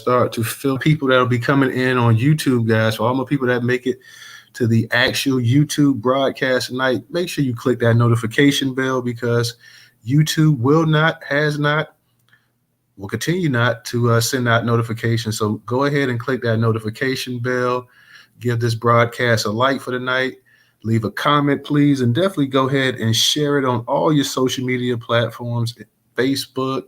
start to fill people that'll be coming in on YouTube, guys. For all my people that make it to the actual YouTube broadcast tonight, make sure you click that notification bell because YouTube has not, will continue not to send out notifications. So go ahead and click that notification bell. Give this broadcast a like for the night. Leave a comment, please, and definitely go ahead and share it on all your social media platforms, Facebook,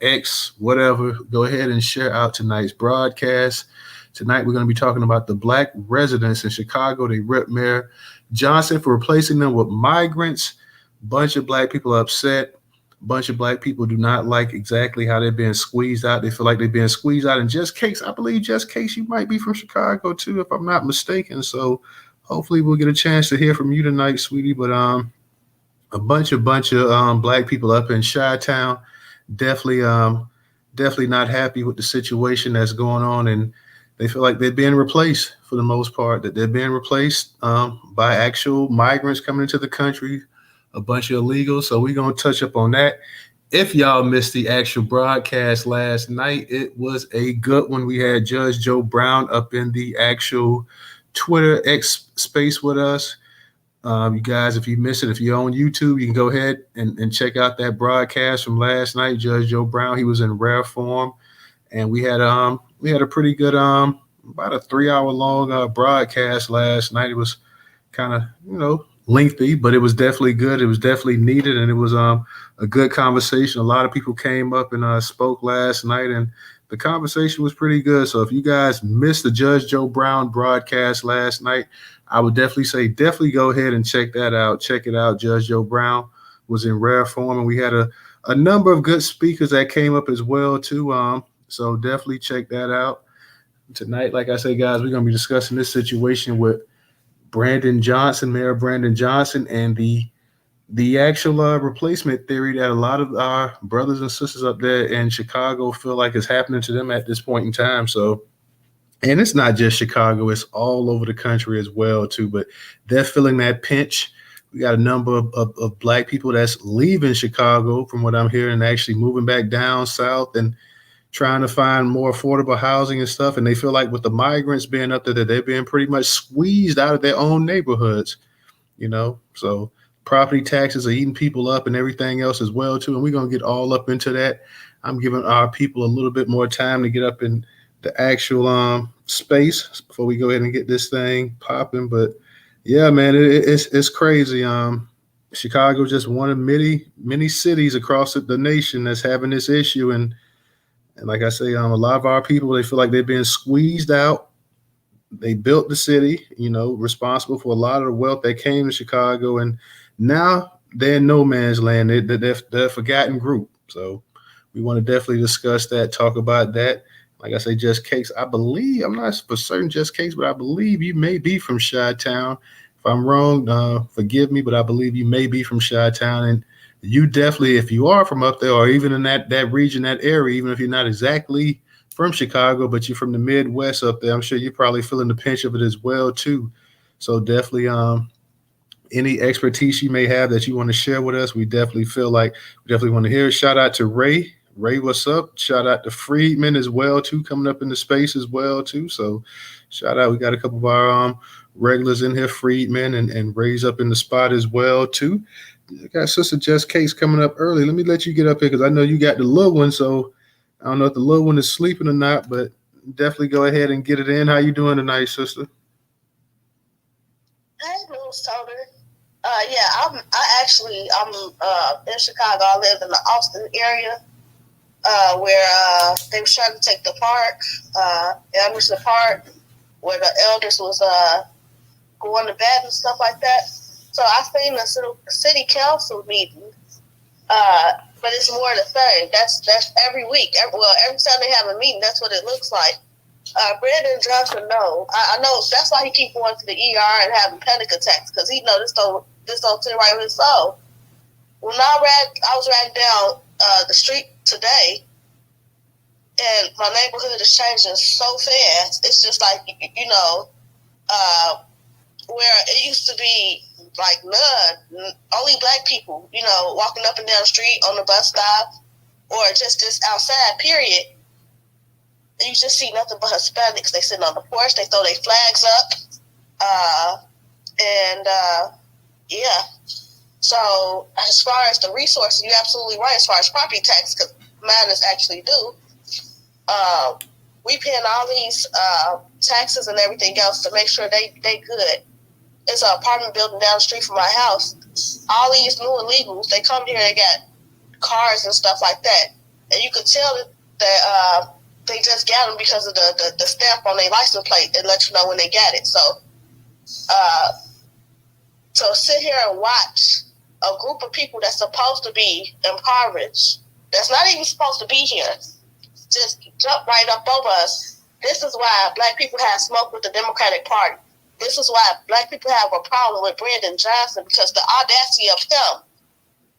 X, whatever. Go ahead and share out tonight's broadcast. Tonight, we're going to be talking about the Black residents in Chicago. They ripped Mayor Johnson for replacing them with migrants. Bunch of Black people upset. Bunch of Black people do not like exactly how they're being squeezed out. They feel like they're being squeezed out. And Just Case, I believe Just Case, you might be from Chicago too, if I'm not mistaken. So hopefully we'll get a chance to hear from you tonight, sweetie. But a bunch of Black people up in Chi-Town, definitely not happy with the situation that's going on, and they feel like they're being replaced for the most part. That they're being replaced by actual migrants coming into the country, a bunch of illegals. So we're gonna touch up on that. If y'all missed the actual broadcast last night, it was a good one. We had Judge Joe Brown up in the actual Twitter X space with us. You guys, if you missed it, if you're on YouTube, you can go ahead and check out that broadcast from last night. Judge Joe Brown, he was in rare form, and we had a pretty good about a 3-hour long broadcast last night. It was kind of lengthy, but it was definitely good. It was definitely needed, and it was a good conversation. A lot of people came up and spoke last night, and the conversation was pretty good. So if you guys missed the Judge Joe Brown broadcast last night, I would definitely say go ahead and check that out. Check it out. Judge Joe Brown was in rare form, and we had a number of good speakers that came up as well too. So definitely check that out. Tonight, like I say, guys, we're going to be discussing this situation with Brandon Johnson, Mayor Brandon Johnson, and the actual replacement theory that a lot of our brothers and sisters up there in Chicago feel like is happening to them at this point in time. So, and it's not just Chicago, it's all over the country as well too, but they're feeling that pinch. We got a number of Black people that's leaving Chicago, from what I'm hearing, actually moving back down south and trying to find more affordable housing and stuff. And they feel like with the migrants being up there, that they're being pretty much squeezed out of their own neighborhoods, So property taxes are eating people up and everything else as well too. And we're going to get all up into that. I'm giving our people a little bit more time to get up in the actual space before we go ahead and get this thing popping. But yeah, man, it's crazy. Chicago just one of many cities across the nation that's having this issue. And like I say, a lot of our people, they feel like they're being squeezed out. They built the city, responsible for a lot of the wealth that came to Chicago, and now they're in no man's land. They're a forgotten group. So we want to definitely discuss that, talk about that. Like I say, Just Case, I believe, I'm not for certain Just Case, but I believe you may be from Chi-Town. If I'm wrong, forgive me, but I believe you may be from Chi-Town. And you definitely, if you are from up there or even in that region, that area, even if you're not exactly from Chicago, but you're from the Midwest up there, I'm sure you're probably feeling the pinch of it as well too. So definitely any expertise you may have that you want to share with us, we definitely want to hear it. Shout out to Ray. Ray, what's up? Shout out to Friedman as well too, coming up in the space as well too. So shout out. We got a couple of our regulars in here, Friedman and Ray's up in the spot as well too. I got Sister Just Case coming up early. Let me let you get up here because I know you got the little one. So I don't know if the little one is sleeping or not, but definitely go ahead and get it in. How you doing tonight, sister? Hey, Newstoter. I'm in Chicago. I live in the Austin area, where they were trying to take the park, Emerson Park, where the elders was going to bed and stuff like that. So I seen a city council meeting, but it's more the same. That's every week. Every time they have a meeting, that's what it looks like. Brandon Johnson, no, I know that's why he keep going to the ER and having panic attacks, because he know this don't sit right with his soul. When I was riding down the street today, and my neighborhood is changing so fast. It's just like where it used to be like none, only Black people, walking up and down the street on the bus stop, or just outside, period. and you just see nothing but Hispanics. They sitting on the porch, they throw their flags up, yeah. So as far as the resources, you're absolutely right. As far as property tax, because miners actually do, we paying all these taxes and everything else to make sure they good. It's an apartment building down the street from my house. All these new illegals, they come here, they got cars and stuff like that, and you could tell that they just got them because of the stamp on their license plate. It lets you know when they got it. So sit here and watch a group of people that's supposed to be impoverished, that's not even supposed to be here, just jump right up over us. This is why black people have smoke with the Democratic Party. This is why black people have a problem with Brandon Johnson, because the audacity of him,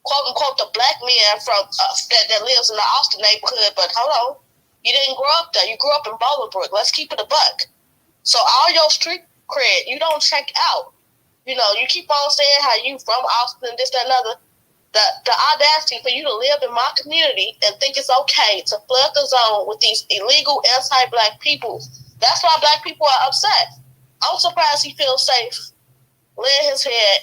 quote unquote, the black man from that lives in the Austin neighborhood. But hold on, you didn't grow up there. You grew up in Bolingbrook. Let's keep it a buck. So all your street cred, you don't check out. You know, you keep on saying how you from Austin, this, that, and other. The audacity for you to live in my community and think it's okay to flood the zone with these illegal anti-black people. That's why black people are upset. I'm surprised he feels safe laying his head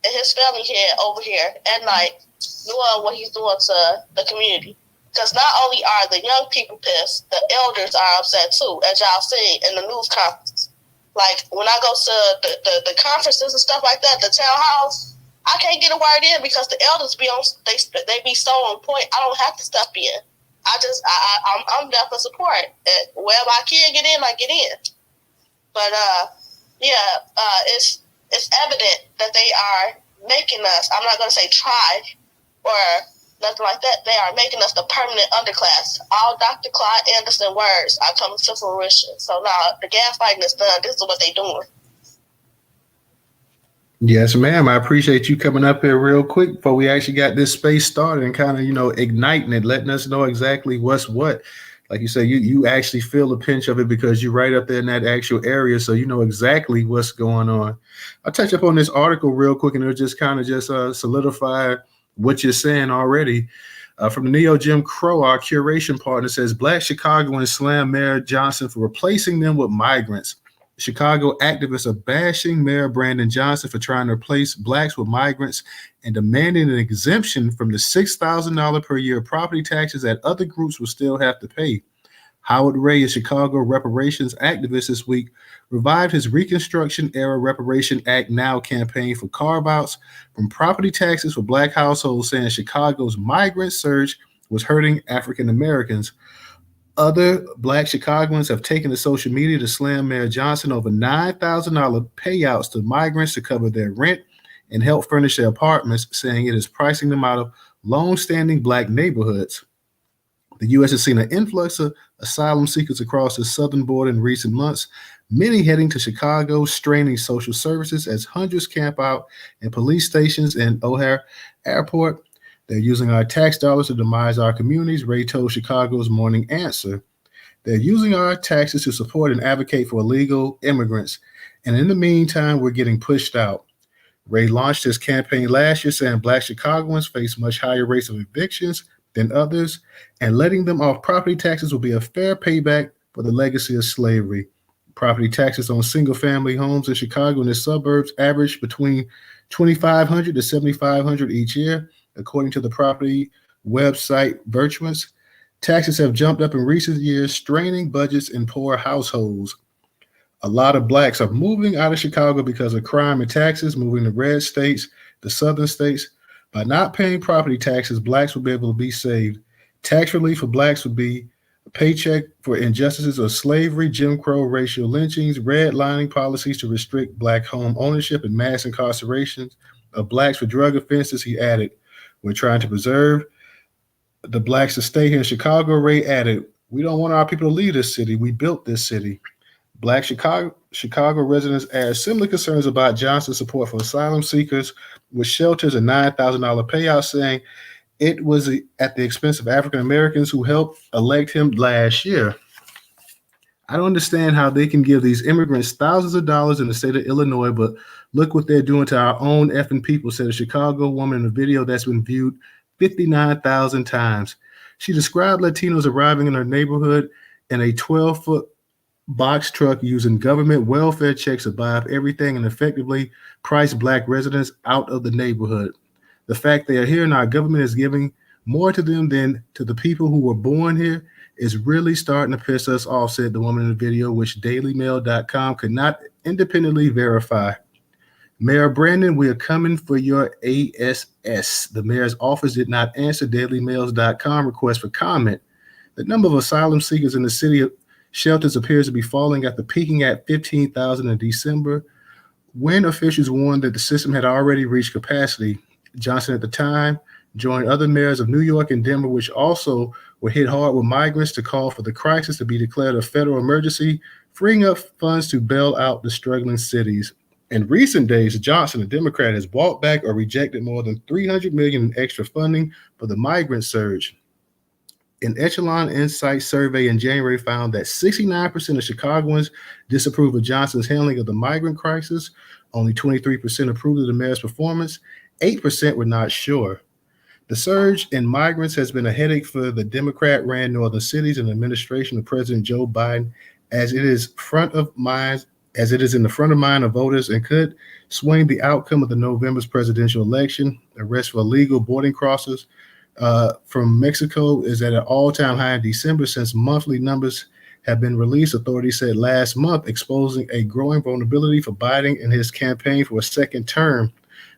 and his family head over here at night doing what he's doing to the community. Because not only are the young people pissed, the elders are upset too, as y'all see in the news conferences. Like when I go to the conferences and stuff like that, the town house, I can't get a word in because the elders be on. They be so on point. I don't have to step in. I'm there for support. And wherever I can get in, I get in. But it's evident that they are making us. I'm not going to say try or nothing like that. They are making us the permanent underclass. All Dr. Clyde Anderson words are coming to fruition. So now the gaslighting is done. This is what they're doing. Yes, ma'am. I appreciate you coming up here real quick before we actually got this space started and kind of, igniting it, letting us know exactly what's what. Like you say, you actually feel the pinch of it because you're right up there in that actual area. So you know exactly what's going on. I'll touch up on this article real quick and it'll just kind of solidify what you're saying already. From the Neo Jim Crow, our curation partner says, Black Chicagoans slam Mayor Johnson for replacing them with migrants. Chicago activists are bashing Mayor Brandon Johnson for trying to replace blacks with migrants and demanding an exemption from the $6,000 per year property taxes that other groups will still have to pay. Howard Ray, a Chicago reparations activist this week, revived his Reconstruction-era Reparation Act Now campaign for carve-outs from property taxes for black households, saying Chicago's migrant surge was hurting African Americans. Other black Chicagoans have taken to social media to slam Mayor Johnson over $9,000 payouts to migrants to cover their rent and help furnish their apartments, saying it is pricing them out of long-standing black neighborhoods. The U.S. has seen an influx of asylum seekers across the southern border in recent months, many heading to Chicago, straining social services as hundreds camp out in police stations and O'Hare Airport. They're using our tax dollars to demise our communities, Ray told Chicago's Morning Answer. They're using our taxes to support and advocate for illegal immigrants. And in the meantime, we're getting pushed out. Ray launched his campaign last year saying black Chicagoans face much higher rates of evictions than others, and letting them off property taxes will be a fair payback for the legacy of slavery. Property taxes on single-family homes in Chicago and the suburbs average between $2,500 to $7,500 each year, according to the property website Virtuance. Taxes have jumped up in recent years, straining budgets in poor households. A lot of blacks are moving out of Chicago because of crime and taxes, moving to red states, the southern states. By not paying property taxes, blacks will be able to be saved. Tax relief for blacks would be a paycheck for injustices of slavery, Jim Crow, racial lynchings, redlining policies to restrict black home ownership, and mass incarcerations of blacks for drug offenses, he added. We're trying to preserve the blacks to stay here in Chicago, Ray added. We don't want our people to leave this city. We built this city. Black Chicago residents add similar concerns about Johnson's support for asylum seekers with shelters and $9,000 payout, saying it was at the expense of African Americans who helped elect him last year. I don't understand how they can give these immigrants thousands of dollars in the state of Illinois, but look what they're doing to our own effing people, said a Chicago woman in a video that's been viewed 59,000 times. She described Latinos arriving in her neighborhood in a 12-foot box truck using government welfare checks to buy up everything and effectively price black residents out of the neighborhood. The fact they are here and our government is giving more to them than to the people who were born here is really starting to piss us off, said the woman in the video, which dailymail.com could not independently verify. Mayor Brandon, we are coming for your ASS. The mayor's office did not answer dailymails.com request for comment. The number of asylum seekers in the city shelters appears to be falling after peaking at 15,000 in December, when officials warned that the system had already reached capacity. Johnson at the time joined other mayors of New York and Denver, which also were hit hard with migrants, to call for the crisis to be declared a federal emergency, freeing up funds to bail out the struggling cities. In recent days, Johnson, a Democrat, has walked back or rejected more than $300 million in extra funding for the migrant surge. An Echelon Insight survey in January found that 69% of Chicagoans disapprove of Johnson's handling of the migrant crisis. Only 23% approved of the mayor's performance. 8% were not sure. The surge in migrants has been a headache for the Democrat-ran northern cities and the administration of President Joe Biden, as it is in the front of mind of voters and could swing the outcome of the November's presidential election. Arrests for illegal boarding crossers from Mexico is at an all-time high in December since monthly numbers have been released, authorities said last month, exposing a growing vulnerability for Biden in his campaign for a second term.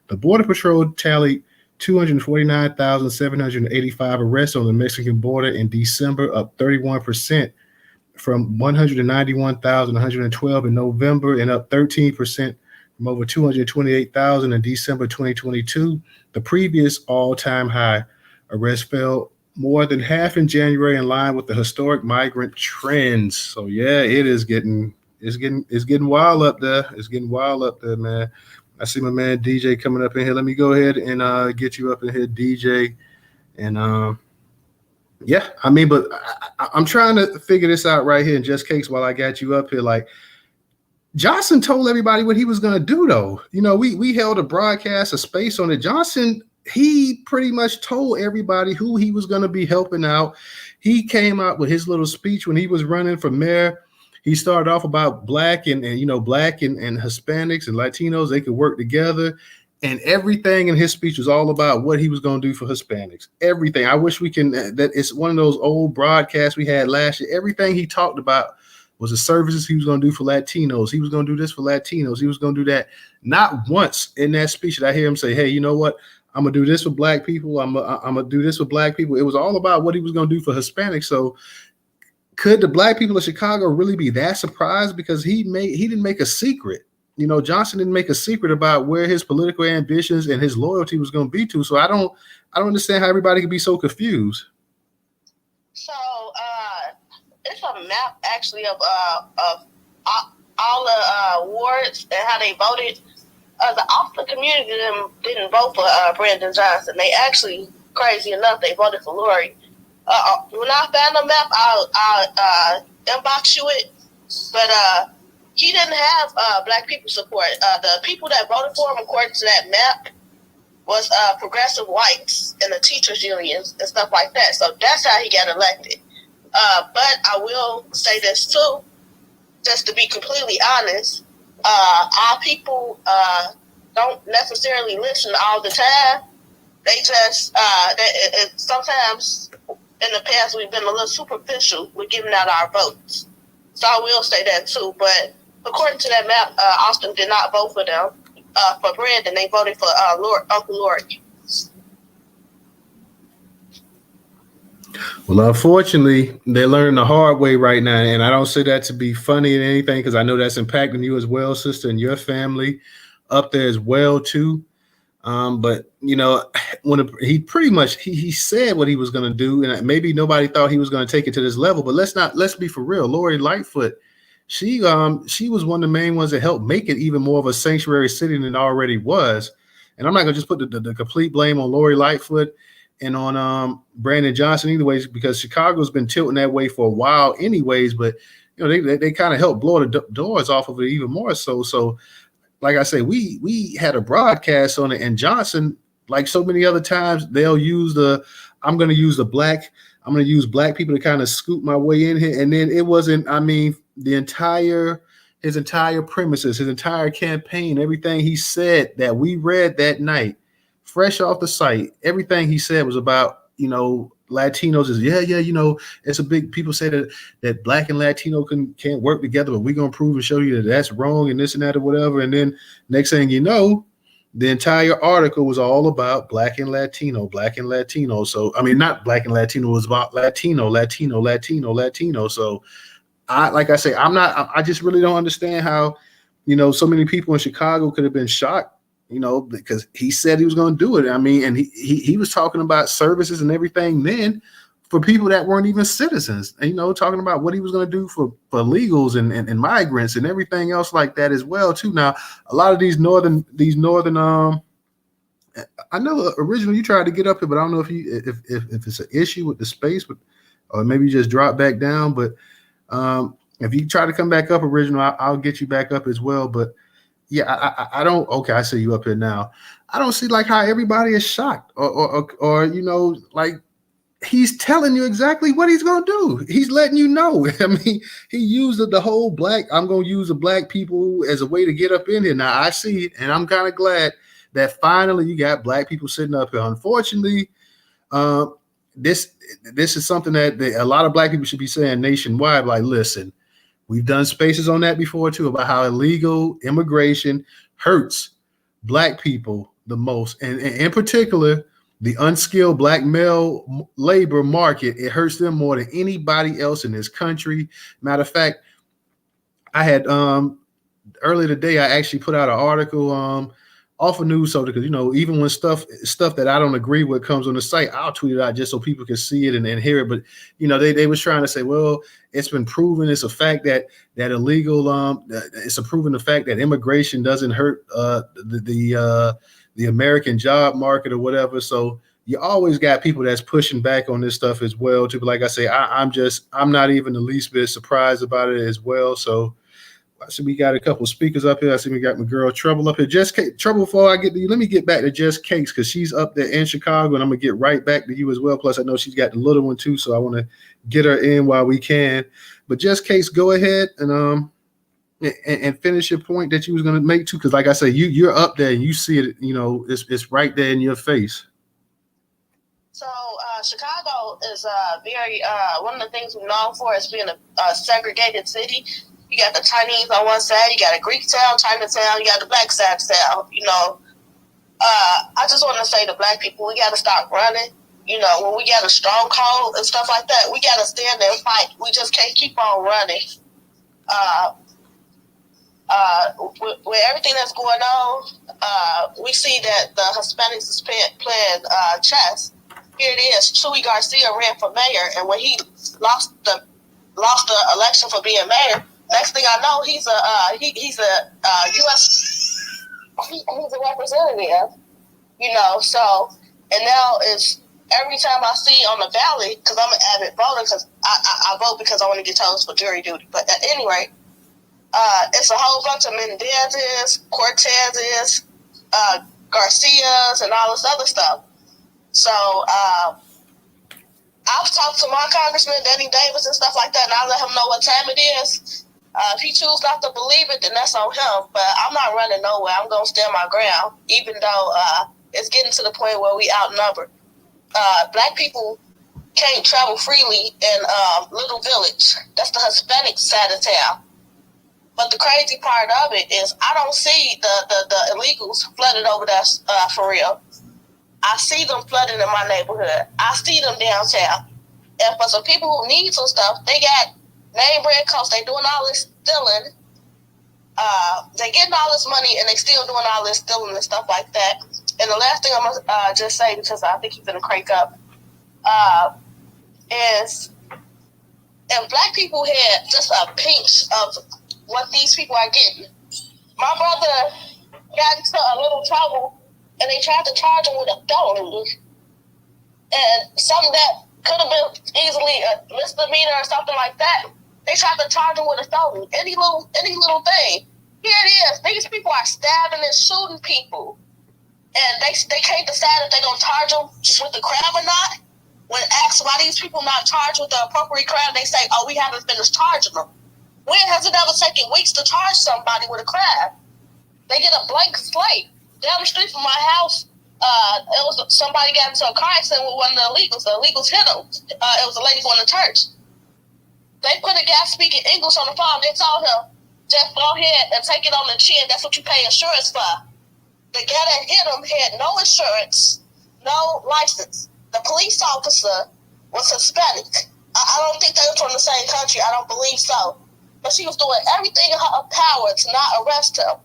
The Border Patrol tallied 249,785 arrests on the Mexican border in December, up 31% from 191,112 in November, and up 13% from over 228,000 in December 2022, the previous all-time high. Arrests fell more than half in January, in line with the historic migrant trends. So yeah, it's getting wild up there. It's getting wild up there, man. I see my man DJ coming up in here. Let me go ahead and get you up in here, DJ. And yeah, I mean, but I'm trying to figure this out right here in just case while I got you up here. Like, Johnson told everybody what he was going to do, though. You know, we held a broadcast, a space on it. Johnson, he pretty much told everybody who he was going to be helping out. He came out with his little speech when he was running for mayor. He started off about black and Hispanics and Latinos, they could work together. And everything in his speech was all about what he was going to do for Hispanics. Everything. I wish we can, that it's one of those old broadcasts we had last year. Everything he talked about was the services he was going to do for Latinos. He was going to do this for Latinos. He was going to do that. Not once in that speech did I hear him say, hey, you know what? I'm going to do this for black people. I'm going to do this for black people. It was all about what he was going to do for Hispanics. So could the black people of Chicago really be that surprised? Because he didn't make a secret. You know, Johnson didn't make a secret about where his political ambitions and his loyalty was going to be to. So I don't understand how everybody could be so confused. So it's a map actually of all the wards and how they voted. The Austin community didn't vote for Brandon Johnson. They actually, crazy enough, they voted for Lori. When I found the map, I'll inbox you it. But he didn't have black people support. The people that voted for him, according to that map, was progressive whites and the teachers' unions and stuff like that. So that's how he got elected. But I will say this too, just to be completely honest, our people don't necessarily listen all the time. They just sometimes in the past we've been a little superficial with giving out our votes. So I will say that too. But according to that map, Austin did not vote for them. For Brandon, they voted for Uncle Lori. Well, unfortunately, they're learning the hard way right now. And I don't say that to be funny or anything, because I know that's impacting you as well, sister, and your family up there as well, too. But, you know, when he pretty much he said what he was going to do, and maybe nobody thought he was going to take it to this level. But let's be for real. Lori Lightfoot, she was one of the main ones that helped make it even more of a sanctuary city than it already was. And I'm not going to just put the complete blame on Lori Lightfoot and on Brandon Johnson either ways, because Chicago's been tilting that way for a while anyways. But, you know, they kind of helped blow the doors off of it even more so. So, like I say, we had a broadcast on it, and Johnson, like so many other times, they'll use I'm going to use the black I'm going to use black people to kind of scoop my way in here. And then it wasn't, I mean, his entire premises, his entire campaign, everything he said that we read that night, fresh off the site, everything he said was about, Latinos is, it's a big, people say that black and Latino can't work together, but we're going to prove and show you that that's wrong and this and that or whatever. And then next thing you know, the entire article was all about black and Latino. So, I mean, not black and Latino, it was about Latino. So like I say, I just really don't understand how, so many people in Chicago could have been shocked, because he said he was going to do it. I mean, and he was talking about services and everything then for people that weren't even citizens, and, talking about what he was going to do for illegals and migrants and everything else like that as well too. Now, a lot of these northern, I know originally you tried to get up here, but I don't know if it's an issue with the space, or maybe you just drop back down. But if you try to come back up, original, I'll get you back up as well. But yeah, I don't. Okay, I see you up here now. I don't see like how everybody is shocked, or like he's telling you exactly what he's gonna do. He's letting you know. I mean, he used the whole black. I'm gonna use the black people as a way to get up in here. Now I see it, and I'm kind of glad that finally you got black people sitting up here. Unfortunately, this is something that a lot of black people should be saying nationwide. Like, listen. We've done spaces on that before too, about how illegal immigration hurts black people the most. And in particular, the unskilled black male labor market, it hurts them more than anybody else in this country. Matter of fact, I had earlier today, I actually put out an article off of Newstoter, because even when stuff that I don't agree with comes on the site, I'll tweet it out just so people can see it and hear it. But they was trying to say, well, it's been proven, it's a fact that illegal it's a proven the fact that immigration doesn't hurt the American job market or whatever. So you always got people that's pushing back on this stuff as well too. But like I say, I'm not even the least bit surprised about it as well. So I see we got a couple of speakers up here. I see we got my girl Trouble up here. Trouble, before I get to you, let me get back to Jess Cakes, because she's up there in Chicago, and I'm going to get right back to you as well. Plus, I know she's got the little one too, so I want to get her in while we can. But Jess Cakes, go ahead and finish your point that you was going to make too, because like I say, you're up there and you see it, it's right there in your face. So Chicago is very one of the things we're known for is being a segregated city. You got the Chinese on one side, you got a Greek town, Chinatown, you got the black side town. I just want to say to black people, we got to stop running. When we got a stronghold and stuff like that, we got to stand there and fight. We just can't keep on running. With everything that's going on, we see that the Hispanics is playing chess. Here it is. Chuy Garcia ran for mayor, and when he lost the election for being mayor, next thing I know, he's a U.S. He's a representative, So, and now it's every time I see on the ballot, because I'm an avid voter, because I vote because I want to get chosen for jury duty. But at any rate, it's a whole bunch of Mendezes, Cortezes, Garcias, and all this other stuff. So I've talked to my congressman, Danny Davis, and stuff like that, and I let him know what time it is. If he chooses not to believe it, then that's on him. But I'm not running nowhere. I'm going to stand my ground, even though it's getting to the point where we outnumbered. Black people can't travel freely in Little Village. That's the Hispanic side of town. But the crazy part of it is I don't see the illegals flooded over there for real. I see them flooding in my neighborhood. I see them downtown. And for some people who need some stuff, they got name brand coats. They doing all this stealing. They getting all this money, and they still doing all this stealing and stuff like that. And the last thing I'm going to just say, because I think he's going to crank up, is if black people had just a pinch of what these people are getting. My brother got into a little trouble, and they tried to charge him with a felony. And something that could have been easily a misdemeanor or something like that, they tried to charge him with a felony. Any little thing. Here it is. These people are stabbing and shooting people. And they can't decide if they're going to charge them with the crime or not. When asked why these people not charged with the appropriate crime, they say, "Oh, we haven't finished charging them." When has it ever taken weeks to charge somebody with a crime? They get a blank slate. Down the street from my house, it was somebody got into a car accident with one of the illegals. The illegals hit them. It was a lady going to church. They put a guy speaking English on the phone. They told him, "Just go ahead and take it on the chin. That's what you pay insurance for." The guy that hit him had no insurance, no license. The police officer was Hispanic. I don't think they were from the same country. I don't believe so. But she was doing everything in her power to not arrest him.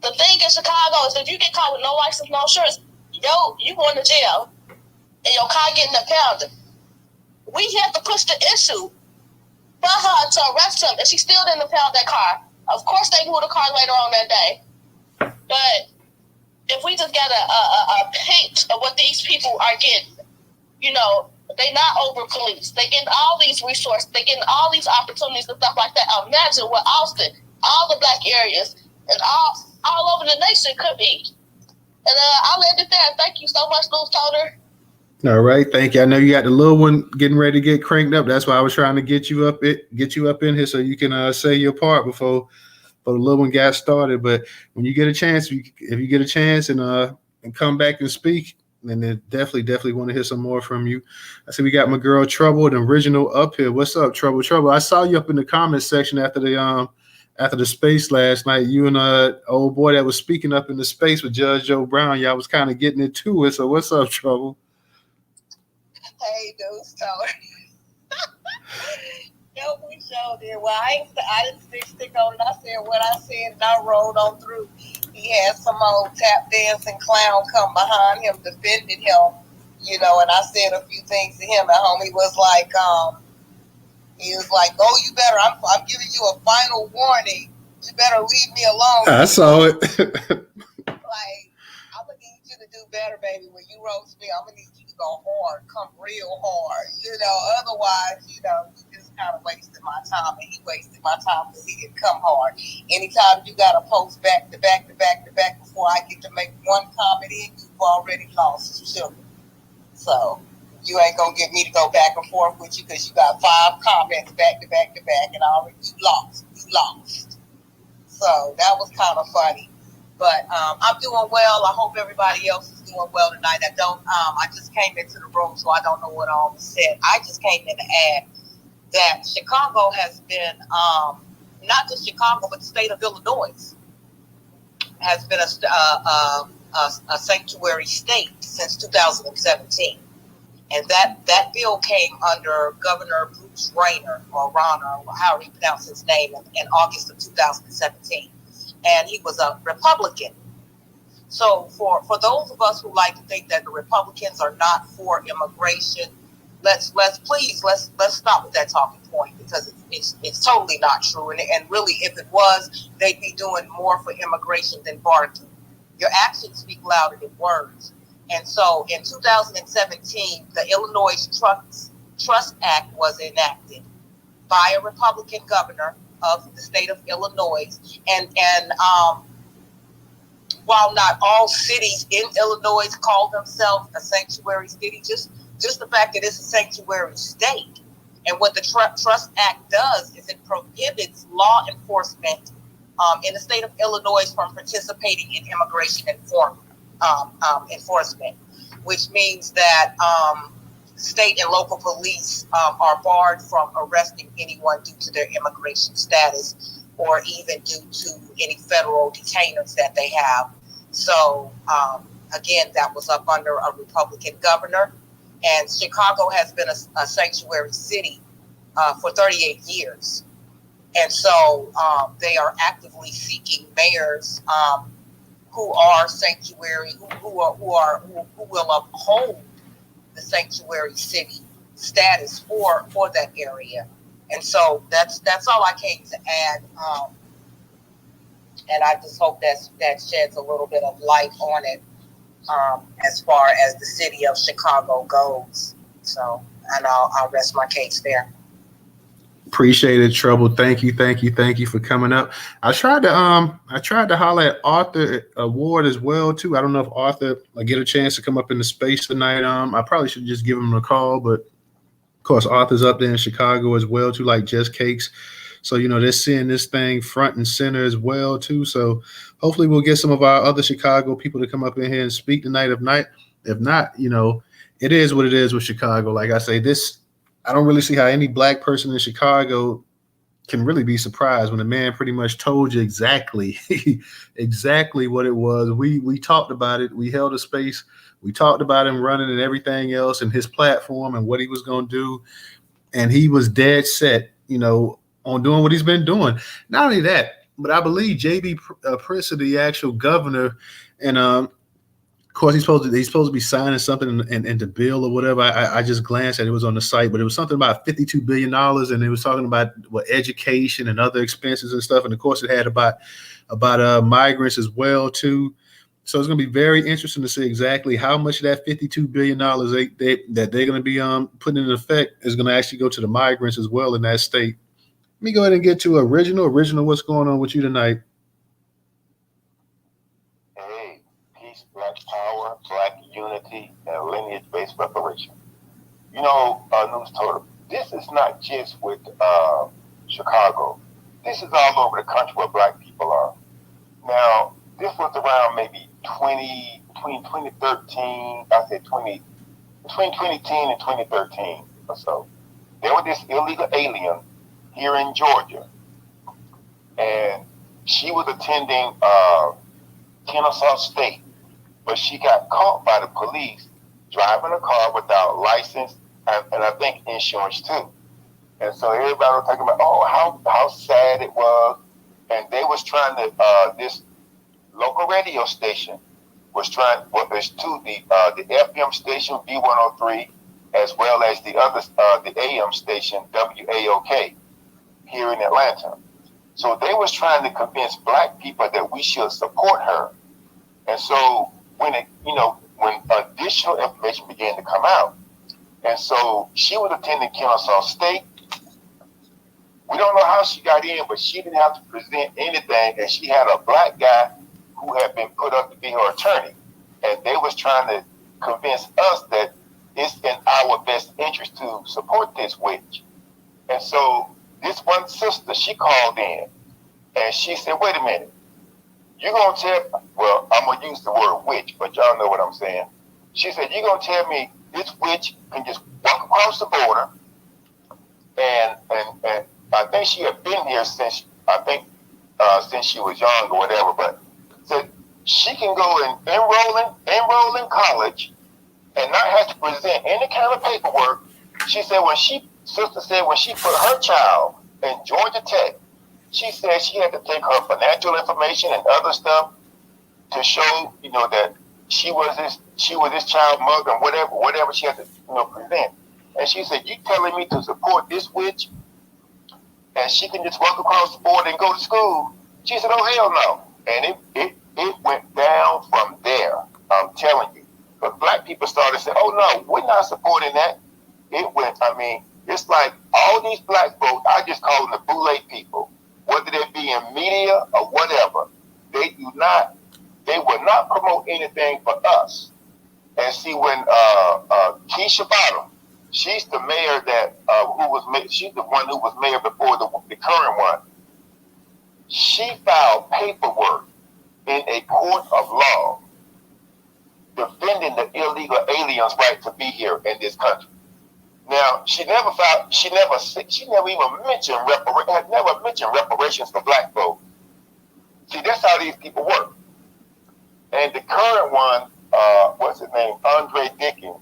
The thing in Chicago is if you get caught with no license, no insurance, you going to jail and your car getting impounded. We had to push the issue for her to arrest him, and she still didn't impound that car. Of course, they moved the car later on that day. But if we just got a paint of what these people are getting, they not over police. They getting all these resources. They getting all these opportunities and stuff like that. Imagine what Austin, all the black areas, and all over the nation could be. And I'll end it there. Thank you so much, Newstoter. All right, thank you. I know you got the little one getting ready to get cranked up. That's why I was trying to get you up in here so you can say your part before the little one got started. But when you get a chance, if you get a chance and come back and speak, then definitely want to hear some more from you. I see we got my girl Trouble, the original, up here. What's up, Trouble? I saw you up in the comments section after the space last night. You and old boy that was speaking up in the space with Judge Joe Brown. Y'all was kind of getting it to it. So what's up, Trouble? Hey, Newstoter. No, we showed it. Well, I didn't stick on it. I said what I said, and I rolled on through. He had some old tap dancing clown come behind him, defended him, and I said a few things to him. At home, he was like, "Oh, you better. I'm giving you a final warning. You better leave me alone." I saw it. Like, I'm gonna need you to do better, baby. When you roast me, I'm gonna need you to go hard, come real hard. Otherwise, you just kind of wasted my time, and he wasted my time because he didn't come hard. Anytime you got to post back to back before I get to make one comment in, you've already lost, sugar. So you ain't gonna get me to go back and forth with you because you got 5 comments back to back, and you lost. So that was kind of funny. But I'm doing well. I hope everybody else is doing well tonight. I just came into the room, so I don't know what all was said. I just came in to add that Chicago has been, not just Chicago, but the state of Illinois has been a sanctuary state since 2017. And that bill came under Governor Bruce Rayner, or Rauner, or however you pronounce his name, in August of 2017. And he was a Republican. So for those of us who like to think that the Republicans are not for immigration, let's stop with that talking point, because it's totally not true. And really, if it was, they'd be doing more for immigration than barking. Your actions speak louder than words. And so in 2017, the Illinois Trust Act was enacted by a Republican governor of the state of Illinois. And while not all cities in Illinois call themselves a sanctuary city, just the fact that it's a sanctuary state. And what the Trust Act does is it prohibits law enforcement in the state of Illinois from participating in immigration enforcement, which means that state and local police are barred from arresting anyone due to their immigration status or even due to any federal detainers that they have. So, again, that was up under a Republican governor. And Chicago has been a sanctuary city for 38 years. And so they are actively seeking mayors who are sanctuary, who will uphold the sanctuary city status for that area. And so that's all I came to add. And I just hope that sheds a little bit of light on it as far as the city of Chicago goes. So, and I'll rest my case there. Appreciate it, Trouble. Thank you for coming up. I tried to holler at Arthur Ward as well too. I don't know if Arthur get a chance to come up in the space tonight. I probably should just give him a call, but of course Arthur's up there in Chicago as well too, like Just Cakes. So they're seeing this thing front and center as well too. So hopefully we'll get some of our other Chicago people to come up in here and speak tonight. If not, it is what it is with Chicago. Like I say, I don't really see how any black person in Chicago can really be surprised when the man pretty much told you exactly what it was. We talked about it. We held a space. We talked about him running and everything else and his platform and what he was going to do. And he was dead set, on doing what he's been doing. Not only that, but I believe J.B. Pritzker, the actual governor, and of course he's supposed to be signing something in the bill or whatever. I just glanced at it. It was on the site, but it was something about $52 billion, and it was talking about education and other expenses and stuff. And of course, it had about migrants as well too. So it's going to be very interesting to see exactly how much of that $52 billion that they're going to be putting in effect is going to actually go to the migrants as well in that state. Let me go ahead and get to Original. What's going on with you tonight? Hey, peace, black power, black unity, and lineage-based reparation. Newstoter, this is not just with Chicago. This is all over the country where black people are. Now, this was around maybe between 2013, between 2010 and 2013 or so. There was this illegal alien here in Georgia, and she was attending Kennesaw State, but she got caught by the police driving a car without license and I think insurance too. And so everybody was talking about, how sad it was, and they was trying to this local radio station was trying. There's two, the FM station B103, as well as the other the AM station WAOK here in Atlanta. So they was trying to convince black people that we should support her. And so when additional information began to come out, and so she was attending Kennesaw State. We don't know how she got in, but she didn't have to present anything, and she had a black guy who had been put up to be her attorney. And they was trying to convince us that it's in our best interest to support this witch. And so this one sister, she called in, and she said, wait a minute, you're going to tell, well, I'm going to use the word witch, but y'all know what I'm saying. She said, you're going to tell me this witch can just walk across the border, and I think she had been here since she was young or whatever, but said she can go and enroll in college and not have to present any kind of paperwork. She said when she put her child in Georgia Tech, she said she had to take her financial information and other stuff to show, that she was this child mother and whatever she had to, present. And she said, you telling me to support this witch and she can just walk across the border and go to school? She said, oh, hell no. And it went down from there, I'm telling you. But black people started saying, oh, no, we're not supporting that. It's like all these black folks, I just call them the boule people, whether they be in media or whatever, they will not promote anything for us. And see, when Keisha Bottom, she's the mayor she's the one who was mayor before the current one. She filed paperwork in a court of law defending the illegal aliens' right to be here in this country. Now, she never even mentioned reparations for black folks. See, that's how these people work. And the current one, what's his name, Andre Dickens,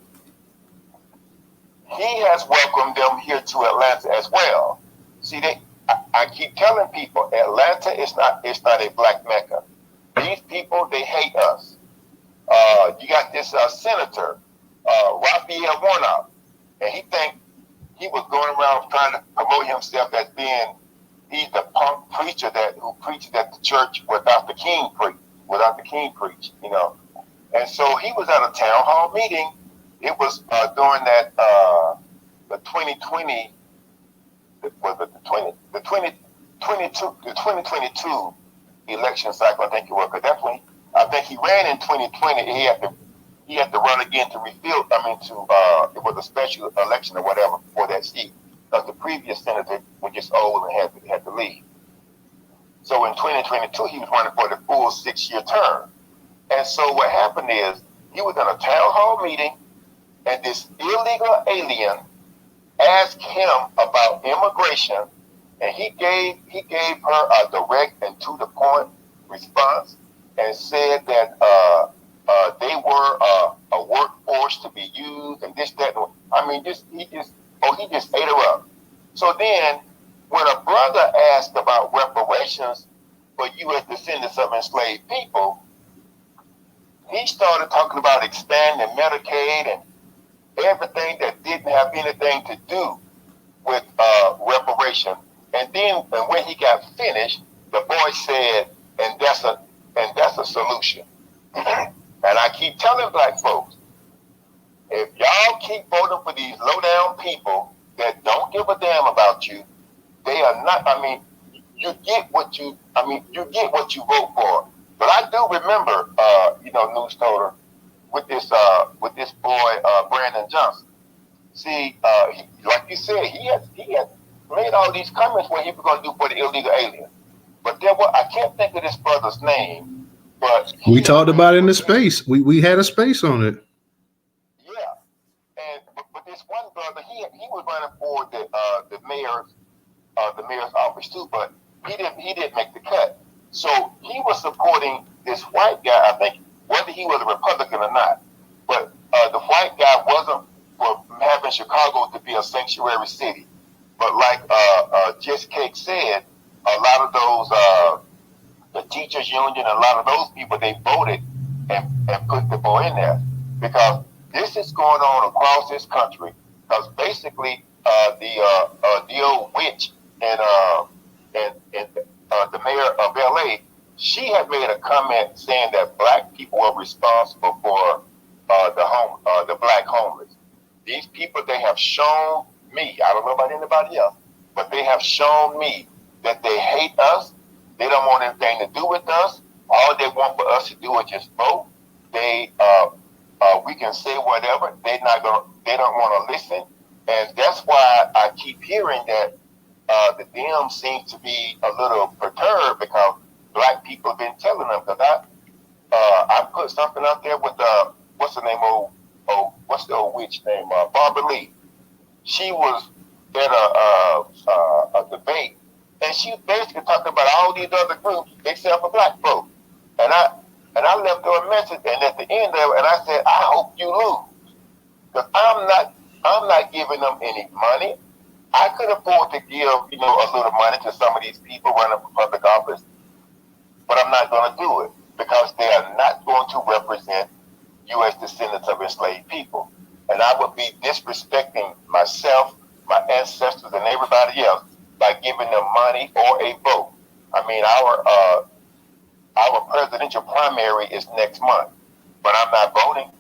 he has welcomed them here to Atlanta as well. See, I keep telling people, Atlanta is not a black Mecca. These people, they hate us. You got this senator, Raphael Warnock, and he was going around trying to promote himself as he's the punk preacher who preaches at the church without the king preach, And so he was at a town hall meeting. It was during that the 2020 the 2022 election cycle. I think it was, because that's when I think he ran in 2020. He had to run again to refill. It was a special election or whatever for that seat, because the previous senator was just old and had to leave. So in 2022, he was running for the full 6-year term. And so what happened is, he was in a town hall meeting, and this illegal alien asked him about immigration, and he gave her a direct and to the point response, and said that they were a workforce to be used, and this, that. He just ate her up. So then, when a brother asked about reparations for U.S. descendants of enslaved people, he started talking about expanding Medicaid and everything that didn't have anything to do with reparation. And then when he got finished, the boy said, and that's a solution. And I keep telling black folks, if y'all keep voting for these low-down people that don't give a damn about you, they are not, you get what you vote for. But I do remember, Newstoter, with this boy, Brandon Johnson. See, like you said, he had made all these comments what he was going to do for the illegal alien. But I can't think of this brother's name, but we talked about it in the space. We had a space on it. Yeah, but this one brother, he was running for the mayor's office too, but he didn't make the cut. So he was supporting this white guy, I think, whether he was a Republican or not. But the white guy wasn't for having Chicago to be a sanctuary city. But like Just Cake said, a lot of those, the teachers union, a lot of those people, they voted and put the boy in there. Because this is going on across this country. Because basically, the old witch and the mayor of LA, she had made a comment saying that black people were responsible for the black homeless. These people, they have shown me, I don't know about anybody else, but they have shown me that they hate us. They don't want anything to do with us. All they want for us to do is just vote. We can say whatever. They don't want to listen. And that's why I keep hearing that the Dems seem to be a little perturbed, because black people have been telling them. Because I put something out there with what's the name of what's the old witch name? Barbara Lee. She was at a debate, and she basically talked about all these other groups except for black folks. And I left her a message, and at the end of it, and I said, I hope you lose, because I'm not giving them any money. I could afford to give, a little money to some of these people running for public office, but I'm not going to do it, because they are not going to represent U.S. descendants of enslaved people. And I would be disrespecting myself, my ancestors, and everybody else by giving them money or a vote. Our presidential primary is next month, but I'm not voting.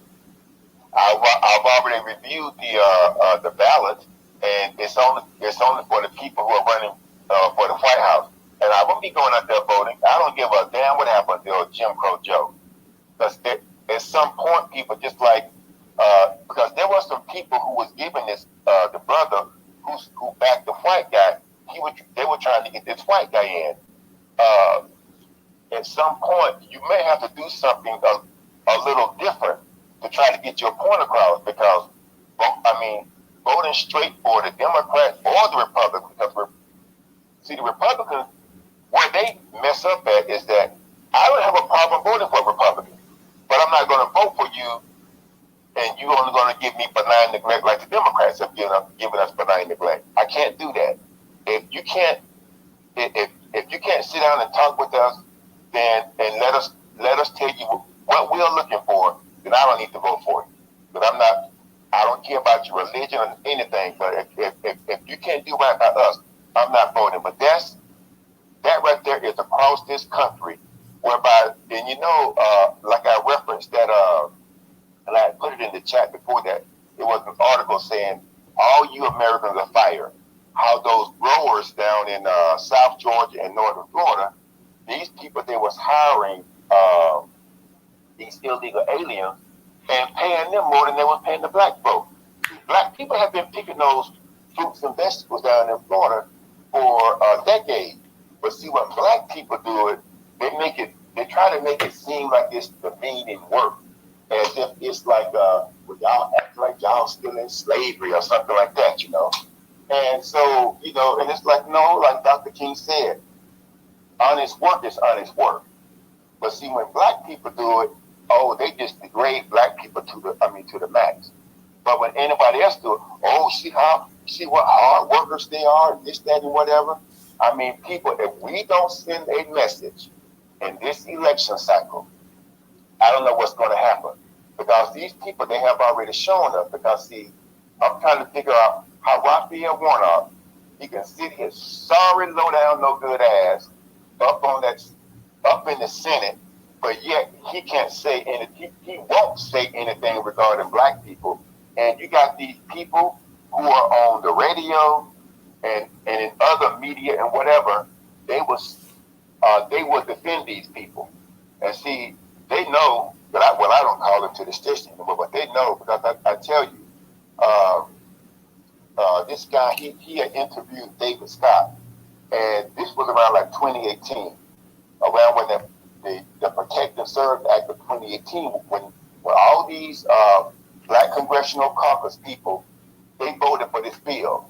I've already reviewed the ballot, and it's only for the people who are running for the White House. And I won't be going out there voting. I don't give a damn what happened to Jim Crow Joe. Because at some point, people just like, because there were some people who was giving this, the brother who backed the white guy, they were trying to get this white guy in. At some point, you may have to do something a little different to try to get your point across, because, voting straight for the Democrats or the Republicans, because the Republicans, where they mess up at is that I don't have a problem voting for Republicans, but I'm not going to vote for you, and you're only going to give me benign neglect like the Democrats have given us benign neglect. I can't do that. If you can't sit down and talk with us, then and let us tell you what we're looking for, then I don't need to vote for you. But I don't care about your religion or anything. But if you can't do right by us, I'm not voting. But that right there is across this country, whereby, and like I referenced that, and I put it in the chat before that, it was an article saying all you Americans are fired. how those growers down in South Georgia and northern Florida, these people they was hiring these illegal aliens and paying them more than they were paying the black folk. Black people have been picking those fruits and vegetables down in Florida for a decade. But see, when black people do it, they try to make it seem like it's demeaning work, as if it's like, well, y'all act like y'all still in slavery or something like that, you know. And so, you know, and it's like, no, like Dr. King said, honest work is honest work. But see, when black people do it, oh, they just degrade black people to the max. But when anybody else do it, oh, see what hard workers they are, this, that, and whatever. I mean, people, if we don't send a message in this election cycle, I don't know what's going to happen. Because these people, they have already shown us. Because, see, I'm trying to figure out how Raphael Warnock, he can sit his sorry, low down, no good ass up in the Senate, but yet he can't say anything. He won't say anything regarding black people. And you got these people who are on the radio and in other media and whatever, they will defend these people. And see, they know that I don't call them to the station anymore, but they know because I tell you, this guy, he had interviewed David Scott, and this was around like 2018, around when the Protect and Serve Act of 2018, when all these black congressional caucus people, they voted for this bill.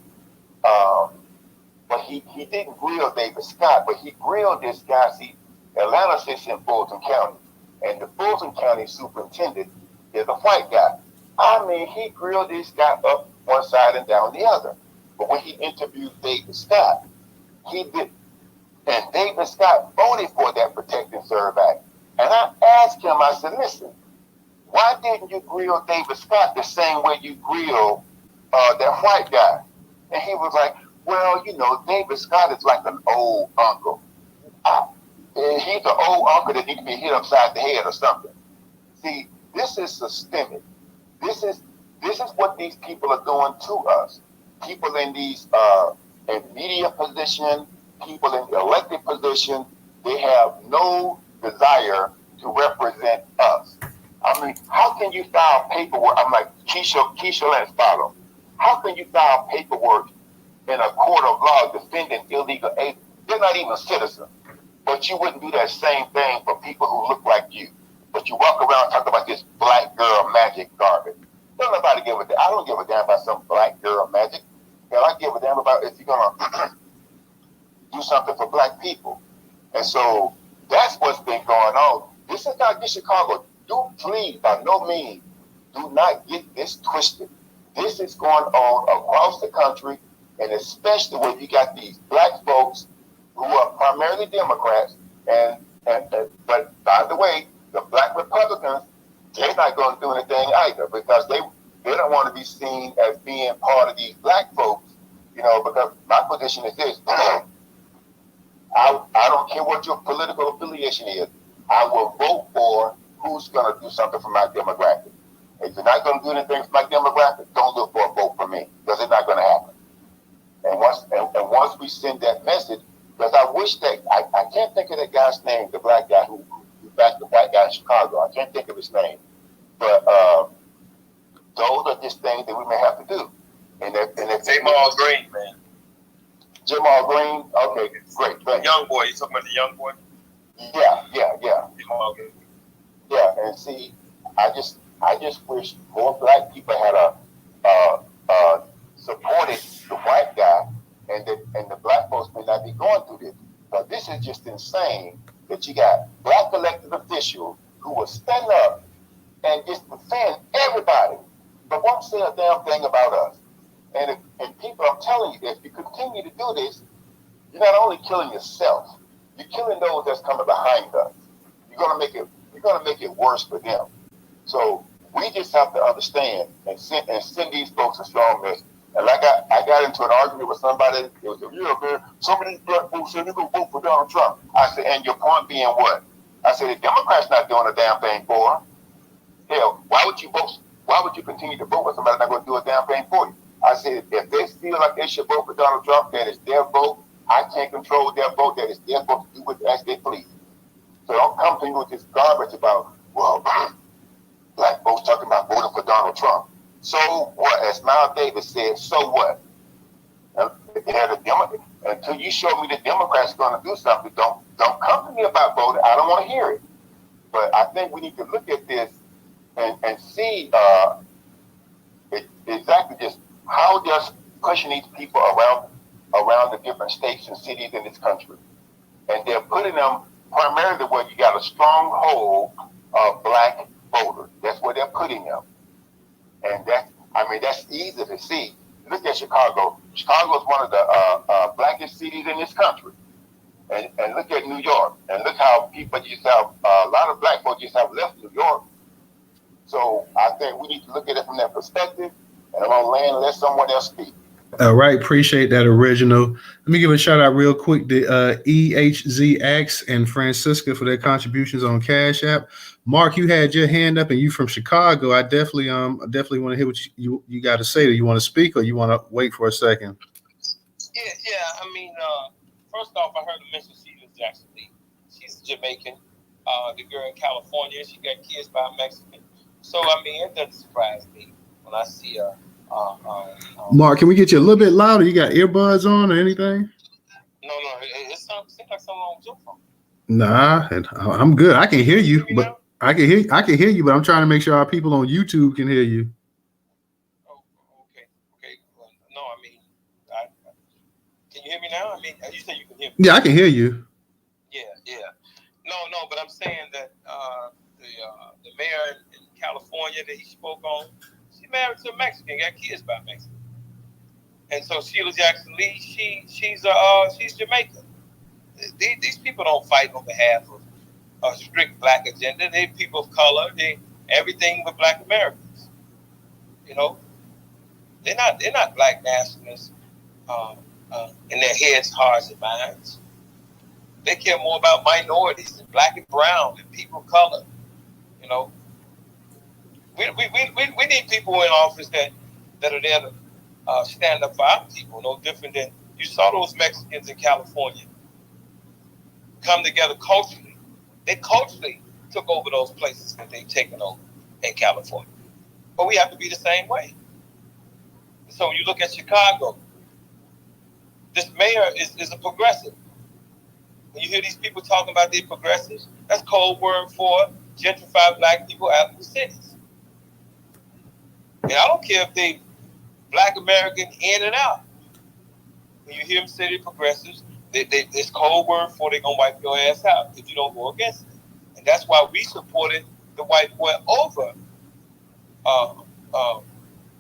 But he didn't grill David Scott, but he grilled this guy. See, Atlanta sits in Fulton County, and the Fulton County superintendent is a white guy. I mean, he grilled this guy up one side and down the other. But when he interviewed David Scott, he did, and David Scott voted for that Protect and Serve Act. And I asked him, I said, listen, why didn't you grill David Scott the same way you grill that white guy? And he was like, well, you know, David Scott is like an old uncle. He's an old uncle that needs to be hit upside the head or something. See, this is systemic. This is what these people are doing to us. People in these in media position, people in the elected position, they have no desire to represent us. I mean, how can you file paperwork? I'm like, Keisha, let's follow. How can you file paperwork in a court of law defending illegal aliens? They're not even citizens. But you wouldn't do that same thing for people who look like you. But you walk around talking about this black girl magic garbage. Don't nobody give a damn. I don't give a damn about some black girl magic. Hell, I give a damn about if you're gonna do something for black people. And so that's what's been going on. This is not just Chicago. Do please, by no means, do not get this twisted. This is going on across the country, and especially when you got these black folks who are primarily Democrats, but by the way, the black Republicans, they're not going to do anything either because they don't want to be seen as being part of these black folks, you know, because my position is this. I don't care what your political affiliation is. I will vote for who's going to do something for my demographic. If you're not going to do anything for my demographic, don't look for a vote for me because it's not going to happen. And once we send that message, because I wish that, I can't think of that guy's name, the black guy who backed the white guy in Chicago. I can't think of his name. But those are just things that we may have to do. And if Jamal Green, man. Jamal Green? Okay, great. The young boy. You talking about the young boy? Yeah. Jamal Green. Yeah, and see, I just wish more black people had supported the white guy, and the black folks may not be going through this. But this is just insane that you got black elected officials who will stand up and just defend everybody, but won't say a damn thing about us. And people, I'm telling you, if you continue to do this, you're not only killing yourself, you're killing those that's coming behind us. You're gonna make it worse for them. So we just have to understand and send these folks a strong message. And like I got into an argument with somebody. It was, yeah, man, some of these black folks said they're going to vote for Donald Trump. I said, and your point being what? I said, the Democrats not doing a damn thing for them. Hell, why would you continue to vote for somebody that's not going to do a damn thing for you? I said, if they feel like they should vote for Donald Trump, that is their vote. I can't control their vote. That is their vote to do with as they please. So don't come to me with this garbage about, well, black folks talking about voting for Donald Trump. So what? As Miles Davis said, so what? Until you show me the Democrats are going to do something, don't come to me about voting. I don't want to hear it. But I think we need to look at this and see exactly just how they're pushing these people around the different states and cities in this country. And they're putting them primarily where you got a stronghold of black voters. That's where they're putting them. And that's easy to see. Look at Chicago. Chicago is one of the blackest cities in this country. And look at New York. And look how people just have, a lot of black folks just have left New York. So I think we need to look at it from that perspective. And I'm going to land and let someone else speak. All right, appreciate that, Original. Let me give a shout out real quick to EHZX and Francisca for their contributions on Cash App. Mark, you had your hand up, and you from Chicago. I definitely want to hear what you got to say. Do you want to speak, or you want to wait for a second? Yeah. I mean, first off, I heard her mention Sheila Jackson Lee. She's Jamaican. The girl in California, she got kids by a Mexican. So I mean, it doesn't surprise me when I see her. Mark, can we get you a little bit louder? You got earbuds on or anything? No, it seems like something wrong with your phone. Nah, I'm good. I can hear you, but I can hear you, but I'm trying to make sure our people on YouTube can hear you. Oh, okay. Well, no, I mean, can you hear me now? I mean, you said you can hear me. Yeah, I can hear you. Yeah. No, but I'm saying that the mayor in California that he spoke on, she married to a Mexican, got kids by a Mexican. And so Sheila Jackson Lee, she's Jamaican. These people don't fight on behalf of a strict black agenda. They're people of color. They everything but black Americans. You know, they're not black nationalists in their heads, hearts, and minds. They care more about minorities and black and brown and people of color. You know, we need people in office that are there to stand up for our people. No different than you saw those Mexicans in California come together culturally. They culturally took over those places that they've taken over in California. But we have to be the same way. So when you look at Chicago, this mayor is a progressive. When you hear these people talking about these progressives, that's code word for gentrified black people out of the cities. And I don't care if they black American in and out. When you hear them say they're progressives, it's code word for they're gonna wipe your ass out if you don't go against it. And that's why we supported the white boy over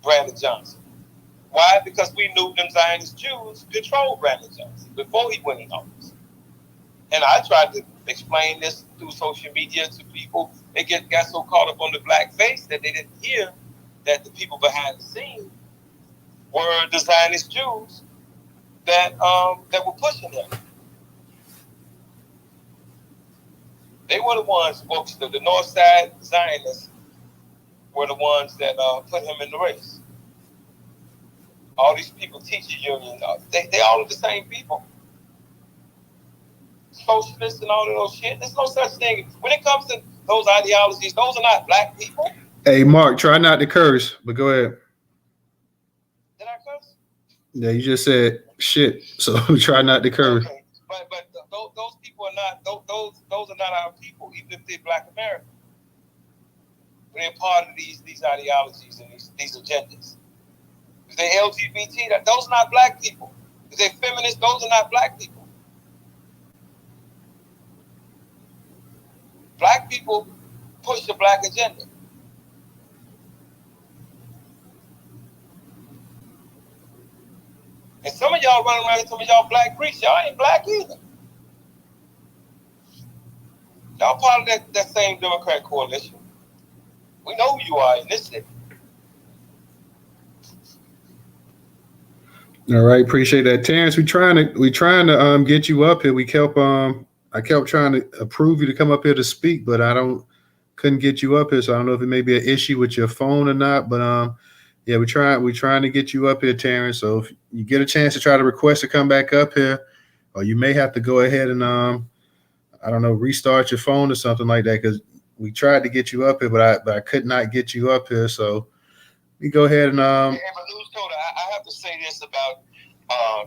Brandon Johnson. Why? Because we knew them Zionist Jews controlled Brandon Johnson before he went in office. And I tried to explain this through social media to people. They got so caught up on the black face that they didn't hear that the people behind the scenes were the Zionist Jews that were pushing him. They were the ones, folks, the North Side Zionists were the ones that put him in the race. All these people, teacher union, they all are the same people. Socialists and all of those shit. There's no such thing. When it comes to those ideologies, those are not black people. Hey, Mark, try not to curse, but go ahead. Did I curse? Yeah, you just said shit, so try not to curse. Okay. But those people are not those are not our people, even if they're black American. They're part of these ideologies and these agendas. If they're LGBT, those are not black people. If they're feminists, those are not black people. Black people push the black agenda. And some of y'all running around, some of y'all black Greeks, y'all ain't black either. Y'all part of that same Democrat coalition. We know who you are in this city. All right, appreciate that, Terrence. We trying to get you up here. I kept trying to approve you to come up here to speak, but couldn't get you up here. So I don't know if it may be an issue with your phone or not. But Yeah, we're trying to get you up here, Terrence. So if you get a chance to try to request to come back up here, or you may have to go ahead and I don't know, restart your phone or something like that, because we tried to get you up here, but I could not get you up here. So we go ahead and Hey, but Newstoter, I have to say this about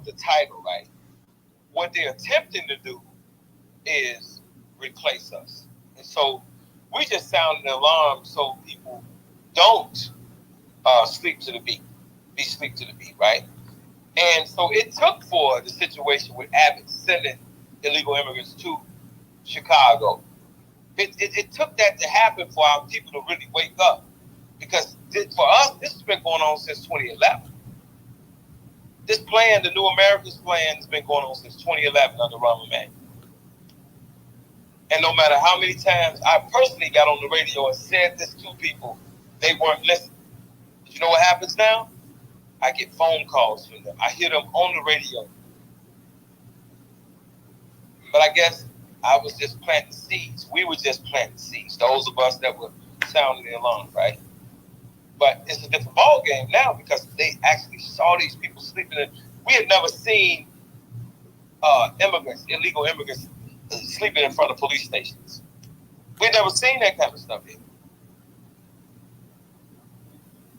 the title, right? What they're attempting to do is replace us, and so we just sound an alarm so people don't sleep to the beat, be sleep to the beat, right? And so it took for the situation with Abbott sending illegal immigrants to Chicago. It took that to happen for our people to really wake up, because for us, this has been going on since 2011. This plan, the New Americans plan, has been going on since 2011 under Ron Emanuel. And no matter how many times I personally got on the radio and said this to people, they weren't listening. But you know what happens now? I get phone calls from them. I hear them on the radio. But I guess I was just planting seeds. We were just planting seeds. Those of us that were sounding the alarm, right? But it's a different ball game now, because they actually saw these people sleeping. We had never seen illegal immigrants, sleeping in front of police stations. We'd never seen that kind of stuff here.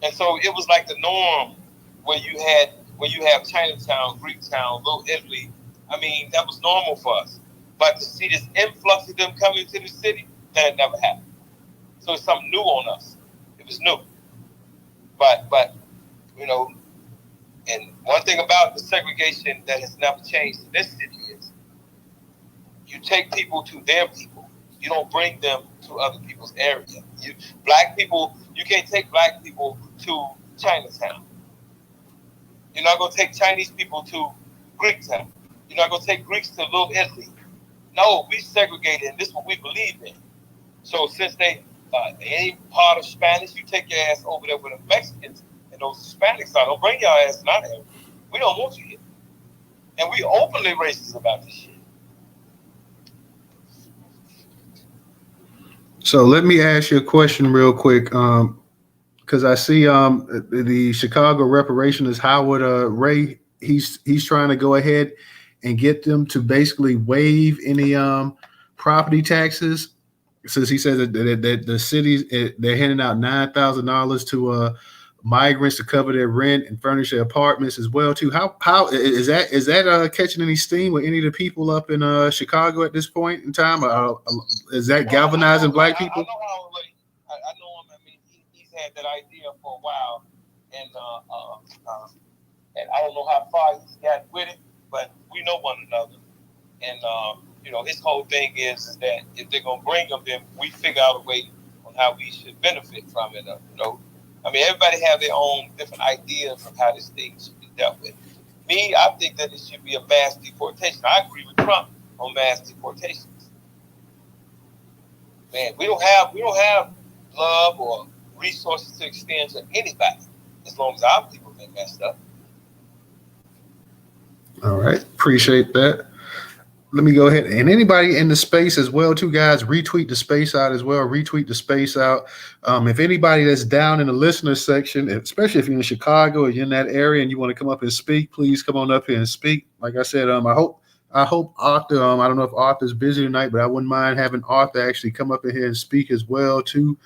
And so it was like the norm where you have Chinatown, Greektown, Little Italy. I mean, that was normal for us. But to see this influx of them coming into the city, that had never happened. So it's something new on us. It was new. But you know, and one thing about the segregation that has never changed in this city is you take people to their people. You don't bring them to other people's area. Black people, you can't take black people to Chinatown. You're not going to take Chinese people to Greektown. You're not going to take Greeks to Little Italy. No, we segregated, and this is what we believe in. So since they any part of Spanish, you take your ass over there with the Mexicans and those Hispanics are. Don't bring your ass out here. We don't want you here. And we openly racist about this shit. So let me ask you a question real quick, because I see the Chicago reparationist Howard Ray. He's trying to go ahead and get them to basically waive any property taxes, since he says that the cities they're handing out $9,000 to migrants to cover their rent and furnish their apartments as well too. How is that catching any steam with any of the people up in Chicago at this point in time? Is that galvanizing black people? I know Howard Ray. I know him. I mean, he's had that idea for a while, and I don't know how far he's got with it, but we know one another. And you know, his whole thing is that if they're gonna bring them, then we figure out a way on how we should benefit from it. You know, I mean, everybody have their own different ideas of how this thing should be dealt with. Me, I think that it should be a mass deportation. I agree with Trump on mass deportations. Man, we don't have love or resources to extend to anybody as long as our people been messed up. All right, appreciate that. Let me go ahead, and anybody in the space as well too, guys, retweet the space out as well. Retweet the space out. If anybody that's down in the listener section, especially if you're in Chicago or you're in that area and you want to come up and speak, please come on up here and speak. Like I said, I hope Arthur. I don't know if Arthur's busy tonight, but I wouldn't mind having Arthur actually come up in here and speak as well too.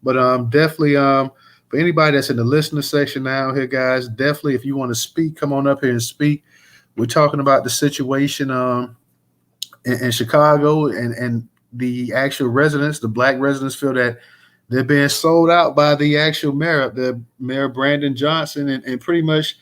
But definitely for anybody that's in the listener section now here, guys, definitely if you want to speak, come on up here and speak. We're talking about the situation in Chicago, and the actual residents, the black residents, feel that they're being sold out by the actual mayor, the Mayor Brandon Johnson, and pretty much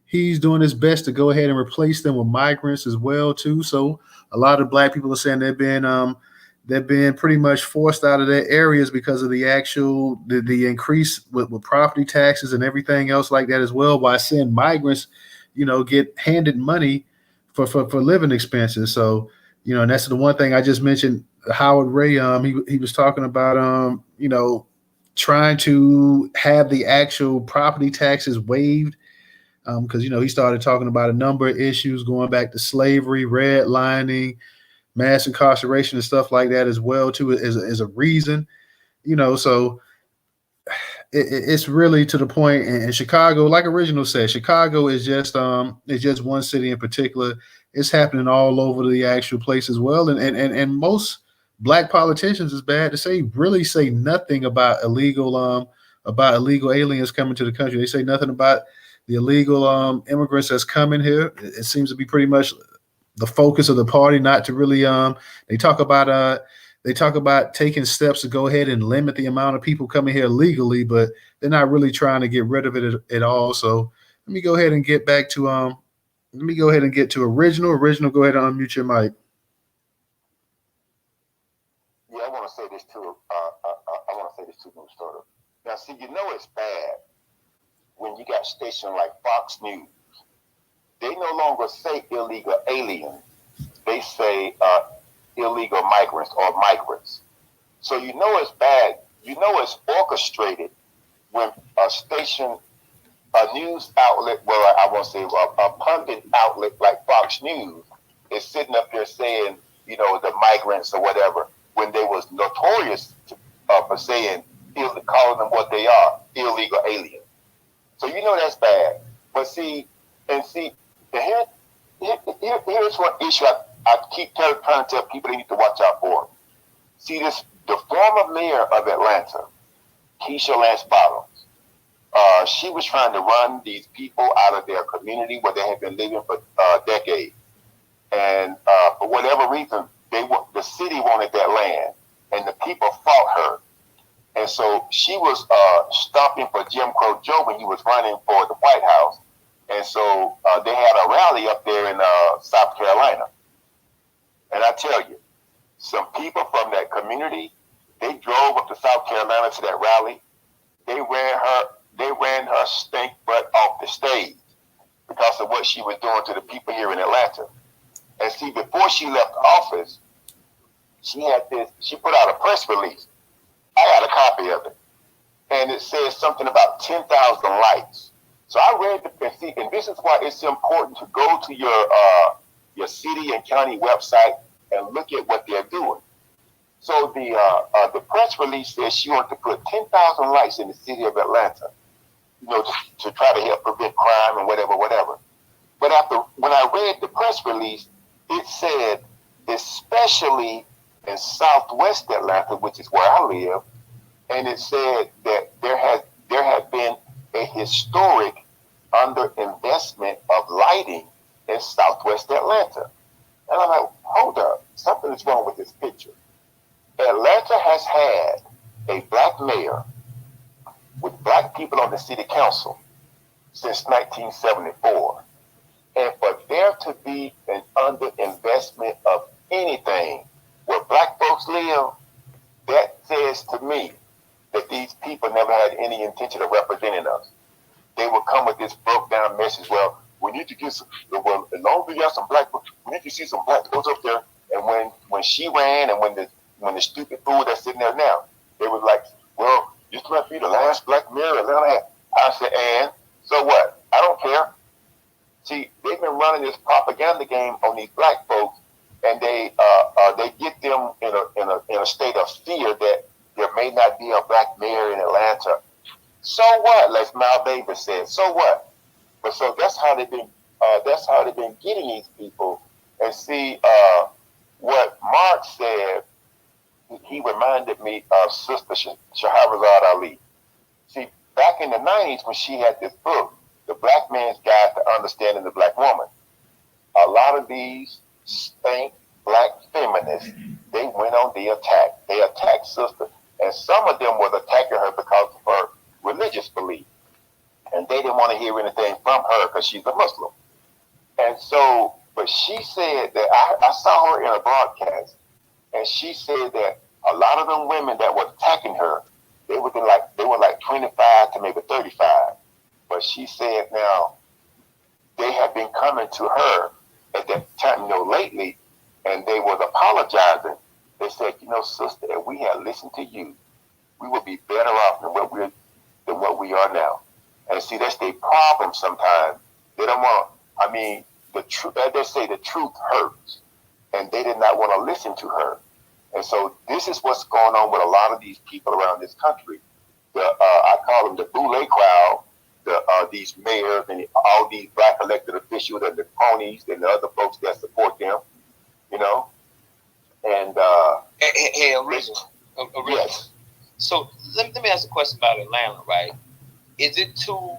he's doing his best to go ahead and replace them with migrants as well too. So a lot of black people are saying they're being pretty much forced out of their areas because of the actual the increase with property taxes and everything else like that as well, by seeing migrants, you know, get handed money for living expenses. So, you know, and that's the one thing I just mentioned. Howard Ray, he was talking about, you know, trying to have the actual property taxes waived, because, you know, he started talking about a number of issues going back to slavery, redlining, mass incarceration, and stuff like that as well too, as a reason, you know. So it's really to the point in Chicago, like Original said, Chicago is just one city in particular. It's happening all over the actual place as well. And most black politicians, is bad to say, really say nothing about illegal aliens coming to the country. They say nothing about the illegal immigrants that's coming here. It seems to be pretty much the focus of the party, not to really they talk about taking steps to go ahead and limit the amount of people coming here legally, but they're not really trying to get rid of it at all. So let me go ahead and get back to let me go ahead and get to Original. Original, go ahead and unmute your mic. Yeah, I want to say this too. I want to say this too, Newstoter. Now, see, it's bad when you got stations like Fox News. They no longer say illegal aliens. They say illegal migrants or migrants. So it's bad. It's orchestrated when a station, a news outlet, well, I won't say a pundit outlet like Fox News is sitting up there saying, the migrants or whatever, when they was notorious for saying, calling them what they are, illegal aliens. So that's bad. But here's one issue I keep trying to tell people they need to watch out for. See, the former mayor of Atlanta, Keisha Lance Bottoms, she was trying to run these people out of their community where they had been living for decades. And for whatever reason, the city wanted that land, and the people fought her. And so she was stomping for Jim Crow Joe when he was running for the White House. And so they had a rally up there in South Carolina. And I tell you, some people from that community, they drove up to South Carolina to that rally. They ran her stink butt off the stage because of what she was doing to the people here in Atlanta. And see, before she left office, she put out a press release. I got a copy of it. And it says something about 10,000 likes. So I read and this is why it's important to go to your city and county website and look at what they're doing. So the press release says she wanted to put 10,000 likes in the city of Atlanta, to try to help prevent crime and whatever. But when I read the press release, it said, especially in Southwest Atlanta, which is where I live, and it said that there had been a historic underinvestment of lighting in Southwest Atlanta. And I'm like, hold up, something is wrong with this picture. Atlanta has had a black mayor with black people on the city council since 1974. And for there to be an underinvestment of anything where black folks live, that says to me that these people never had any intention of representing us. They would come with this broke down message. Well, we need to get some, well, as long as we got some black folks, we need to see some black folks up there. And when she ran and when the stupid fool that's sitting there now, they was like, well, this might be the last black mayor Atlanta had. I said, and so what? I don't care. See, they've been running this propaganda game on these black folks, and they get them in a state of fear that there may not be a black mayor in Atlanta. So what? Like Mal Davis said, so what? But so that's how they've been getting these people. And see, what Mark said, he reminded me of Sister Shahrazad Ali. See, back in the 90s when she had this book, The Black Man's Guide to Understanding the Black Woman, a lot of these stank black feminists, they went on the attack. They attacked Sister, and some of them was attacking her because of her religious belief. And they didn't want to hear anything from her because she's a Muslim. And so, but she said that, I saw her in a broadcast, and she said that a lot of them women that were attacking her, they were like 25 to maybe 35. But she said now they have been coming to her at that time, lately, and they was apologizing. They said, sister, if we had listened to you, we would be better off than what we are now. And see, that's their problem sometimes. They don't want, the truth, as they say, the truth hurts. And they did not want to listen to her. And so this is what's going on with a lot of these people around this country. I call them the boule crowd, these mayors and all these black elected officials and the cronies and the other folks that support them, you know. And hey, original. yes. So let me ask a question about Atlanta, right? Is it too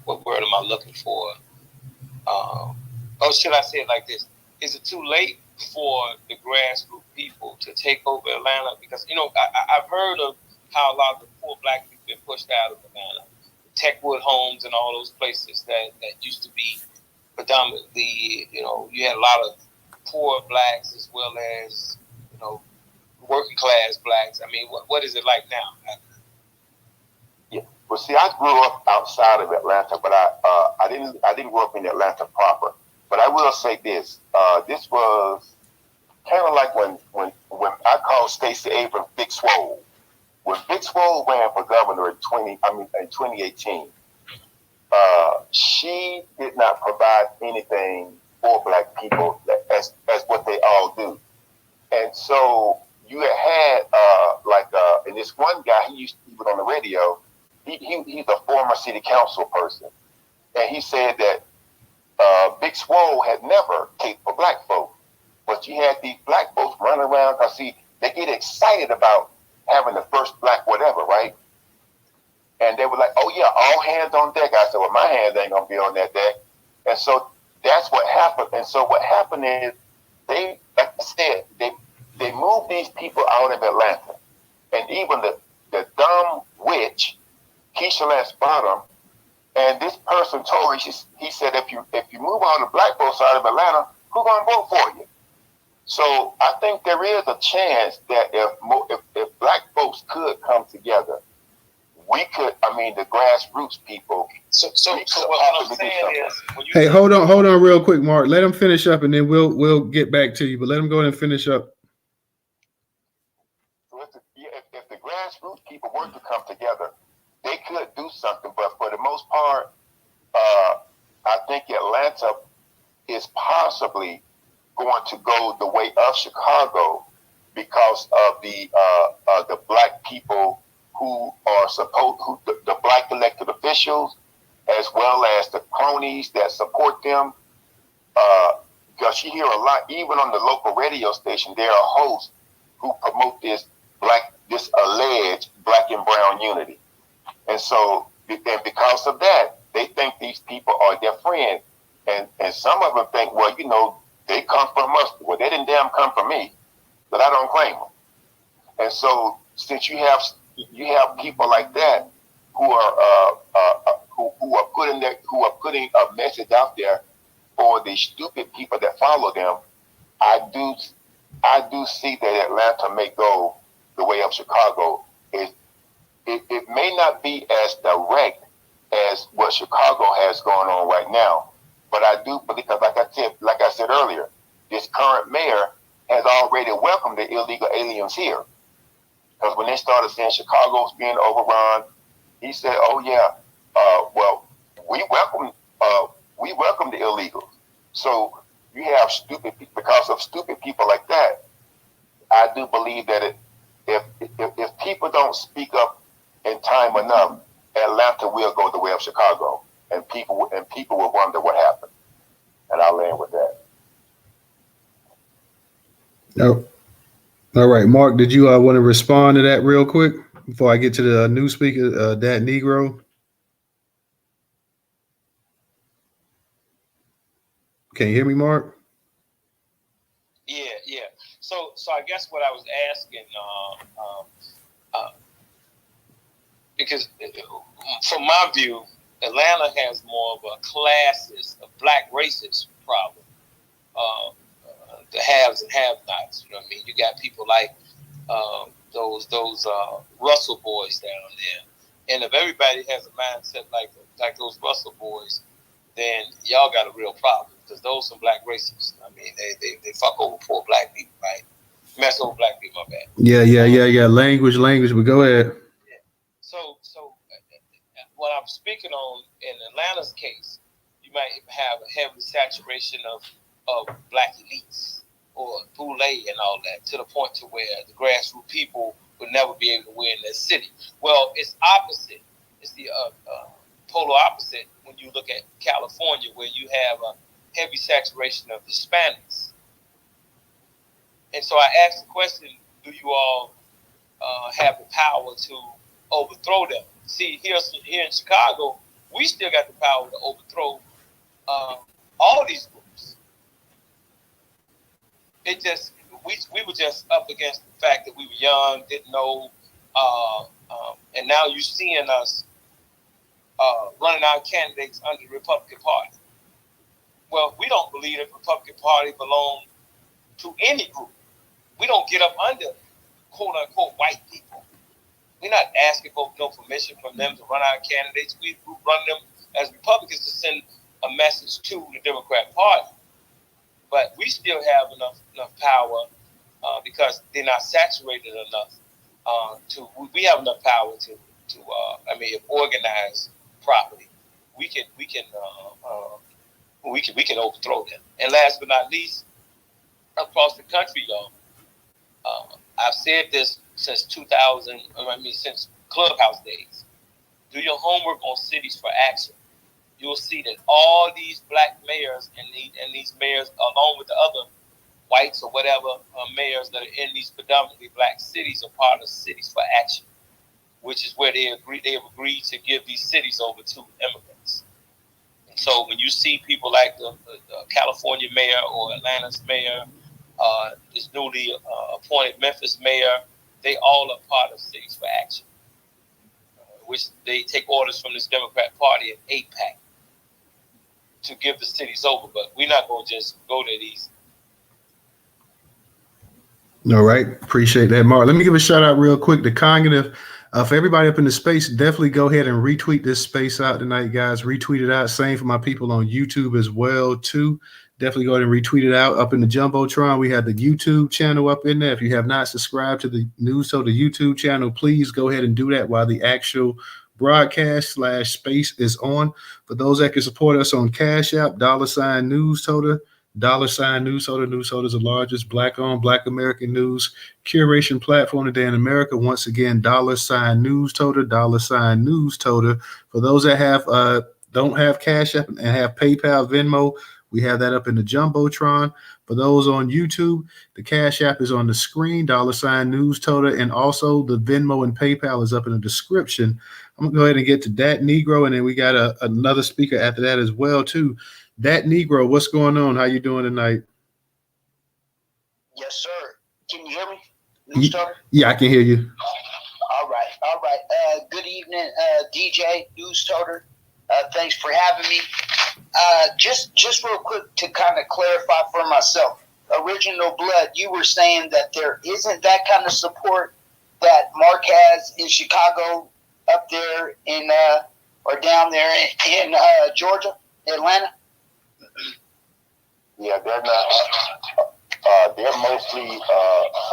what word am I looking for? Or should I say it like this? Is it too late for the grassroots people to take over Atlanta? Because, I've heard of how a lot of the poor black people been pushed out of Atlanta. Techwood Homes and all those places that used to be predominantly, you had a lot of poor blacks as well as, working class blacks. I mean, what is it like now? Yeah. Well, see, I grew up outside of Atlanta, but I didn't grow up in Atlanta proper. But I will say this: this was kind of like when I called Stacey Abrams Big Swole. When Big Swole ran for governor in 2018, she did not provide anything for black people as what they all do. And so you had and this one guy, he was on the radio. He's a former city council person, and he said that Big Swole had never cared for black folk, but you had these black folks running around because see they get excited about having the first black whatever, right? And they were like, "Oh yeah, all hands on deck." I said, "Well, my hands ain't gonna be on that deck." And so that's what happened. And so what happened is they, like I said, they moved these people out of Atlanta, and even the dumb witch, Keisha Lance Bottom, and this person told her, he said, if you move all the black folks out of Atlanta, who's gonna vote for you? So I think there is a chance that if black folks could come together, we could. I mean, the grassroots people. So what I'm saying is, hey, hold on, real quick, Mark. Let him finish up, and then we'll get back to you. But let him go ahead and finish up. If the grassroots people were to come together, they could do something. But for the most part, I think Atlanta is possibly going to go the way of Chicago because of the black people who are the black elected officials, as well as the cronies that support them. Because you hear a lot, even on the local radio station, there are hosts who promote this alleged black and brown unity. And so, and because of that, they think these people are their friends. And some of them think, well, they come from us. Well, they didn't damn come from me, but I don't claim them. And so, since you have people like that who are putting a message out there for the stupid people that follow them, I do see that Atlanta may go the way of Chicago. It may not be as direct as what Chicago has going on right now, but I do, because like I said earlier, this current mayor has already welcomed the illegal aliens here. Because when they started saying Chicago's being overrun, he said, "Oh yeah, well, we welcome the illegals." So you have because of stupid people like that. I do believe that if people don't speak up in time enough, Atlanta will go the way of Chicago, and people will wonder what happened. And I'll end with that. Oh, all right, Mark. Did you want to respond to that real quick before I get to the new speaker, that Negro? Can you hear me, Mark? Yeah. So I guess what I was asking, because from my view, Atlanta has more of a classist, a black racist problem. The haves and have-nots. You know what I mean? You got people like those Russell boys down there, and if everybody has a mindset like those Russell boys, then y'all got a real problem, because those some black racists. I mean, they fuck over poor black people, right? Mess over black people, my bad. Yeah. Language. But go ahead. Yeah. So what I'm speaking on in Atlanta's case, you might have a heavy saturation of black elites. or boule and all that, to the point to where the grassroots people would never be able to win their city. Well, it's opposite. It's the polar opposite when you look at California, where you have a heavy saturation of Hispanics. And so I asked the question, do you all have the power to overthrow them? See, here in Chicago, we still got the power to overthrow all these groups. It just, we were just up against the fact that we were young, didn't know, and now you're seeing us running our candidates under the Republican Party. Well, we don't believe the Republican Party belongs to any group. We don't get up under quote unquote white people. We're not asking for no permission from them to run our candidates. We run them as Republicans to send a message to the Democrat Party. But we still have enough power because they're not saturated enough we have enough power to if organized properly, we can overthrow them. And last but not least, across the country, y'all, I've said this since since Clubhouse days. Do your homework on Cities for Action. You'll see that all these black mayors and these mayors, along with the other whites or whatever mayors that are in these predominantly black cities, are part of Cities for Action, which is where they have agreed to give these cities over to immigrants. And so when you see people like the California mayor or Atlanta's mayor, this newly appointed Memphis mayor, they all are part of Cities for Action, which they take orders from this Democrat Party at AIPAC to give the cities over. But we're not going to just go to these. All right. Appreciate that, Mark. Let me give a shout out real quick to Cognitive. For everybody up in the space, definitely go ahead and retweet this space out tonight, guys. Retweet it out. Same for my people on YouTube as well, too. Definitely go ahead and retweet it out. Up in the Jumbotron, we have the YouTube channel up in there. If you have not subscribed to the Newstoter YouTube channel, please go ahead and do that while the actual broadcast / space is on. For those that can support us on Cash App, $Newstoter. $Newstoter. Newstoter is the largest Black-owned Black American news curation platform today in America. Once again, $Newstoter. Newstoter. For those that have don't have Cash App and have PayPal, Venmo, we have that up in the Jumbotron. For those on YouTube, the Cash App is on the screen, $Newstoter, and also the Venmo and PayPal is up in the description. I'm gonna go ahead and get to Dat Negro, and then we got another speaker after that as well, too. Dat Negro, what's going on? How you doing tonight? Yes, sir. Can you hear me, Newstoter? Yeah, I can hear you. All right. Good evening, DJ Newstoter. Thanks for having me. Just real quick to kind of clarify for myself. Original Blood, you were saying that there isn't that kind of support that Mark has in Chicago, up there in or down there in Georgia, Atlanta. Yeah, they're not. They're mostly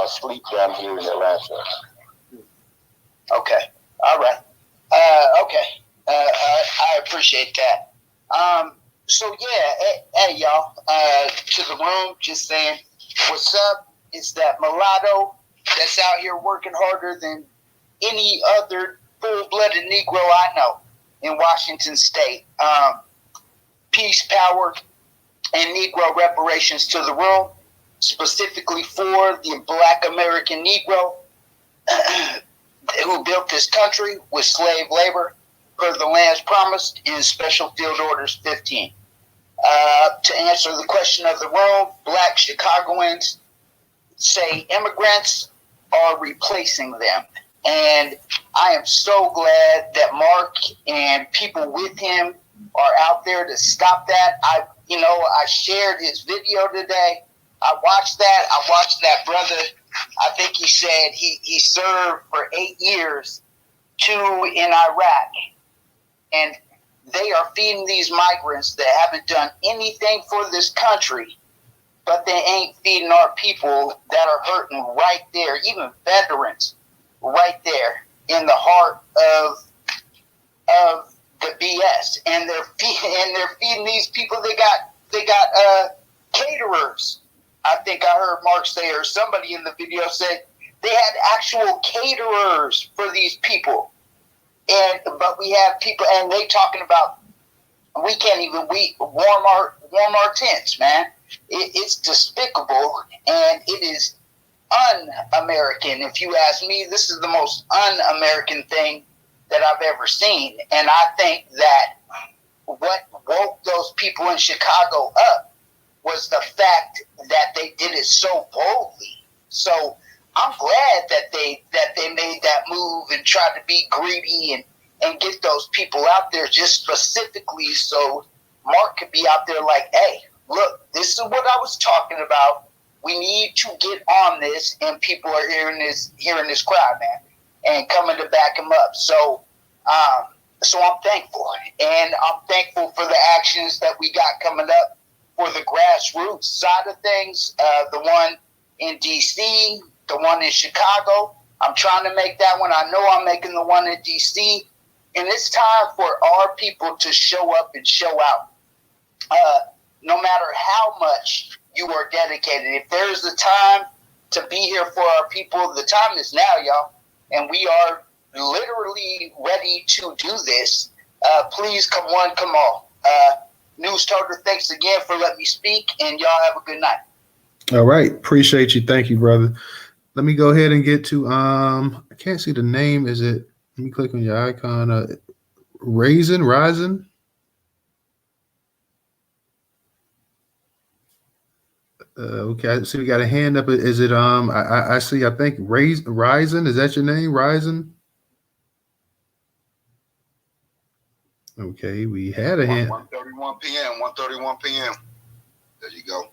asleep down here in Atlanta. Okay. All right. Okay. I appreciate that. So yeah, hey y'all, to the room, just saying, what's up? It's that mulatto that's out here working harder than any other full-blooded Negro I know in Washington State. Peace, power, and Negro reparations to the room, specifically for the Black American Negro who built this country with slave labor per the lands promised in Special Field Orders 15. To answer the question of the room, Black Chicagoans say immigrants are replacing them. And I am so glad that Mark and people with him are out there to stop that. I shared his video today. I watched that brother. I think he said he served for 8 years, 2 in Iraq. And they are feeding these migrants that haven't done anything for this country, but they ain't feeding our people that are hurting right there, even veterans right there in the heart of the BS. And they're feeding these people. They got caterers. I think I heard Mark say, or somebody in the video said, they had actual caterers for these people. But we have people, and they talking about, we can't even warm our tents, man. It's despicable, and it is un-American. If you ask me, this is the most un-American thing that I've ever seen. And I think that what woke those people in Chicago up was the fact that they did it so boldly. So I'm glad that they made that move and tried to be greedy and get those people out there just specifically so Mark could be out there like, hey, look, this is what I was talking about. We need to get on this, and people are hearing this crowd, man, and coming to back him up. So I'm thankful, and I'm thankful for the actions that we got coming up for the grassroots side of things. The one in D.C., the one in Chicago. I'm trying to make that one. I know I'm making the one in D.C., and it's time for our people to show up and show out. No matter how much you are dedicated, if there's a time to be here for our people, the time is now, y'all. And we are literally ready to do this. Please come one, come all. Newstoter, thanks again for letting me speak, and y'all have a good night. All right. Appreciate you. Thank you, brother. Let me go ahead and get to, I can't see the name. Is it, let me click on your icon. Ryzen? Okay, I see we got a hand up. Is it I see, I think Ryzen, is that your name? Ryzen? Okay, we had a hand. 1:31 p.m. 1:31 p.m. There you go.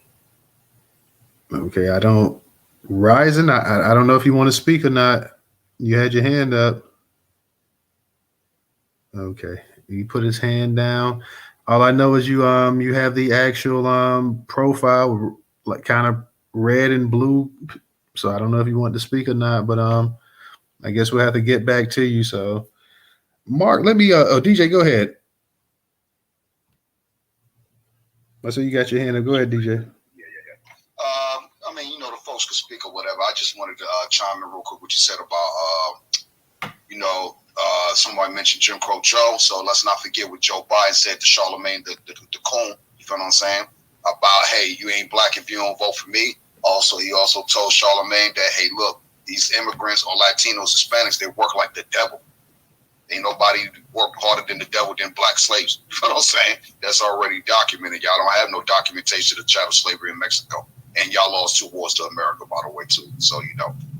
Okay, I don't Ryzen, I don't know if you want to speak or not. You had your hand up. Okay. He put his hand down. All I know is you have the actual profile like kind of red and blue. So I don't know if you want to speak or not, but I guess we'll have to get back to you. So Mark, let me DJ, go ahead. I see you got your hand up. Go ahead, DJ. I mean, the folks could speak or whatever. I just wanted to chime in real quick what you said about somebody mentioned Jim Crow Joe, so let's not forget what Joe Biden said to Charlemagne the coon, you feel what I'm saying, about, hey, you ain't black if you don't vote for me. Also, he also told Charlemagne that, hey, look, these immigrants or Latinos, Hispanics, they work like the devil. Ain't nobody worked harder than the devil than black slaves. You know what I'm saying? That's already documented. Y'all don't have no documentation of chattel slavery in Mexico. And y'all lost 2 wars to America, by the way, too. So,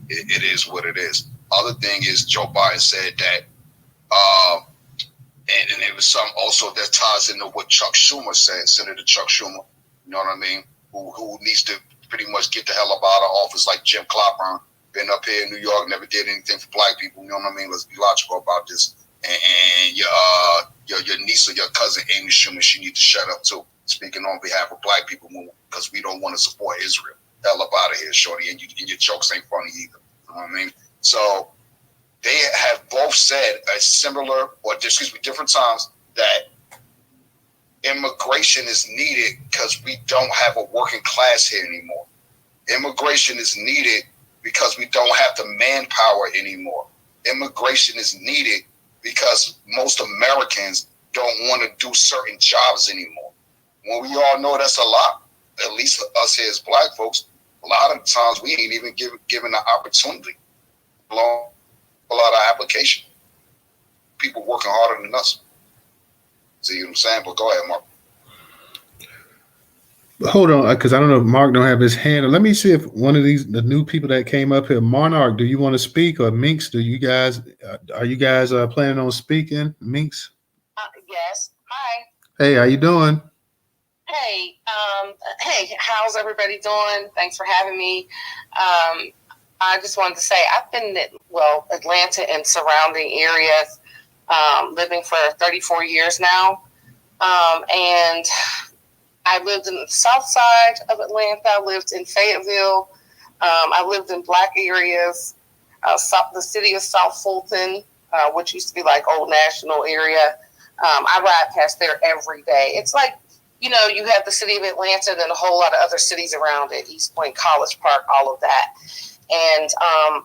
it is what it is. Other thing is Joe Biden said that, and it was some also that ties into what Chuck Schumer said, Senator Chuck Schumer, you know what I mean, who needs to pretty much get the hell up out of office like Jim Clyburn, been up here in New York, never did anything for black people, you know what I mean? Let's be logical about this. And your niece or your cousin, Amy Schumer, she needs to shut up too, speaking on behalf of black people, because we don't want to support Israel. Hell up out of here, shorty, and your jokes ain't funny either, you know what I mean? So they have both said different times that immigration is needed because we don't have a working class here anymore. Immigration is needed because we don't have the manpower anymore. Immigration is needed because most Americans don't want to do certain jobs anymore. When we all know that's a lot, at least for us here as black folks, a lot of times we ain't even given the opportunity. A lot of application. People working harder than us. See what I'm saying? But go ahead, Mark. Hold on, because I don't know if Mark don't have his hand. Let me see if one of the new people that came up here, Monarch, do you want to speak, or Minx? Are you guys planning on speaking, Minx? Yes. Hi. Hey, how you doing? Hey. Hey, how's everybody doing? Thanks for having me. I just wanted to say I've been in, Atlanta and surrounding areas, living for 34 years now. And I lived in the south side of Atlanta. I lived in Fayetteville. I lived in black areas, the city of South Fulton, which used to be like Old National area. I ride past there every day. It's like, you know, you have the city of Atlanta and then a whole lot of other cities around it, East Point, College Park, all of that. And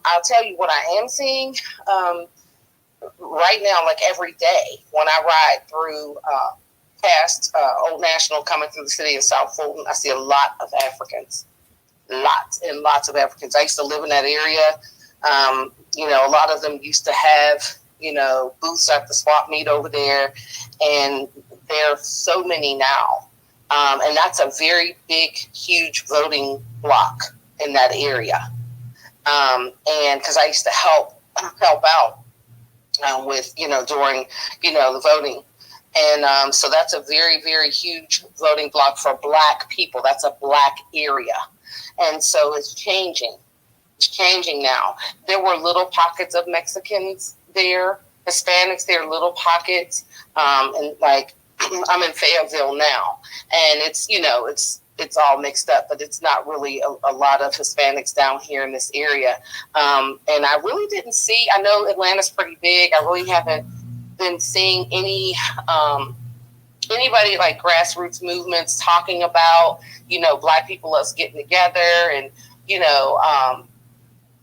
I'll tell you what I am seeing right now, like every day when I ride through past Old National coming through the city of South Fulton, I see a lot of Africans. Lots and lots of Africans. I used to live in that area. You know, a lot of them used to have, you know, booths at the swap meet over there. And there are so many now. And that's a very big, huge voting block in that area. And because I used to help out with, you know, during, you know, the voting. And so that's a very, very huge voting block for Black people. That's a Black area. And so it's changing. It's changing now. There were little pockets of Mexicans there, Hispanics there, little pockets. And like, I'm in Fayetteville now. And it's, you know, it's all mixed up, but it's not really a lot of Hispanics down here in this area. And I really didn't see, I know Atlanta's pretty big. I really haven't been seeing anybody like grassroots movements talking about, you know, Black people, us getting together and, you know,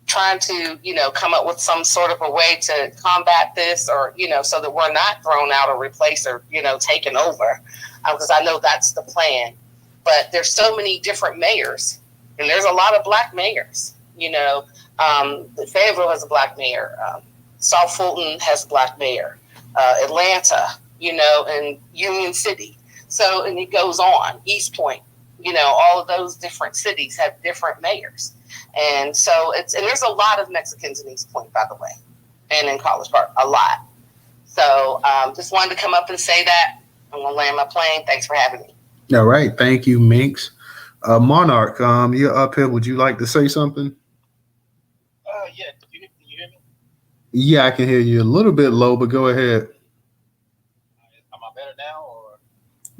trying to, you know, come up with some sort of a way to combat this or, you know, so that we're not thrown out or replaced or, you know, taken over. Because I know that's the plan. But there's so many different mayors, and there's a lot of Black mayors. You know, Fayetteville has a Black mayor. South Fulton has a Black mayor. Atlanta, you know, and Union City. So, and it goes on. East Point, you know, all of those different cities have different mayors. And so and there's a lot of Mexicans in East Point, by the way, and in College Park, a lot. So just wanted to come up and say that. I'm going to land my plane. Thanks for having me. All right. Thank you, Minx. Monarch, you're up here. Would you like to say something? Yeah. Can you hear me? Yeah, I can hear you a little bit low, but go ahead. Am I better now? Or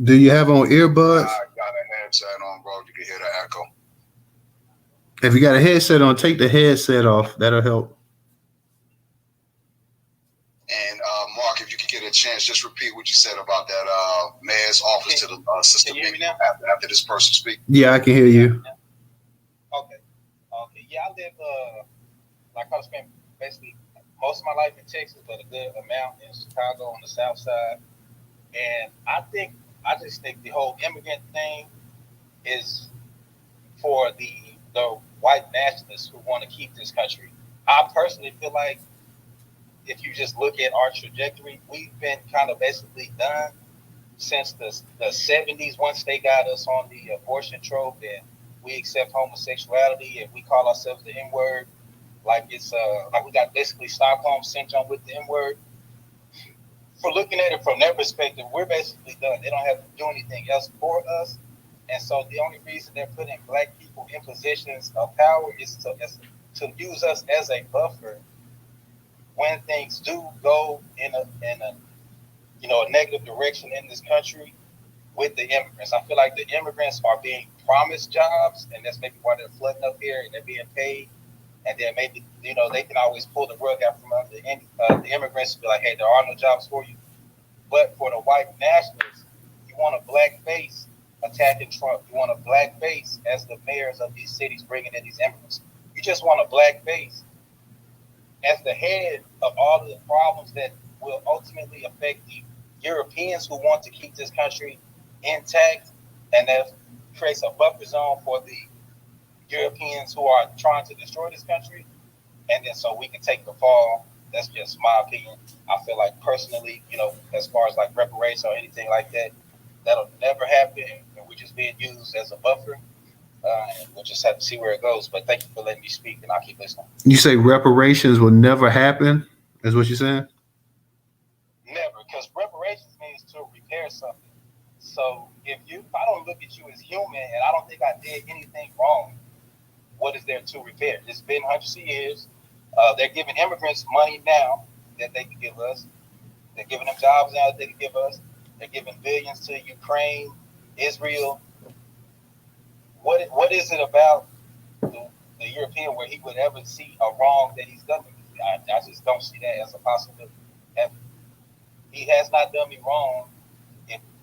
do you have on earbuds? I got a headset on, bro. You can hear the echo. If you got a headset on, take the headset off. That'll help. And Mark, if you could get a chance, just repeat what you said about that mayor's office to the system after this person speaks. Yeah, I can hear you. Okay. Yeah, I live like I spent basically most of my life in Texas, but a good amount in Chicago on the South Side. And I just think the whole immigrant thing is for the white nationalists who want to keep this country. I personally feel like if you just look at our trajectory, we've been kind of basically done since the 70s. Once they got us on the abortion trope and we accept homosexuality and we call ourselves the N-word, like it's like we got basically Stockholm syndrome with the N-word. For looking at it from their perspective, we're basically done. They don't have to do anything else for us. And so the only reason they're putting Black people in positions of power is to use us as a buffer when things do go in a a negative direction in this country with the immigrants. I feel like the immigrants are being promised jobs, and that's maybe why they're flooding up here and they're being paid. And then maybe they can always pull the rug out from under the immigrants and be like, hey, there are no jobs for you. But for the white nationalists, you want a Black face attacking Trump. You want a Black face as the mayors of these cities bringing in these immigrants. You just want a Black face as the head of all of the problems that will ultimately affect the Europeans who want to keep this country intact, and that creates a buffer zone for the Europeans who are trying to destroy this country, and then so we can take the fall. That's just my opinion. I feel like personally, as far as like reparations or anything like that, that'll never happen, and we're just being used as a buffer. And we'll just have to see where it goes. But thank you for letting me speak, and I'll keep listening. You say reparations will never happen? Is what you're saying? Never, because reparations means to repair something. So if I don't look at you as human, and I don't think I did anything wrong, what is there to repair? It's been hundreds of years. They're giving immigrants money now that they can give us. They're giving them jobs now that they can give us. They're giving billions to Ukraine, Israel. What is it about the European where he would ever see a wrong that he's done? I just don't see that as a possibility. He has not done me wrong.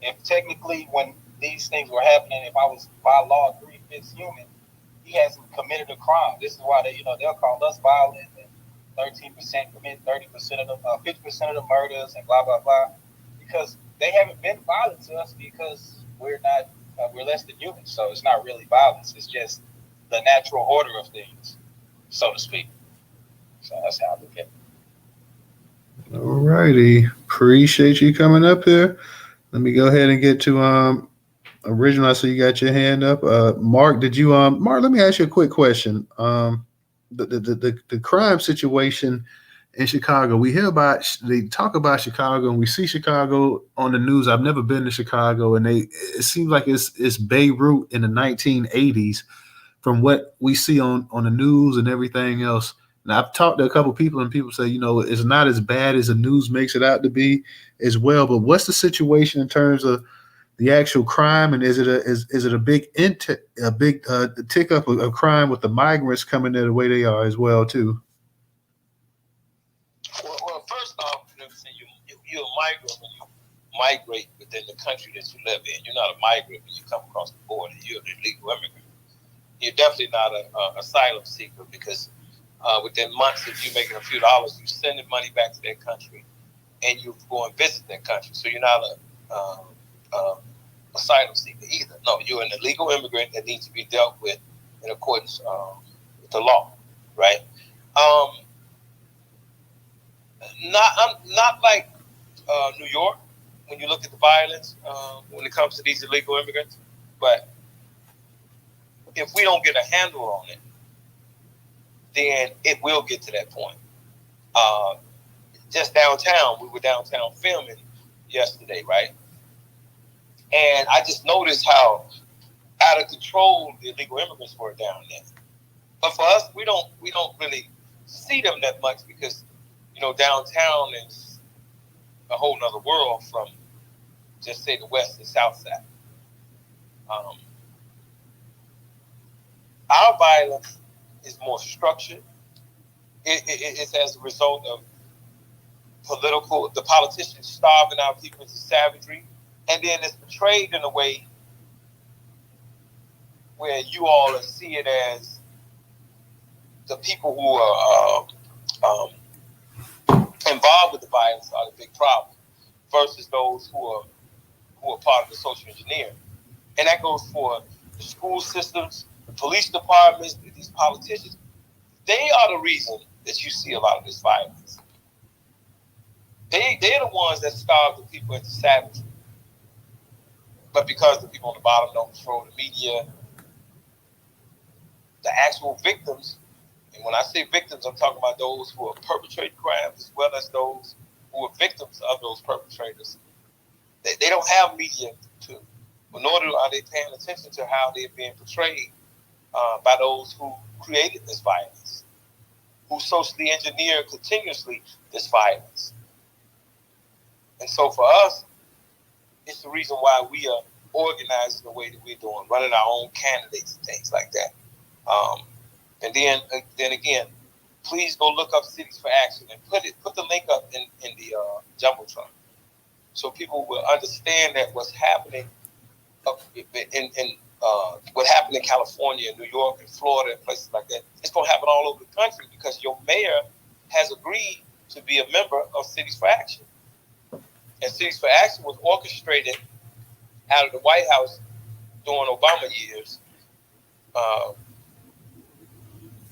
If technically when these things were happening, if I was by law 3/5 human, he hasn't committed a crime. This is why they'll call us violent, and 13% commit 30% of the 50% of the murders, and blah blah blah, because they haven't been violent to us because we're not we're less than human. So it's not really violence. It's just the natural order of things, so to speak. So that's how I look at it. All righty. Appreciate you coming up here. Let me go ahead and get to original. I see you got your hand up. Mark, did you Mark, let me ask you a quick question. The crime situation in Chicago. We hear about, they talk about Chicago, and we see Chicago on the news. I've never been to Chicago, and it seems like it's Beirut in the 1980s from what we see on the news and everything else. And I've talked to a couple of people, and people say, it's not as bad as the news makes it out to be as well. But what's the situation in terms of the actual crime, and is it a big tick up of crime with the migrants coming there the way they are as well too? Well, first off, you're a migrant when you migrate within the country that you live in. You're not a migrant when you come across the border. You're an illegal immigrant. You're definitely not an asylum seeker, because within months, if you're making a few dollars, you're sending money back to that country, and you go and visit that country. So you're not a asylum seeker either. No, you're an illegal immigrant that needs to be dealt with in accordance with the law, right? Not like New York when you look at the violence when it comes to these illegal immigrants, but if we don't get a handle on it, then it will get to that point. Just downtown, we were downtown filming yesterday, right? And I just noticed how out of control the illegal immigrants were down there. But for us, we don't really see them that much, because downtown is a whole nother world from just say the west and south side. Our violence is more structured. It's as a result of the politicians starving our people into savagery, and then it's portrayed in a way where you all see it as the people who are involved with the violence are the big problem, versus those who are part of the social engineering. And that goes for the school systems, the police departments, these politicians. They are the reason that you see a lot of this violence. They're the ones that starve the people into savagery. But because the people on the bottom don't control the media, the actual victims, and when I say victims, I'm talking about those who are perpetrating crimes as well as those who are victims of those perpetrators. They don't have media nor are they paying attention to how they're being portrayed by those who created this violence, who socially engineer continuously this violence. And so for us, it's the reason why we are organized the way that we're doing, running our own candidates and things like that. And then again, please go look up Cities for Action and put the link up in the Jumbotron, so people will understand that what's happening in what happened in California, New York, and Florida, and places like that, it's going to happen all over the country, because your mayor has agreed to be a member of Cities for Action. And Cities for Action was orchestrated out of the White House during Obama years,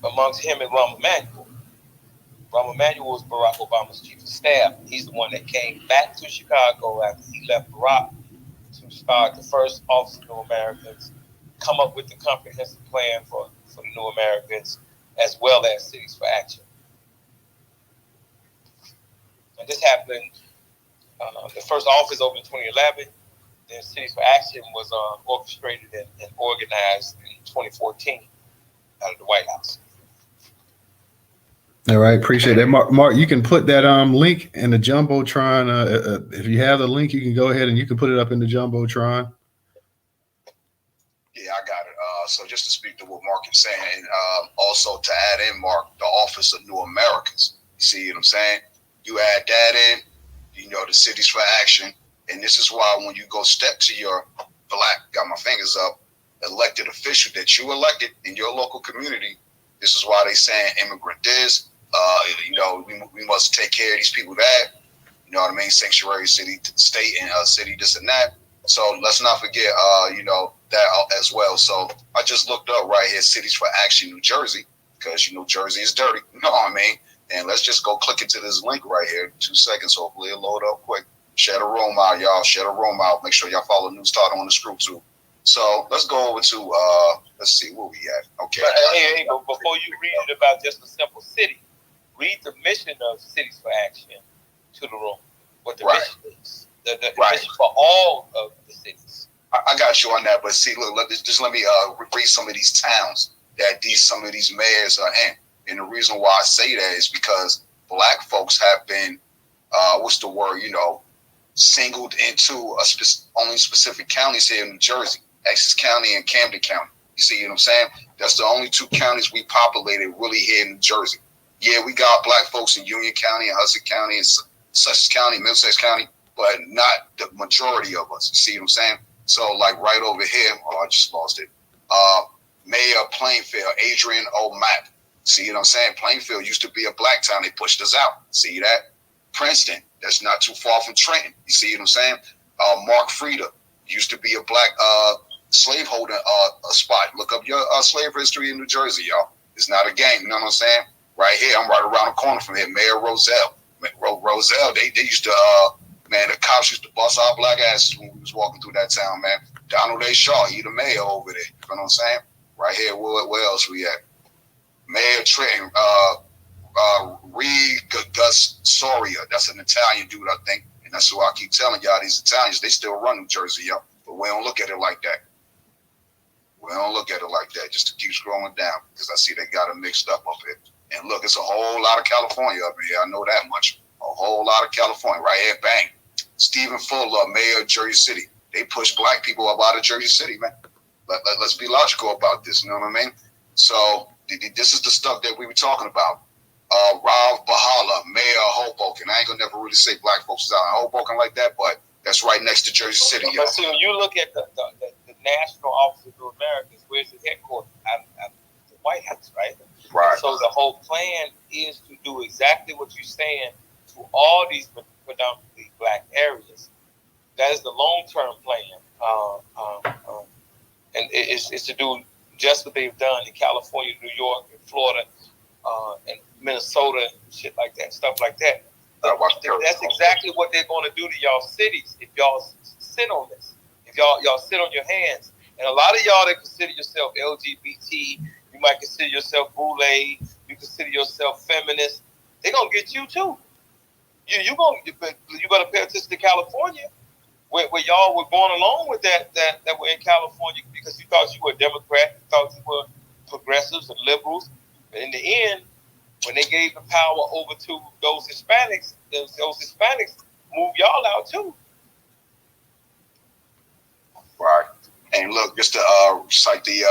amongst him and Rahm Emanuel. Rahm Emanuel was Barack Obama's chief of staff. He's the one that came back to Chicago after he left Barack to start the first Office of New Americans, come up with the comprehensive plan for the New Americans, as well as Cities for Action. And this happened, the first office opened in 2011. Then Cities for Action was orchestrated and organized in 2014 out of the White House. All right, appreciate that, Mark. You can put that link in the Jumbotron. If you have the link, you can go ahead and you can put it up in the Jumbotron. Yeah, I got it. So just to speak to what Mark is saying, and also to add in, Mark, the Office of New Americans. You see what I'm saying? You add that in, the Cities for Action, and this is why when you go step to your black, got my fingers up, elected official that you elected in your local community. This is why they saying immigrant this. You know, we must take care of these people that. You know what I mean? Sanctuary city, state, and city, this and that. So let's not forget, you know, that as well. So I just looked up right here, Cities for Action, New Jersey, because, you know, Jersey is dirty. You know what I mean? And let's just go click into this link right here. 2 seconds, hopefully it'll load up quick. Share the room out, y'all. Share the room out. Make sure y'all follow Newstoter on the group too. So let's go over to, let's see, where we at. Okay. Hey, but before you read it about just a simple city, read the mission of Cities for Action to the room. What the mission is. The mission for all of the cities. I got you on that, but see, look, just let me read some of these towns that some of these mayors are in. And the reason why I say that is because black folks have been, what's the word, you know, singled into only specific counties here in New Jersey, Essex County and Camden County. You see what I'm saying? That's the only 2 counties we populated really here in New Jersey. Yeah, we got black folks in Union County and Hudson County and Sussex County, Middlesex County, but not the majority of us. You see what I'm saying? So, like right over here, I just lost it. Mayor of Plainfield, Adrian O'Mac. See what I'm saying? Plainfield used to be a black town. They pushed us out. See that? Princeton, that's not too far from Trenton. You see what I'm saying? Mark Frieda used to be a black slaveholder spot. Look up your slave history in New Jersey, y'all. It's not a game. You know what I'm saying? Right here, I'm right around the corner from here. Mayor Roselle. Roselle, they used to, man, the cops used to bust our black asses when we was walking through that town, man. Donald A. Shaw, he the mayor over there. You know what I'm saying? Right here, where else we at? Mayor Trenton, Reed Gus Soria. That's an Italian dude, I think. And that's who I keep telling y'all, these Italians, they still run New Jersey, yo. But we don't look at it like that. We don't look at it like that, just to keep scrolling down, because I see they got it mixed up here. And look, it's a whole lot of California up here. I know that much. A whole lot of California. Right here, bang. Stephen Fuller, mayor of Jersey City. They push black people up out of Jersey City, man. Let's be logical about this, you know what I mean? So this is the stuff that we were talking about. Ralph Bahala, mayor of Hoboken. I ain't gonna never really say black folks is out in Hoboken like that, but that's right next to Jersey City. But see, when you look at the National Office of the Americans, where's the headquarters? At the White House, right? Right. So the whole plan is to do exactly what you're saying to all these predominantly black areas. That is the long-term plan, and it's to do just what they've done in California, New York, and Florida, and Minnesota, and shit like that, stuff like that. That's exactly what they're going to do to y'all cities if y'all sit on this. If y'all sit on your hands, and a lot of y'all that consider yourself LGBT, you might consider yourself boule, you consider yourself feminist. They're gonna get you too. You better pay attention to California, where y'all were going along with that were in California because you thought you were a Democrat, you thought you were progressives and liberals. But in the end, when they gave the power over to those Hispanics, those Hispanics moved y'all out too. Right. And look, just to cite the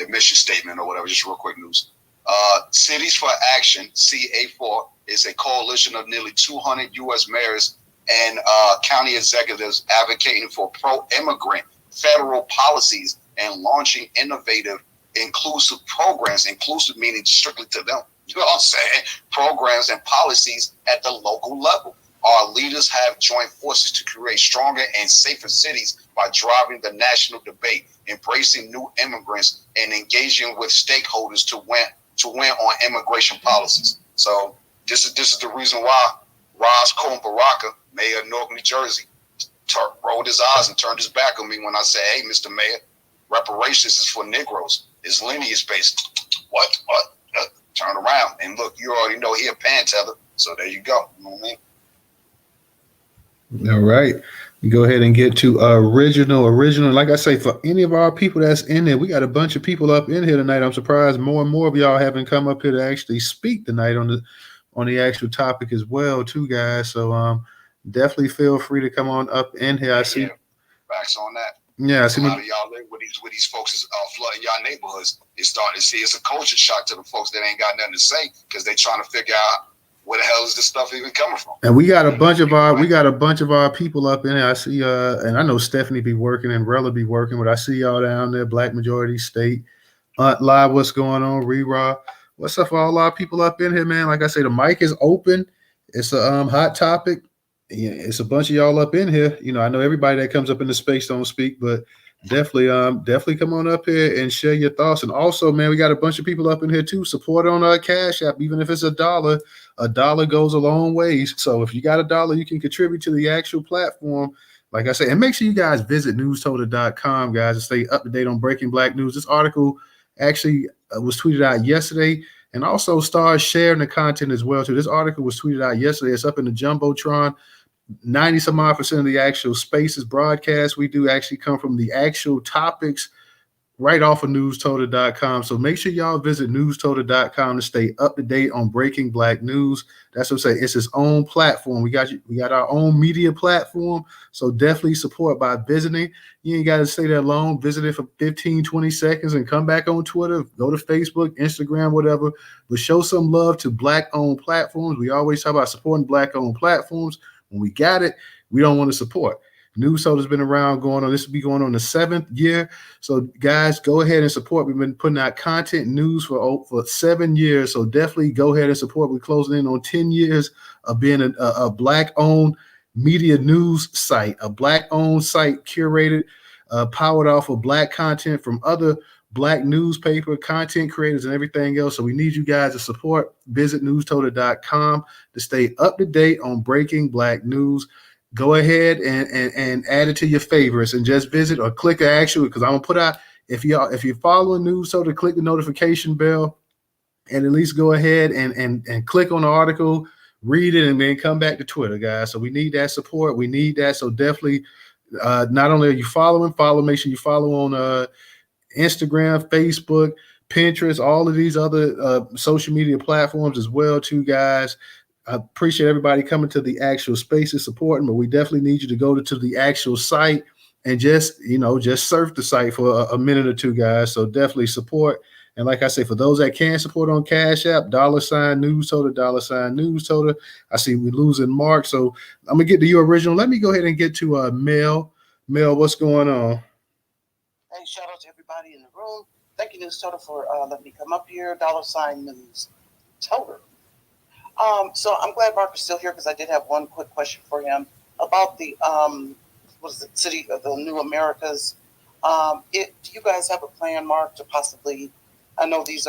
mission statement or whatever, just real quick news. Cities for Action, CA4, is a coalition of nearly 200 U.S. mayors and county executives advocating for pro-immigrant federal policies and launching innovative, inclusive programs, inclusive meaning strictly to them. You know what I'm saying? Programs and policies at the local level. Our leaders have joined forces to create stronger and safer cities by driving the national debate, embracing new immigrants, and engaging with stakeholders to win on immigration policies. So this is the reason why Roz Cohen Baraka, mayor of Newark, New Jersey, rolled his eyes and turned his back on me when I said, "Hey, Mr. Mayor, reparations is for Negroes. It's lineage based." What? Turn around and look. You already know he a pantether. So there you go. You know what I mean? All right. Go ahead and get to original. Like I say, for any of our people that's in there, we got a bunch of people up in here tonight. I'm surprised more and more of y'all haven't come up here to actually speak tonight on the actual topic as well, too, guys. So definitely feel free to come on up in here. I see facts on that. Yeah, I see. A lot of y'all live with these folks is flooding y'all neighborhoods. It's starting to see it's a culture shock to the folks that ain't got nothing to say because they trying to figure out where the hell is this stuff even coming from? And we got a bunch of our people up in there. I see and I know Stephanie be working and Rella be working, but I see y'all down there, Black Majority State. Live, what's going on? Re-Raw. What's up for all our people up in here, man? Like I say, the mic is open. It's a hot topic. Yeah, it's a bunch of y'all up in here. You know, I know everybody that comes up in the space don't speak, but definitely come on up here and share your thoughts. And also, man, we got a bunch of people up in here too. Support on our Cash App, even if it's $1. $1 goes a long ways. So if you got $1, you can contribute to the actual platform. Like I say, and make sure you guys visit newstoter.com, guys, to stay up to date on breaking Black news. This article actually was tweeted out yesterday, and also start sharing the content as well too. This article was tweeted out yesterday. It's up in the Jumbotron. 90% of the actual spaces broadcast we do actually come from the actual topics right off of newstoter.com. So make sure y'all visit newstoter.com to stay up to date on breaking Black news. That's what I'm saying. It's its own platform. We got our own media platform. So definitely support by visiting. You ain't got to stay there long. Visit it for 15, 20 seconds and come back on Twitter, go to Facebook, Instagram, whatever. But show some love to Black-owned platforms. We always talk about supporting Black-owned platforms. When we got it, we don't want to support. Newstoter's been around this will be going on the 7th year. So guys, go ahead and support. We've been putting out content news for 7 years. So definitely go ahead and support. We're closing in on 10 years of being a Black-owned media news site, a Black-owned site curated, powered off of Black content from other Black newspaper content creators and everything else. So we need you guys to support. Visit newstoter.com to stay up to date on breaking Black news. Go ahead and add it to your favorites and just visit or click because I'm gonna put out if you're following Newstoter, click the notification bell and at least go ahead and click on the article, read it, and then come back to Twitter, guys. So we need that support. We need that. So definitely not only are you follow, make sure you follow on Instagram, Facebook, Pinterest, all of these other social media platforms as well too, guys. I appreciate everybody coming to the actual spaces supporting, but we definitely need you to go to the actual site and just surf the site for a minute or two, guys. So definitely support. And like I say, for those that can support on Cash App, $Newstoter, $Newstoter. I see we're losing Mark. So I'm going to get to your original. Let me go ahead and get to Mel. Mel, what's going on? Hey, shout out to everybody in the room. Thank you, Newstoter, for letting me come up here. $Newstoter. So I'm glad Mark is still here because I did have one quick question for him about the city of the New Americas. Do you guys have a plan, Mark, to possibly? I know these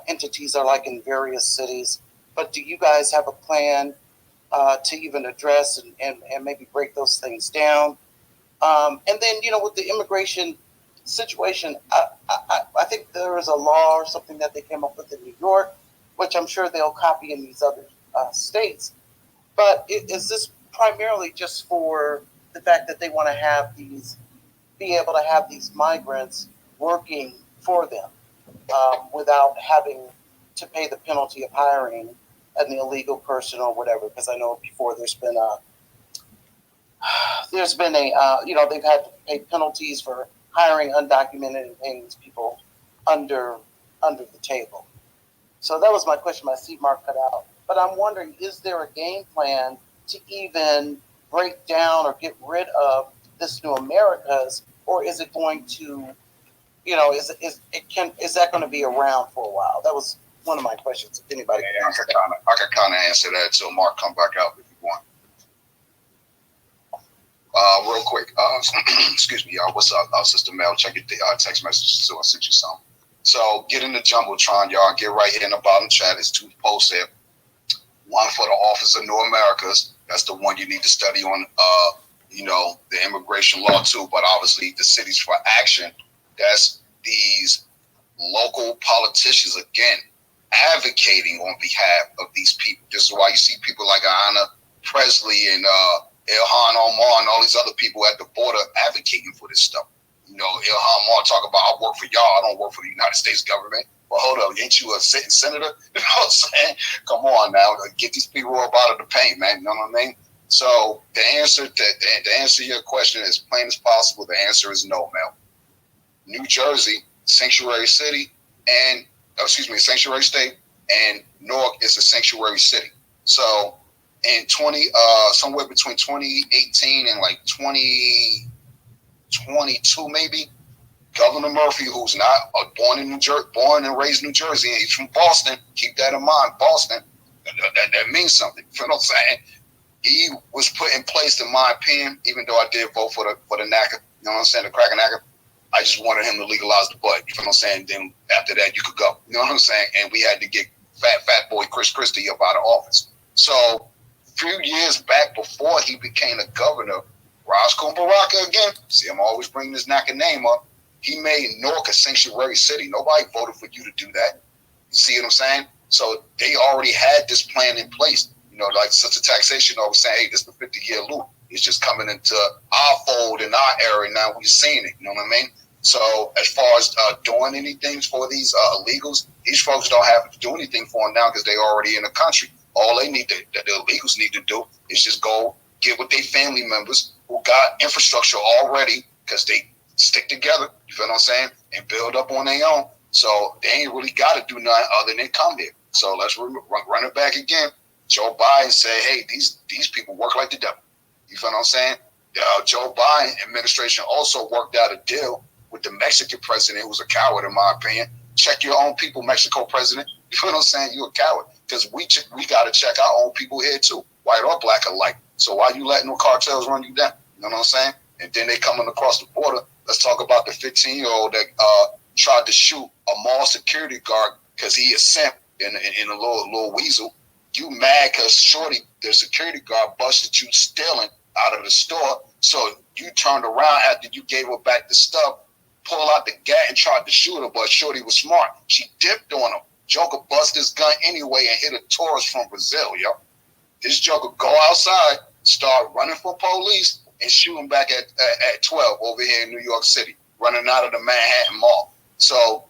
entities are like in various cities, but do you guys have a plan to even address and maybe break those things down? And then with the immigration situation, I think there is a law or something that they came up with in New York, which I'm sure they'll copy in these other states. But is this primarily just for the fact that they want to be able to have these migrants working for them without having to pay the penalty of hiring an illegal person or whatever? Because I know before there's been they've had to pay penalties for hiring undocumented and paying these people under the table. So that was my question. My seat mark cut out. But I'm wondering, is there a game plan to even break down or get rid of this New Americas, or is it going to, is that going to be around for a while? That was one of my questions. If anybody can answer that. I could kind of answer that until Mark come back out if you want. Real quick, excuse me, y'all. What's up, Sister Mel? Check your text messages, so I sent you some. So get in the Jumbotron, y'all. Get right here in the bottom chat. There's 2 posts here. One for the Office of New Americas. That's the one you need to study on, the immigration law too. But obviously the Cities for Action, that's these local politicians, again, advocating on behalf of these people. This is why you see people like Ayanna Presley and Ilhan Omar and all these other people at the border advocating for this stuff. Ilhan Omar talk about, I work for y'all, I don't work for the United States government. Well, hold up, ain't you a sitting senator? You know what I'm saying? Come on now, get these people up out of the paint, man. You know what I mean? So the answer to your question as plain as possible, the answer is no, Mel. New Jersey, sanctuary state, and Newark is a sanctuary city. So in somewhere between 2018 and like 2022 maybe, Governor Murphy, who's not born and raised in New Jersey, and he's from Boston. Keep that in mind, Boston. That means something. You know what I'm saying? He was put in place, in my opinion, even though I did vote for the NACA. You know what I'm saying? The crack NACA. I just wanted him to legalize the bud. You know what I'm saying? Then after that, you could go. You know what I'm saying? And we had to get fat boy Chris Christie up out of office. So a few years back, before he became a governor, Roscoe Baraka again. See, I'm always bringing this NACA name up. He made Newark a sanctuary city. Nobody voted for you to do that. You see what I'm saying? So they already had this plan in place. You know, like such a taxation always saying, hey, this is the 50-year loop. It's just coming into our fold in our area now. We're seeing it. You know what I mean? So as far as doing anything for these illegals, these folks don't have to do anything for them now because they're already in the country. All they need the illegals need to do is just go get with their family members who got infrastructure already because they stick together, you feel what I'm saying, and build up on their own. So they ain't really got to do nothing other than come here. So let's run it back again. Joe Biden said, hey, these people work like the devil. You feel what I'm saying? Joe Biden administration also worked out a deal with the Mexican president, who's a coward in my opinion. Check your own people, Mexico president. You feel what I'm saying? You're a coward because we got to check our own people here too, white or black alike. So why you letting the cartels run you down? You know what I'm saying? And then they coming across the border. Let's talk about the 15-year-old that tried to shoot a mall security guard because he is simp in a little weasel. You mad because Shorty, the security guard, busted you stealing out of the store. So you turned around after you gave her back the stuff, pulled out the gat and tried to shoot her, but Shorty was smart. She dipped on him. Joker bust his gun anyway and hit a tourist from Brazil, yo. This Joker go outside, start running for police, and shooting back at 12 over here in New York City, running out of the Manhattan Mall. So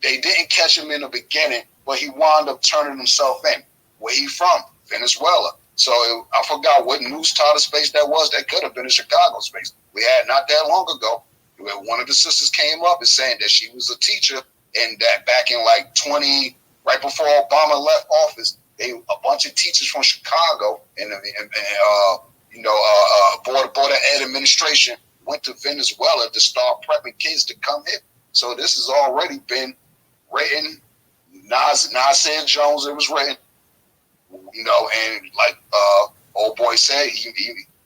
they didn't catch him in the beginning, but he wound up turning himself in. Where he from? Venezuela. So I forgot what Newstoter space that was. That could have been a Chicago space. We had not that long ago, where one of the sisters came up and saying that she was a teacher, and that back in like right before Obama left office, a bunch of teachers from Chicago and Board of Ed administration went to Venezuela to start prepping kids to come here. So this has already been written. Nasir Jones, it was written. You know, and like old boy said,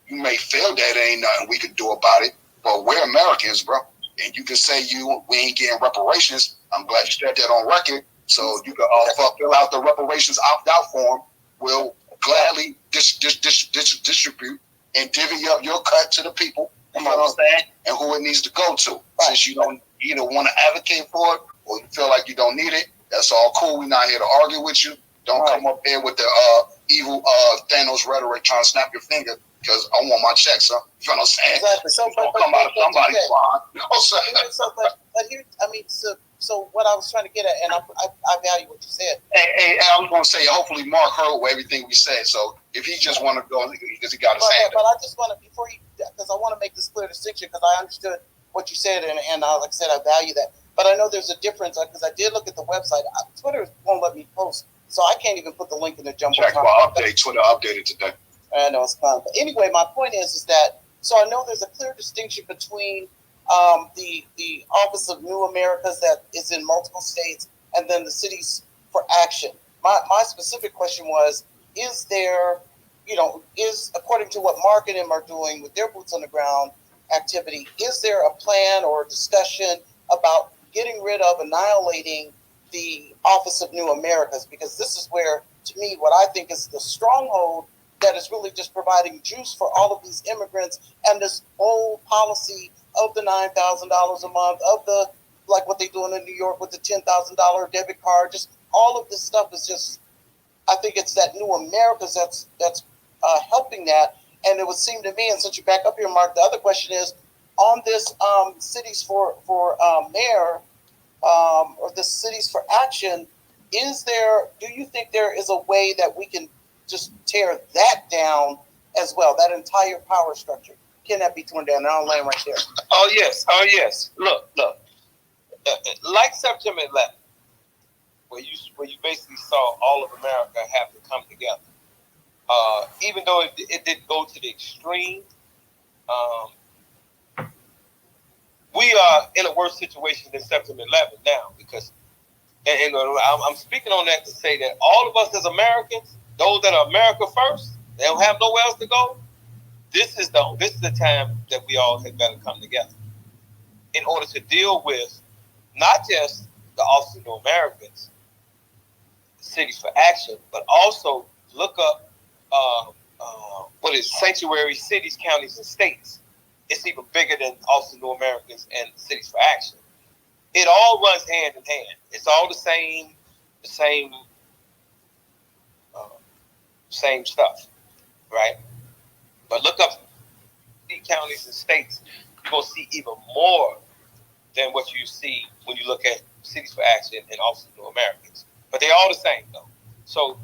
you may feel that there ain't nothing we can do about it, but we're Americans, bro. And you can say we ain't getting reparations. I'm glad you said that on record. So you can fill out the reparations opt-out form. We'll gladly distribute and divvy up your cut to the people, you know what I'm saying, and who it needs to go to. Right. Since you don't either want to advocate for it or you feel like you don't need it, that's all cool. We're not here to argue with you. Don't come up here with the evil Thanos rhetoric trying to snap your finger because I want my checks, huh? You know what I'm saying? Exactly. So, but come out of somebody's line. You know what I'm saying? But here, I mean, so what I was trying to get at, and I value what you said. Hey, I was going to say, hopefully Mark heard everything we said. So if he just want to go, because he got his hand up. But I just want to, because I want to make this clear distinction, because I understood what you said, and like I said, I value that. But I know there's a difference, because I did look at the website. Twitter won't let me post, so I can't even put the link in the jumbo. Check for update. Twitter updated today. I know it's fine. But anyway, my point is that, so I know there's a clear distinction between the Office of New Americas that is in multiple states, and then the Cities for Action. My specific question was, is there, according to what Mark and them are doing with their boots on the ground activity, is there a plan or a discussion about getting rid of, annihilating the Office of New Americas? Because this is where, to me, what I think is the stronghold that is really just providing juice for all of these immigrants, and this whole policy of the $9,000 a month, of the, like what they're doing in New York with the $10,000 debit card, just all of this stuff is just, I think it's that New Americas that's helping that. And it would seem to me, and since you back up here, Mark, the other question is, on this Cities for Mayor, or the Cities for Action, do you think there is a way that we can just tear that down as well, that entire power structure? Can that be torn down? And I'll land right there. Oh, yes. Look. Like September 11th, where you basically saw all of America have to come together. Even though it didn't go to the extreme, we are in a worse situation than September 11 now, because, and I'm speaking on that to say that all of us as Americans, those that are America first, they don't have nowhere else to go. This is the time that we all had better come together in order to deal with not just the Office of New Americans, Cities for Action, but also look up what is Sanctuary Cities, Counties, and States. It's even bigger than Office of New Americans and Cities for Action. It all runs hand in hand. It's all the same stuff, right? But look up city, counties, and states. You're gonna see even more than what you see when you look at Cities for Action and Office of New Americans. But they're all the same, though. So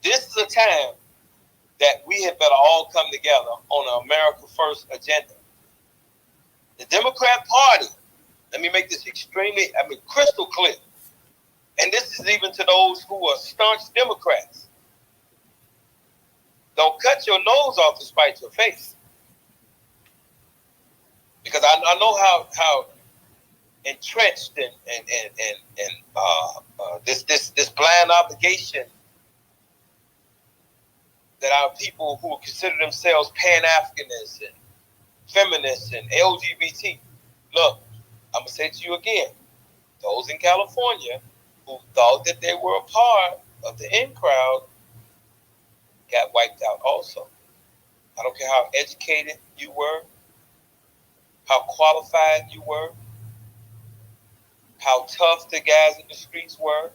this is a time that we had better all come together on an America First agenda. The Democrat Party, let me make this crystal clear. And this is even to those who are staunch Democrats. Don't cut your nose off to spite your face. Because I know how entrenched and this blind obligation that our people who consider themselves Pan-Africanists and feminists and LGBT, look, I'm gonna say to you again, those in California who thought that they were a part of the in crowd got wiped out also. I don't care how educated you were, how qualified you were, how tough the guys in the streets were.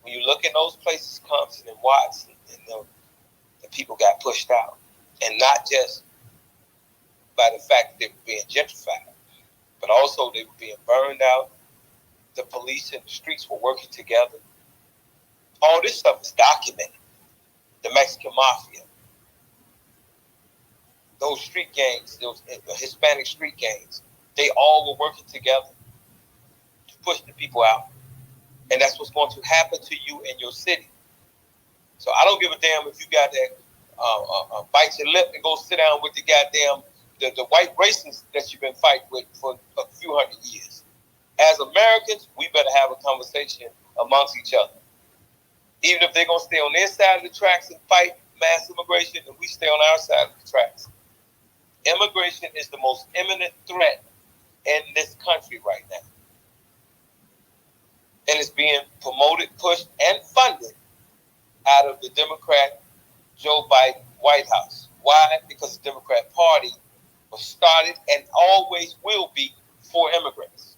When you look in those places, Compton and Watts, and the people got pushed out. And not just by the fact that they were being gentrified, but also they were being burned out. The police and the streets were working together. All this stuff is documented. The Mexican Mafia, those street gangs, those Hispanic street gangs, they all were working together to push the people out. And that's what's going to happen to you in your city. So I don't give a damn if you got that bite your lip and go sit down with the goddamn the white racists that you've been fighting with for a few hundred years. As Americans, we better have a conversation amongst each other. Even if they're going to stay on their side of the tracks and fight mass immigration, and we stay on our side of the tracks. Immigration is the most imminent threat in this country right now. And it's being promoted, pushed, and funded out of the Democrat Joe Biden White House. Why? Because the Democrat Party was started and always will be for immigrants.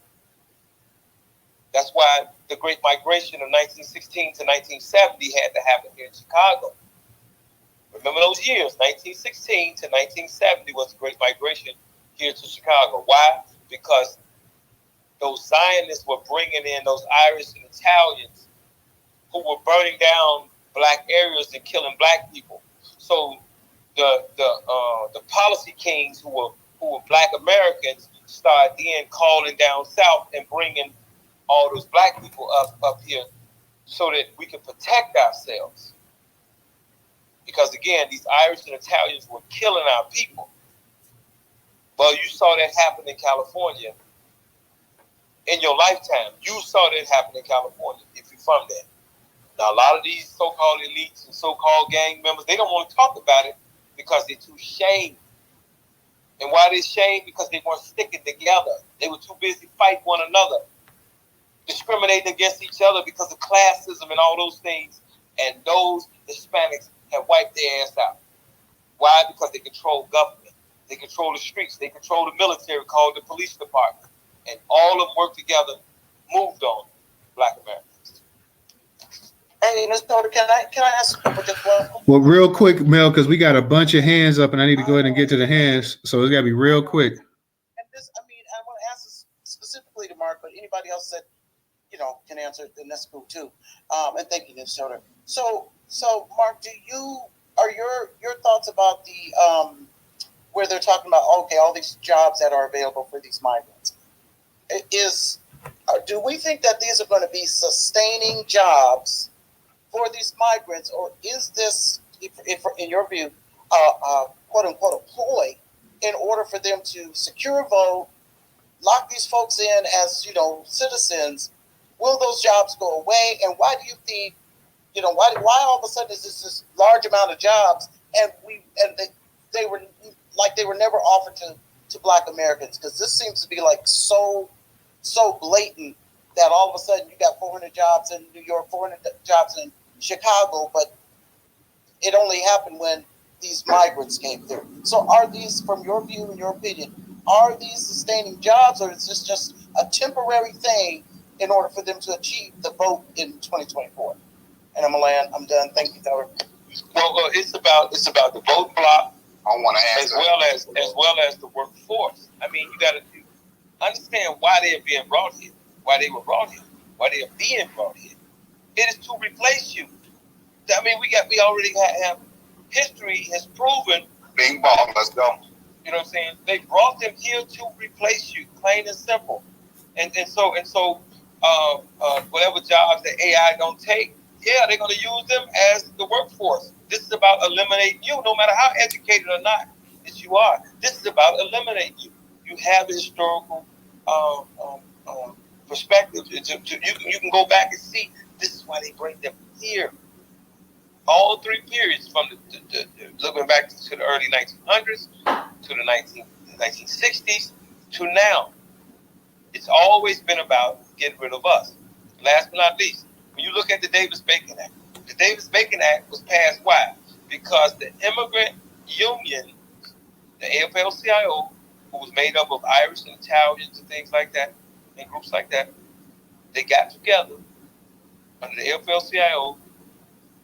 That's why the Great Migration of 1916 to 1970 had to happen here in Chicago. Remember those years, 1916 to 1970 was the Great Migration here to Chicago. Why? Because those Zionists were bringing in those Irish and Italians who were burning down black areas and killing black people. So the policy kings who were black Americans started then calling down south and bringing all those black people up here so that we can protect ourselves. Because again, these Irish and Italians were killing our people. Well, you saw that happen in California in your lifetime. You saw that happen in California if you're from there. Now, a lot of these so-called elites and so-called gang members, they don't want to talk about it because they're too shamed. And why they're shamed? Because they weren't sticking together. They were too busy fighting one another, discriminating against each other because of classism and all those things. And those Hispanics have wiped their ass out. Why? Because they control government. They control the streets. They control the military, called the police department. And all of them worked together, moved on Black Americans. Hey, Newstoter, can I ask a just one? Well, real quick, Mel, because we got a bunch of hands up, and I need to go ahead and get to the hands, so it's got to be real quick. And this, I want to ask this specifically to Mark, but anybody else that can answer it, then that's cool too. And thank you, Newstoter. So, Mark, are your thoughts about the where they're talking about all these jobs that are available for these migrants? Is do we think that these are going to be sustaining jobs for these migrants, or is this, if in your view, quote unquote, a ploy in order for them to secure a vote, lock these folks in as, you know, citizens? Will those jobs go away? And why do you think, you know, why all of a sudden is this large amount of jobs, and they were never offered to Black Americans? Because this seems to be like so blatant that all of a sudden you got 400 jobs in New York, 400 jobs in Chicago, but it only happened when these migrants came through. So are these, from your view and your opinion, are these sustaining jobs, or is this just a temporary thing in order for them to achieve the vote in 2024? And I'm done. Thank you, Thor. Well, it's about the vote block. I want to as well as the workforce. I mean, you got to understand why they are being brought here, why they were brought here, why they are being brought here. It is to replace you. I mean, we already have history has proven. Bing bong, let's go. You know what I'm saying? They brought them here to replace you, plain and simple. And so whatever jobs the AI don't take, yeah, they're going to use them as the workforce. This is about eliminating you, no matter how educated or not that you are. This is about eliminating you. You have a historical perspective. You can go back and see this is why they bring them here. All three periods, from the looking back to the early 1900s, to the 1960s, to now. It's always been about getting rid of us. Last but not least, when you look at the Davis-Bacon Act, the Davis-Bacon Act was passed why? Because the immigrant union, the AFL-CIO, who was made up of Irish and Italians and things like that, and groups like that, they got together under the AFL-CIO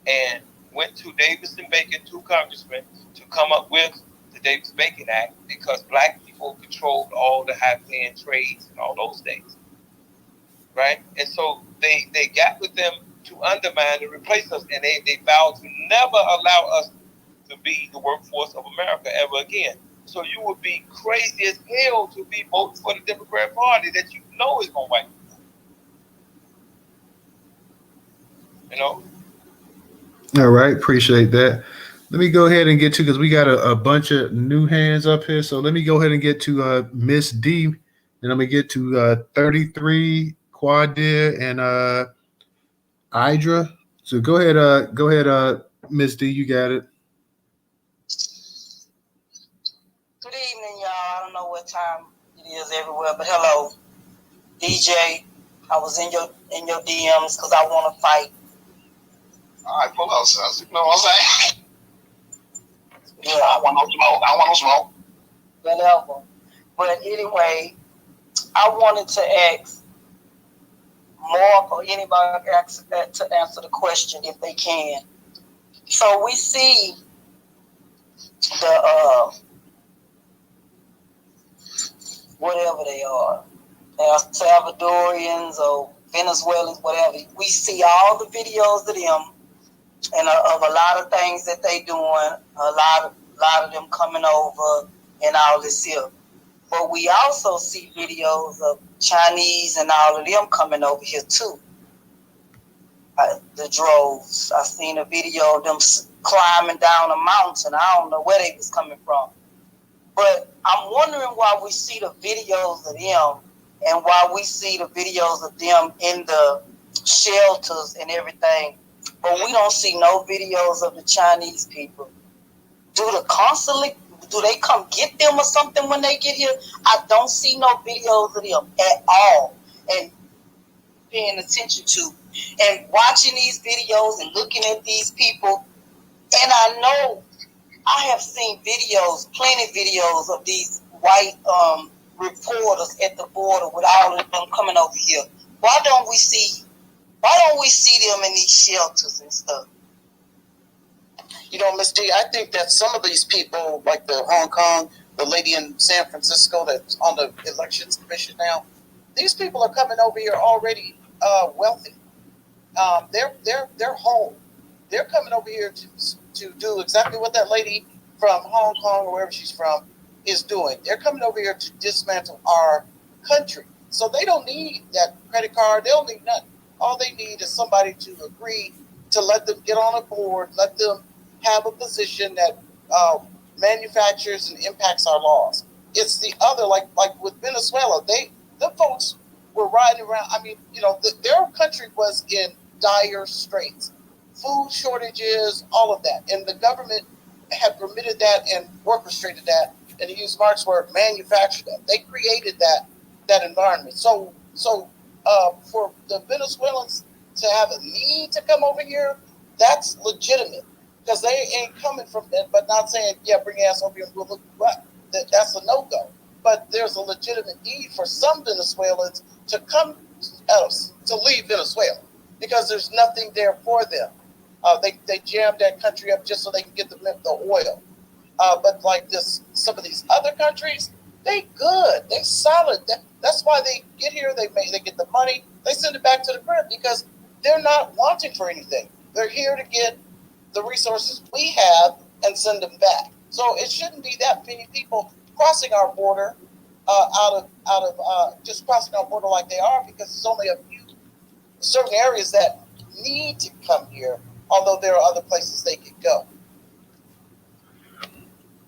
and went to Davis and Bacon, two congressmen, to come up with the Davis-Bacon Act, because Black people controlled all the high-paying trades and all those things, right? And so they got with them to undermine and replace us, and they vowed to never allow us to be the workforce of America ever again. So you would be crazy as hell to be voting for the Democrat Party that you know is going to wipe you. You know? All right, appreciate that. Let me go ahead and get to, because we got a bunch of new hands up here. So let me go ahead and get to Miss D, and I'm gonna get to 33, Quadir, and Idra. So go ahead, Miss D, you got it. Good evening, y'all. I don't know what time it is everywhere, but hello, DJ. I was in your DMs because I want to fight. All right, pull out, sis. You know what I'm saying? Yeah, I want no smoke. Whatever. But anyway, I wanted to ask Mark or anybody to answer the question if they can. So we see the whatever they are, Salvadorians or Venezuelans, whatever. We see all the videos of them and of a lot of things that they doing. A lot of them coming over and all this here. But we also see videos of Chinese and all of them coming over here too. The droves. I seen a video of them climbing down a mountain. I don't know where they was coming from. But I'm wondering why we see the videos of them and why we see the videos of them in the shelters and everything, but we don't see no videos of the Chinese people. Do the consulate, do they come get them or something when they get here? I don't see no videos of them at all. And paying attention to and watching these videos and looking at these people. And I know I have seen videos, plenty videos of these white reporters at the border with all of them coming over here. Why don't we see them in these shelters and stuff? You know, Ms. D, I think that some of these people, like the Hong Kong, the lady in San Francisco that's on the Elections Commission now, these people are coming over here already wealthy. They're home. They're coming over here to do exactly what that lady from Hong Kong or wherever she's from is doing. They're coming over here to dismantle our country. So they don't need that credit card. They don't need nothing. All they need is somebody to agree to let them get on a board, let them have a position that manufactures and impacts our laws. It's the other, like with Venezuela, the folks were riding around. I mean, their country was in dire straits, food shortages, all of that, and the government had permitted that and orchestrated that, and to use Mark's word, manufactured that. They created that environment. So for the Venezuelans to have a need to come over here, that's legitimate, because they ain't coming from that, but not saying, yeah, bring your ass over here and we'll look what. That's a no-go. But there's a legitimate need for some Venezuelans to come to leave Venezuela, because there's nothing there for them. They jammed that country up just so they can get the oil. But like some of these other countries, they good, they solid. That's why they get here. They get the money. They send it back to the crib because they're not wanting for anything. They're here to get the resources we have and send them back. So it shouldn't be that many people crossing our border out of just crossing our border like they are, because there's only a few certain areas that need to come here, although there are other places they could go.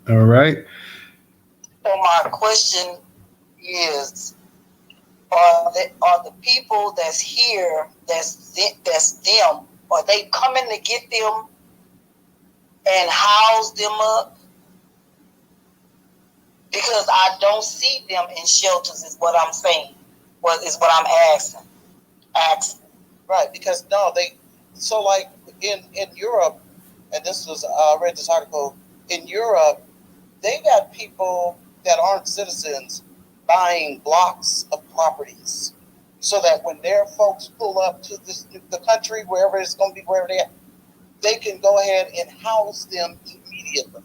All right. So my question is, are the people that's here, that's them, are they coming to get them and house them up? Because I don't see them in shelters, is what I'm saying. Is what I'm asking. Right, because so like in Europe, and this was I read this article, in Europe, they got people that aren't citizens buying blocks of properties, so that when their folks pull up to the country, wherever it's going to be, wherever they can go ahead and house them immediately.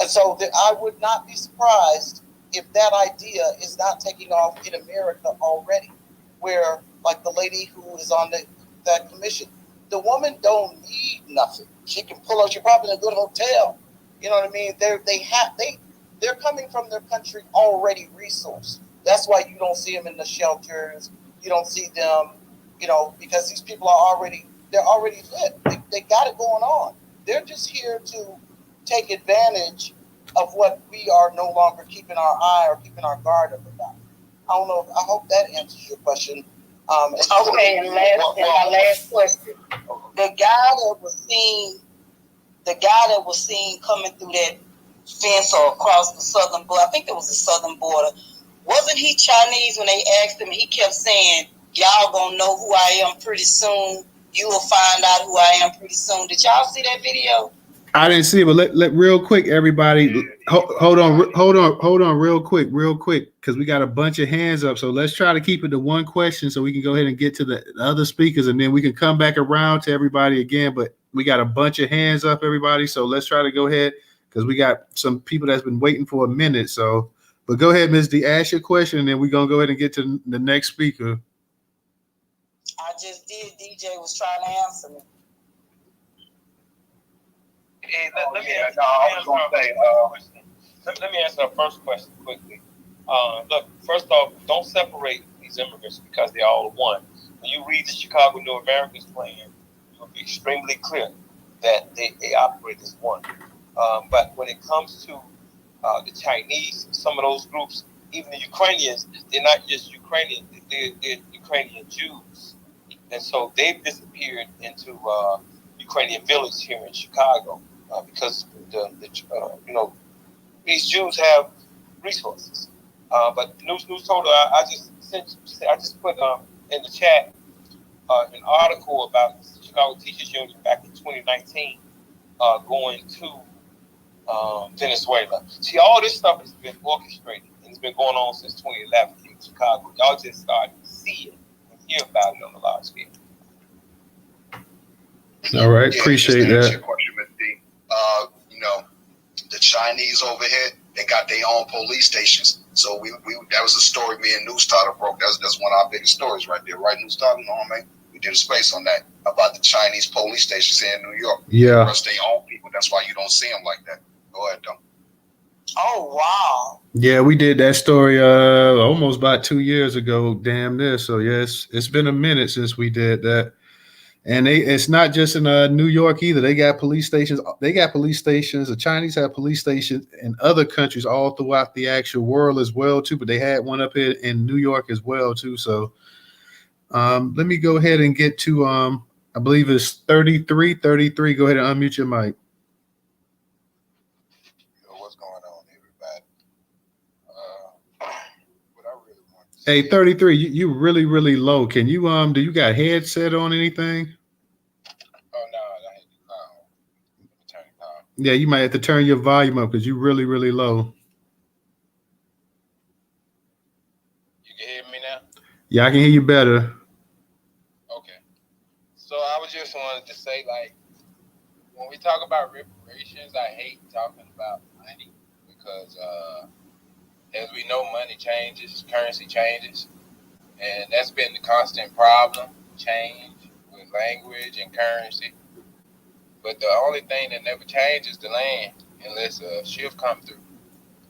And so I would not be surprised if that idea is not taking off in America already, where like the lady who is on that commission, the woman don't need nothing. She can pull up. She probably in a good hotel. You know what I mean? They're coming from their country already resourced. That's why you don't see them in the shelters. You don't see them, because these people are already lit. They got it going on. They're just here to take advantage of what we are no longer keeping our eye or keeping our guard up about. I don't know. I hope that answers your question. Okay, and my last question. The guy that was seen coming through that fence or across the southern border, I think it was the southern border, wasn't he Chinese? When they asked him, he kept saying, y'all gonna know who I am pretty soon. You will find out who I am pretty soon. Did y'all see that video? I didn't see it, but let real quick, everybody, hold on real quick, because we got a bunch of hands up. So let's try to keep it to one question so we can go ahead and get to the other speakers, and then we can come back around to everybody again. But we got a bunch of hands up, everybody. So let's try to go ahead, because we got some people that's been waiting for a minute. So, but go ahead, Ms. D, ask your question, and then we're going to go ahead and get to the next speaker. I just did. DJ was trying to answer me. Hey, let me answer the first question quickly. Look, first off, don't separate these immigrants because they're all one. When you read the Chicago New Americans plan, you'll be extremely clear that they operate as one. But when it comes to the Chinese, some of those groups, even the Ukrainians, they're not just Ukrainian, they're Ukrainian Jews. And so they've disappeared into Ukrainian village here in Chicago. Because these Jews have resources, but Newstoter, I just put in the chat an article about the Chicago Teachers Union back in 2019 going to Venezuela. See, all this stuff has been orchestrated and it's been going on since 2011 in Chicago. Y'all just started to see it and hear about it on a large scale. All right, appreciate that. Your question, Ms. D. The Chinese over here, they got their own police stations. So we that was a story me and Newstoter broke. That's one of our biggest stories right there, right, Newstoter? No, man. We did a space on that about the Chinese police stations here in New York. Yeah. They their own people. That's why you don't see them like that. Go ahead, though. Oh wow. Yeah, we did that story almost about 2 years ago. Damn this. So yes, it's been a minute since we did that. And it's not just in New York either. They got police stations. They got police stations. The Chinese have police stations in other countries all throughout the actual world as well too. But they had one up here in New York as well too. So let me go ahead and get to I believe it's 33. 33. Go ahead and unmute your mic. What's going on, everybody? What I really want to Hey, say, 33. You really really low. Can you do you got headset on anything? Oh no, I hate the clown. Let me turn it down. Yeah, you might have to turn your volume up because you really really low. You can hear me now? Yeah, I can hear you better. Okay. So I was just wanted to say, like, when we talk about reparations, I hate talking about money because, as we know, money changes, currency changes, and that's been the constant problem, change with language and currency. But the only thing that never changes is the land unless a shift comes through.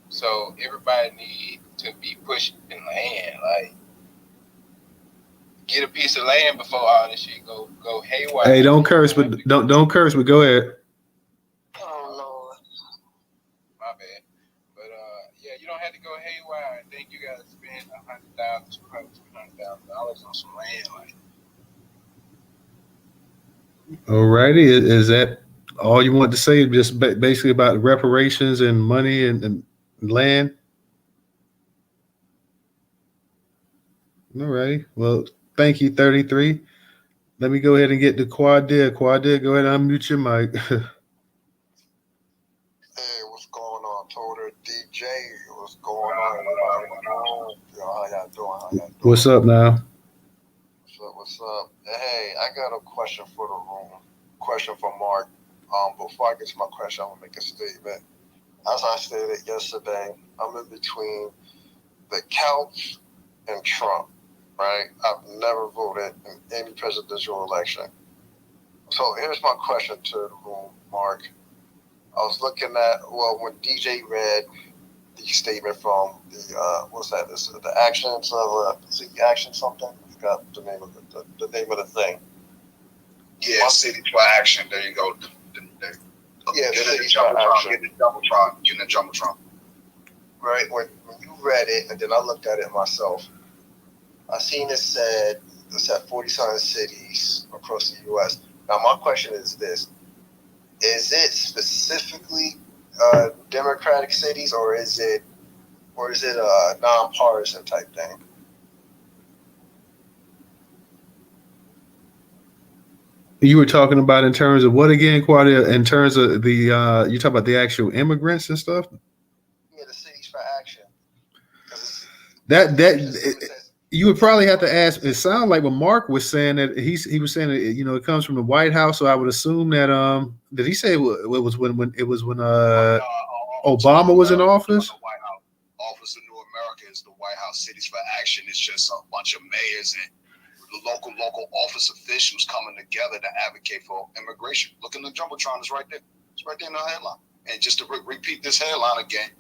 So everybody needs to be pushing land, like get a piece of land before all this shit go haywire. Hey, don't curse, but don't curse, but go ahead. Oh Lord. My bad. But yeah, you don't have to go haywire and think you gotta spend $100,000, $200,000 on some land. Like, Alrighty, is that all you want to say? Just basically about reparations and money and land. Alrighty. Well, thank you, 33. Let me go ahead and get the Quadir. Quadir, go ahead and unmute your mic. Hey, what's going on, Toter? DJ, what's going on? Yo, how y'all doing? What's up now? What's up? Hey, I got a question for the room. Question for Mark. Before I get to my question, I'm gonna make a statement. As I stated yesterday, I'm in between the couch and Trump. Right? I've never voted in any presidential election. So here's my question to the room, Mark. I was looking at when DJ read the statement from the what's that? This the actions of city action something. I forgot the name of the name of the thing. yeah, Cities for Action. There you go. Yeah, Get Cities the for Action. Get the Jumbotron. Right when you read it, and then I looked at it myself. I seen it said 40-something cities across the U.S. Now my question is this: is it specifically Democratic cities, or is it a nonpartisan type thing? You were talking about in terms of what again, Quadir? In terms of the you talk about the actual immigrants and stuff. Yeah, the cities for action. You would probably have to ask. It sounded like what Mark was saying that he was saying that it comes from the White House. So I would assume that did he say it was when Obama was in office? The White House Office of New America is the White House. Cities for Action is just a bunch of mayors and the local office officials coming together to advocate for immigration. Look in the Jumbotron, it's right there. It's right there in the headline. And just to repeat this headline again,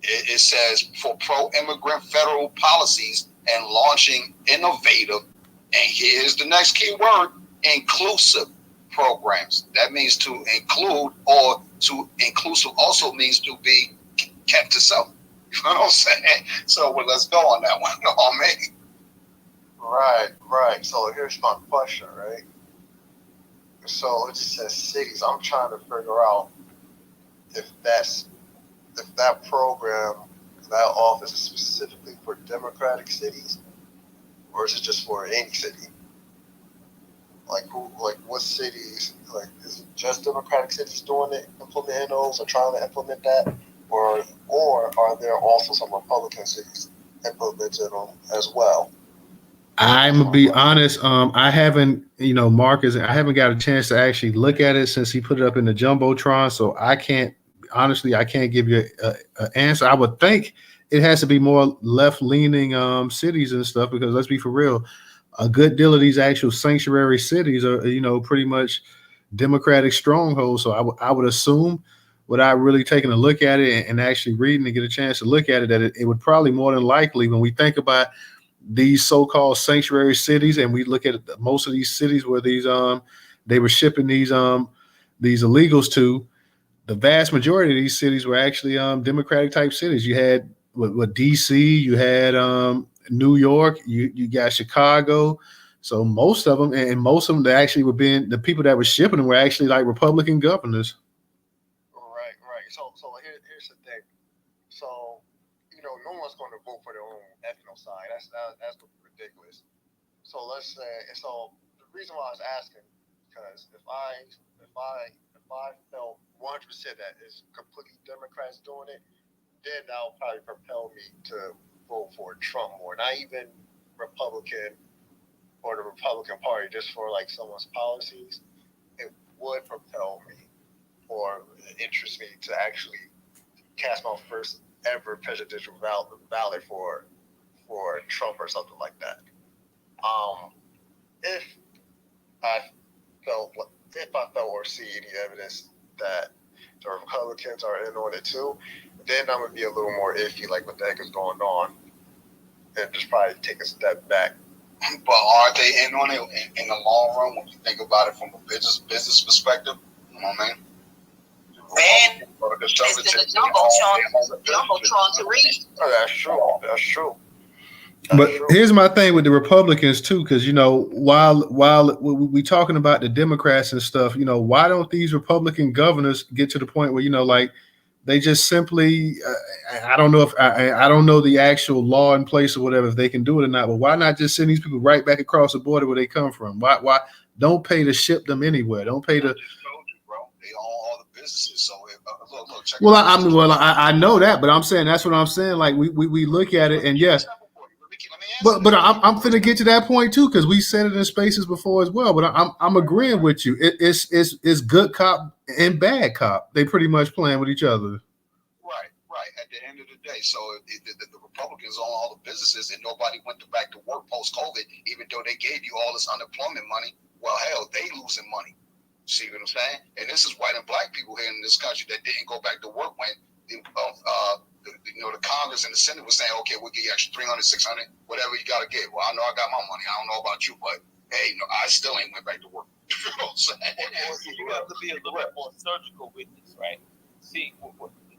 it says for pro-immigrant federal policies and launching innovative, and here's the next key word, inclusive programs. That means to include, or to inclusive also means to be kept to self. You know what I'm saying? So let's go on that one. No, man. Right. So here's my question, right? So it just says cities. I'm trying to figure out if that program, that office is specifically for Democratic cities, or is it just for any city? Like what cities? Like, is it just Democratic cities doing it, implementing those, or trying to implement that, or are there also some Republican cities implementing them as well? I'm gonna be honest. I haven't, Marcus. I haven't got a chance to actually look at it since he put it up in the Jumbotron. So I can't give you an answer. I would think it has to be more left-leaning cities and stuff, because let's be for real, a good deal of these actual sanctuary cities are pretty much Democratic strongholds. So I would assume without really taking a look at it and actually reading and get a chance to look at it, that it would probably more than likely, when we think about these so-called sanctuary cities, and we look at most of these cities where these they were shipping these illegals to, the vast majority of these cities were actually Democratic type cities. You had with DC, you had New York, you got Chicago. So most of them, and most of them, that actually were being, the people that were shipping them were actually like Republican governors. Right, right. So here's the thing. So, no one's going to vote for their own ethnocide. That's ridiculous. So let's say, so the reason why I was asking, because if I felt 100% that it's completely Democrats doing it, then that'll probably propel me to vote for Trump more. Not even Republican or the Republican Party, just for like someone's policies. It would propel me or interest me to actually cast my first ever presidential ballot for Trump or something like that. If I felt or see any evidence that the Republicans are in on it too, then I'm gonna be a little more iffy, like what the heck is going on, and just probably take a step back. But are they in on it in the long run when you think about it from a business perspective? You know what I mean? Man, it's in the jumbotron to read. Oh, that's true. That's true. But here's my thing with the Republicans too, because while we talking about the Democrats and stuff, why don't these Republican governors get to the point where like they just simply, I don't know if I don't know the actual law in place or whatever, if they can do it or not, but why not just send these people right back across the border where they come from? Why don't pay to ship them anywhere? Don't pay to. They own all the businesses, so look, check. Well, I know that, but I'm saying that's what I'm saying. Like we look at it, and yes. But I'm finna get to that point too, because we said it in spaces before as well. But I'm agreeing with you. It's good cop and bad cop. They pretty much playing with each other. Right. At the end of the day, so the Republicans own all the businesses, and nobody went back to work post COVID, even though they gave you all this unemployment money. Well, hell, they losing money. See what I'm saying? And this is white and black people here in this country that didn't go back to work when the Congress and the Senate was saying, okay, we'll give you extra 300, 600, whatever you got to get. Well, I know I got my money. I don't know about you, but hey, I still ain't went back to work. You know what I'm saying? You have to be a little bit more surgical with this, right? See,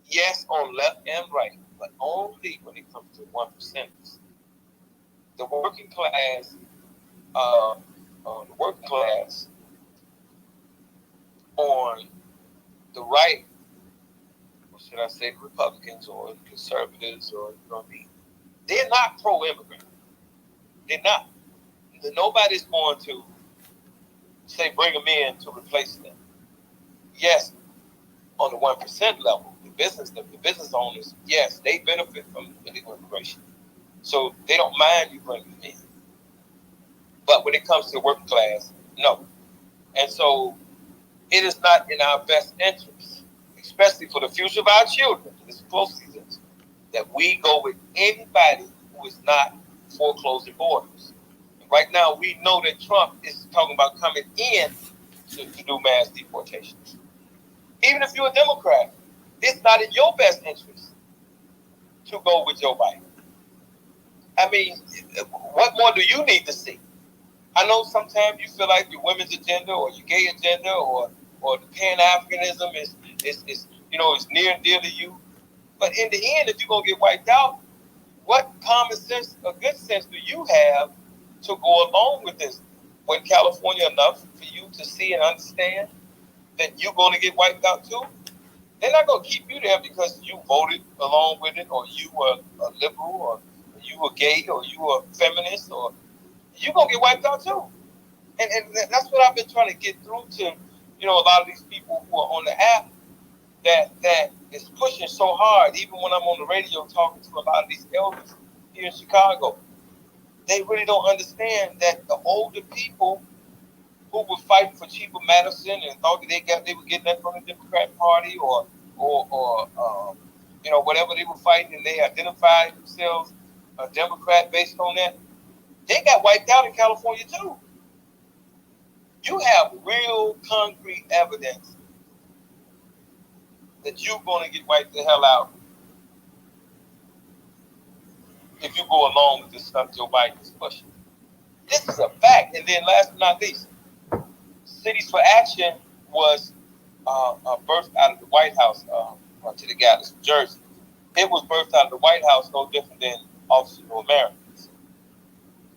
yes, on left and right, but only when it comes to 1%. The working class, on the right, or should I say the Republicans or the conservatives, or they're not pro-immigrant. They're not. Nobody's going to say bring them in to replace them. Yes, on the 1% level, the business owners, yes, they benefit from illegal immigration, so they don't mind you bringing them in. But when it comes to the working class, no. And so it is not in our best interest, especially for the future of our children, this close season, that we go with anybody who is not foreclosing borders. And right now, we know that Trump is talking about coming in to do mass deportations. Even if you're a Democrat, it's not in your best interest to go with Joe Biden. I mean, what more do you need to see? I know sometimes you feel like your women's agenda or your gay agenda or the Pan-Africanism is near and dear to you. But in the end, if you're going to get wiped out, what common sense or good sense do you have to go along with this? When California enough for you to see and understand that you're going to get wiped out too? They're not going to keep you there because you voted along with it, or you were a liberal, or you were gay, or you were feminist, or you're going to get wiped out too. And that's what I've been trying to get through to, a lot of these people who are on the app that is pushing so hard, even when I'm on the radio talking to a lot of these elders here in Chicago. They really don't understand that the older people who were fighting for cheaper medicine and thought that they were getting that from the Democrat Party or whatever they were fighting, and they identified themselves a Democrat based on that, they got wiped out in California too. You have real concrete evidence that you're going to get wiped the hell out if you go along with this stuff Joe Biden is pushing. This is a fact. And then last but not least, Cities for Action was birthed out of the White House to the guy that's from Jersey. It was birthed out of the White House, no different than Office of New Americans.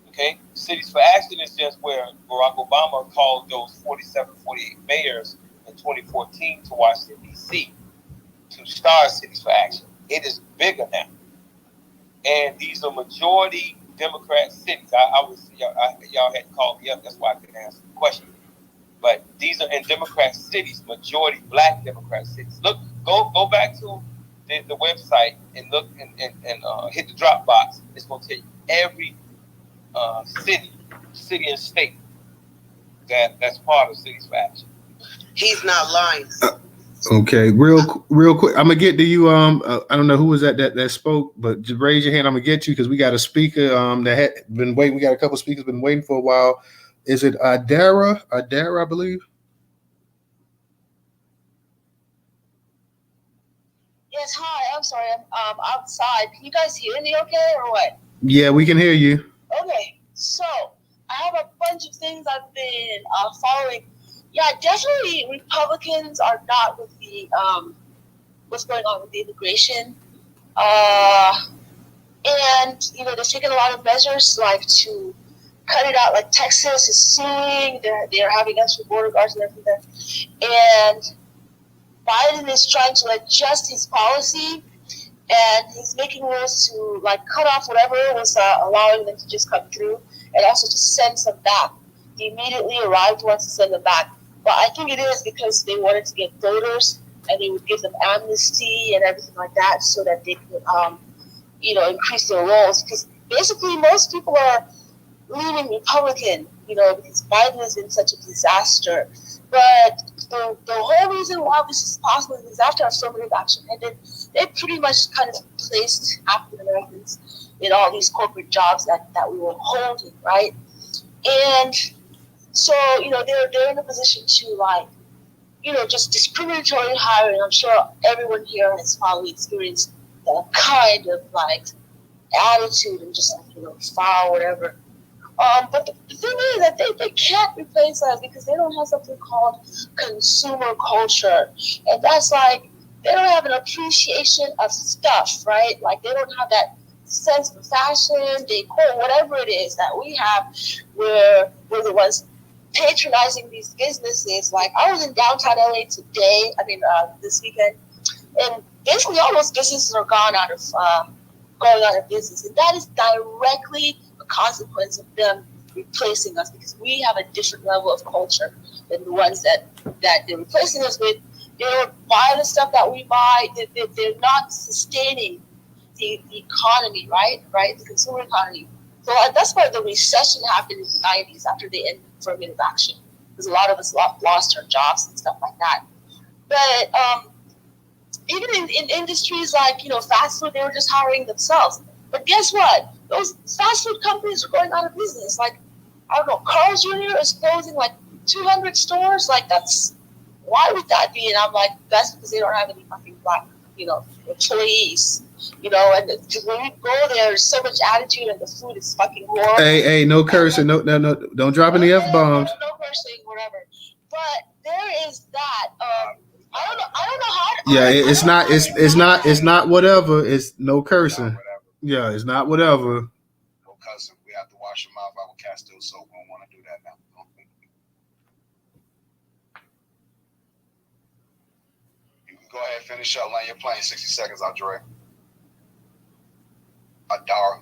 Okay? Cities for Action is just where Barack Obama called those 47, 48 mayors in 2014 to Washington, D.C. to start Cities for Action. It is bigger now. And these are majority Democrat cities. Y'all had called me up, that's why I couldn't answer the question. But these are in Democrat cities, majority Black Democrat cities. Look, go back to the website and look and hit the drop box. It's going to tell you every city and state that's part of Cities for Action. He's not lying. Okay, real quick. I'm gonna get to you. I don't know who was that spoke, but just raise your hand. I'm gonna get you because we got a speaker that had been waiting. We got a couple speakers been waiting for a while. Is it Adara, I believe? Yes, hi. I'm sorry. I'm outside. Can you guys hear me okay or what? Yeah, we can hear you. Okay. So I have a bunch of things I've been following. Yeah, definitely Republicans are not with the what's going on with the immigration. And they're taking a lot of measures like to cut it out, like Texas is suing, they're having extra border guards and everything. And Biden is trying to adjust his policy, and he's making rules to cut off whatever was allowing them to just come through, and also to send some back. He immediately arrived once to send them back. But I think it is because they wanted to get voters, and they would give them amnesty and everything like that, so that they could, increase their rolls. Because basically, most people are leaning Republican, because Biden has been such a disaster. But the whole reason why this is possible is after affirmative action ended, they pretty much kind of placed African Americans in all these corporate jobs that we were holding, right? And so, they're in a position to just discriminatory hiring. I'm sure everyone here has probably experienced that kind of attitude and just foul, whatever. But the thing is that they can't replace that because they don't have something called consumer culture. And that's they don't have an appreciation of stuff, right? They don't have that sense of fashion, decor, whatever it is that we have, where we're the ones patronizing these businesses. I was in downtown LA today, this weekend, and basically all those businesses are going out of business. And that is directly a consequence of them replacing us, because we have a different level of culture than the ones that they're replacing us with. They don't buy the stuff that we buy. They're not sustaining the economy, right? The consumer economy. So that's why the recession happened in the 90s after they ended affirmative action, because a lot of us lost our jobs and stuff like that. But even in industries like fast food, they were just hiring themselves. But guess what? Those fast food companies are going out of business. I don't know, Carl's Jr. is closing 200 stores. That's, why would that be? And I'm that's because they don't have any fucking Black, employees. And when you go there, there's so much attitude, and the food is fucking horrible. Hey, no cursing, no, don't drop any F-bombs. No cursing, whatever. But there is that. I don't know how to. Yeah, it's not whatever. It's no cursing. Yeah, it's not whatever. No cussing. We have to wash your mouth out with Castile soap. We don't want to do that now. You can go ahead and finish up. Land your plane. 60 seconds, Andre. Adara.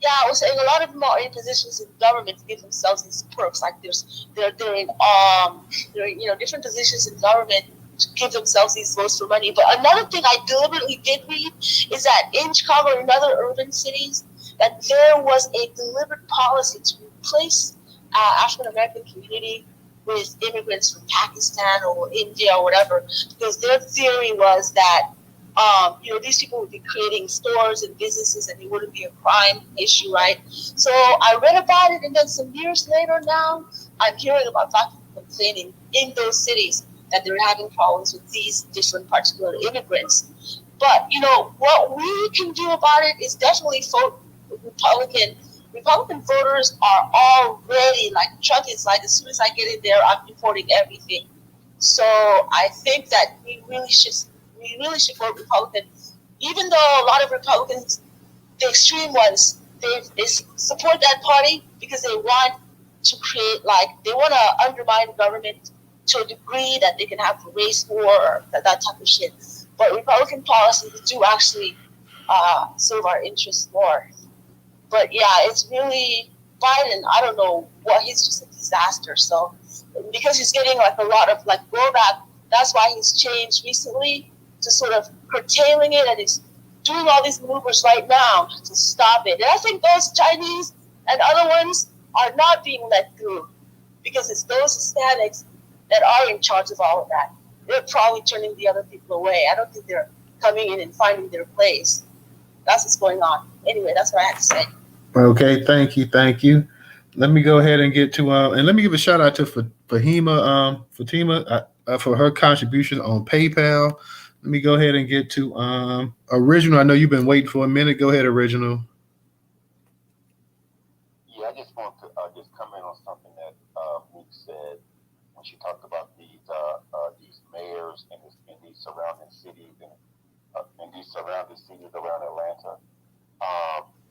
Yeah, I was saying a lot of them are in positions in government to give themselves these perks. They're in different positions in government to give themselves these votes for money. But another thing I deliberately did read is that in Chicago and other urban cities, that there was a deliberate policy to replace African American community with immigrants from Pakistan or India or whatever, because their theory was that These people would be creating stores and businesses, and it wouldn't be a crime issue, right? So I read about it, and then some years later now, I'm hearing about black people complaining in those cities that they're having problems with these different particular immigrants. But what we can do about it is definitely vote Republican. Republican voters are already like Trump is like, as soon as I get in there, I'm reporting everything. So I think that we really should vote Republican, even though a lot of Republicans, the extreme ones, they support that party because they want to create, they want to undermine government to a degree that they can have race war or that type of shit. But Republican policies do actually serve our interests more. But yeah, it's really Biden. I don't know what, he's just a disaster. So because he's getting a lot of blowback, that's why he's changed recently to sort of curtailing it, and he's doing all these maneuvers right now to stop it. And I think those Chinese and other ones are not being let through because it's those Hispanics that are in charge of all of that. They're probably turning the other people away. I don't think they're coming in and finding their place. That's what's going on. Anyway, that's what I have to say. Okay, thank you. Let me go ahead and get to and let me give a shout out to Fatima for her contribution on PayPal. Let me go ahead and get to Original. I know you've been waiting for a minute. Go ahead, Original. Yeah, I just want to just comment on something that Mook said when she talked about these mayors in these surrounding cities and in these surrounding cities around Atlanta.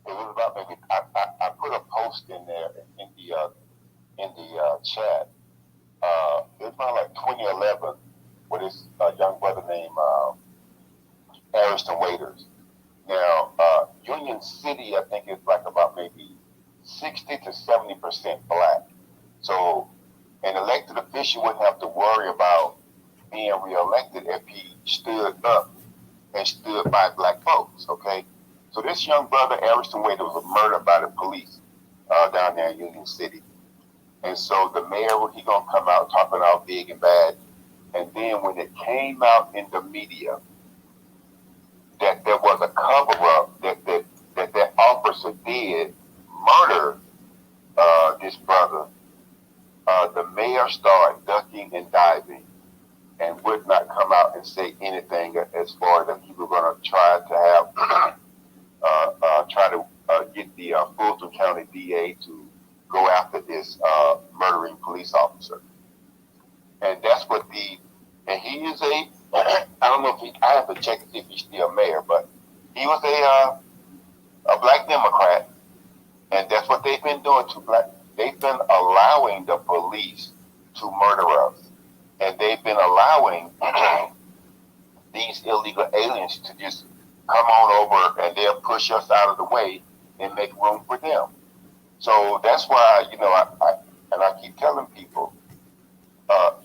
It was about maybe I put a post in there in the chat. It was about 2011 with this young brother named Ariston Waiters. Now, Union City, I think, is about maybe 60 to 70% black. So an elected official wouldn't have to worry about being reelected if he stood up and stood by black folks, okay? So this young brother, Ariston Waiters, was murdered by the police down there in Union City. And so the mayor, he going to come out talking all big and bad. And then when it came out in the media that there was a cover-up, that officer did murder this brother, the mayor started ducking and diving and would not come out and say anything as far as that he was going to try to have get the Fulton County DA to go after this murdering police officer. And that's what and he is I don't know if I have to check to see if he's still mayor, but he was a black Democrat, and that's what they've been doing to black. They've been allowing the police to murder us, and they've been allowing these illegal aliens to just come on over, and they'll push us out of the way and make room for them. So that's why, I keep telling people,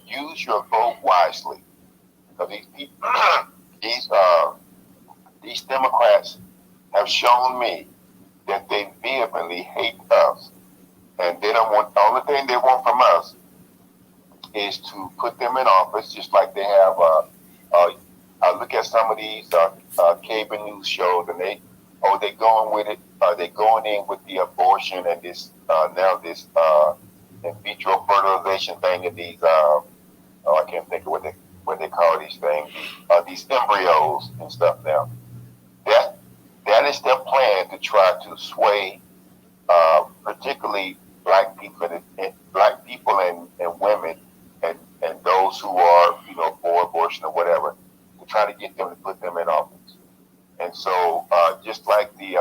use your vote wisely, because these people, these Democrats have shown me that they vehemently hate us, and they don't want. The only thing they want from us is to put them in office, just like they have. I look at some of these cable news shows, and they going with it. They going in with the abortion and this now this in vitro fertilization thing, and these I can't think of what they call these things, these embryos and stuff. Now that is their plan to try to sway, particularly black people and women and those who are for abortion or whatever, to try to get them to put them in office. And so just like the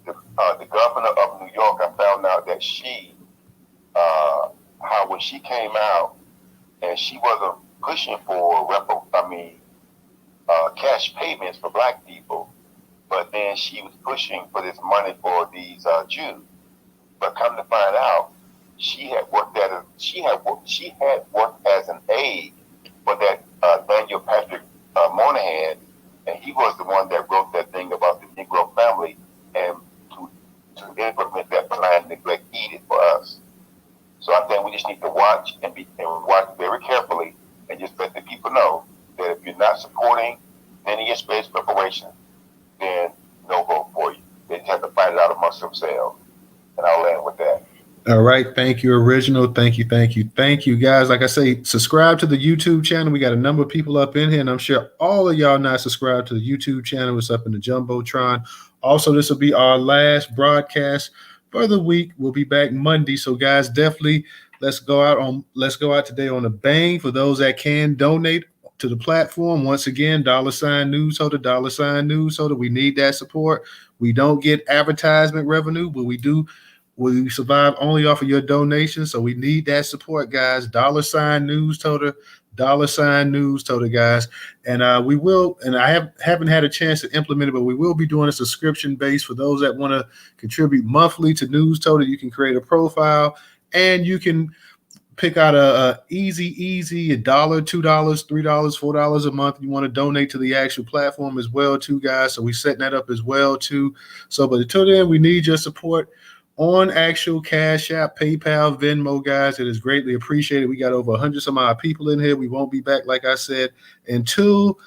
governor of New York, I found out that she how when she came out and she wasn't pushing for cash payments for black people, but then she was pushing for this money for these Jews. But come to find out, she had worked as an aide for that Daniel Patrick Moynihan, and he was the one that wrote that thing about the Negro family and to implement that plan, neglect, eat it for us. So I think we just need to watch and watch very carefully, and just let the people know that if you're not supporting any space preparation, then no vote for you. They just have to fight it out amongst themselves. And I'll land with that. All right. Thank you, Original. Thank you, guys. Like I say, subscribe to the YouTube channel. We got a number of people up in here, and I'm sure all of y'all not subscribed to the YouTube channel. It's up in the Jumbotron. Also, this will be our last broadcast for the week. We'll be back Monday. So, guys, definitely let's go out today on a bang. For those that can donate to the platform, once again, $Newstoter, $Newstoter. We need that support. We don't get advertisement revenue, but we do. We survive only off of your donations, so we need that support, guys. $Newstoter, $Newstoter, guys. And we will, and I haven't had a chance to implement it, but we will be doing a subscription base for those that want to contribute monthly to Newstoter. You can create a profile, and you can pick out a easy $1, $2, $3, $4 a month. You want to donate to the actual platform as well, too, guys. So we're setting that up as well, too. So, but until then, we need your support on actual Cash App, PayPal, Venmo, guys. It is greatly appreciated. We got over 100 some odd people in here. We won't be back, like I said, until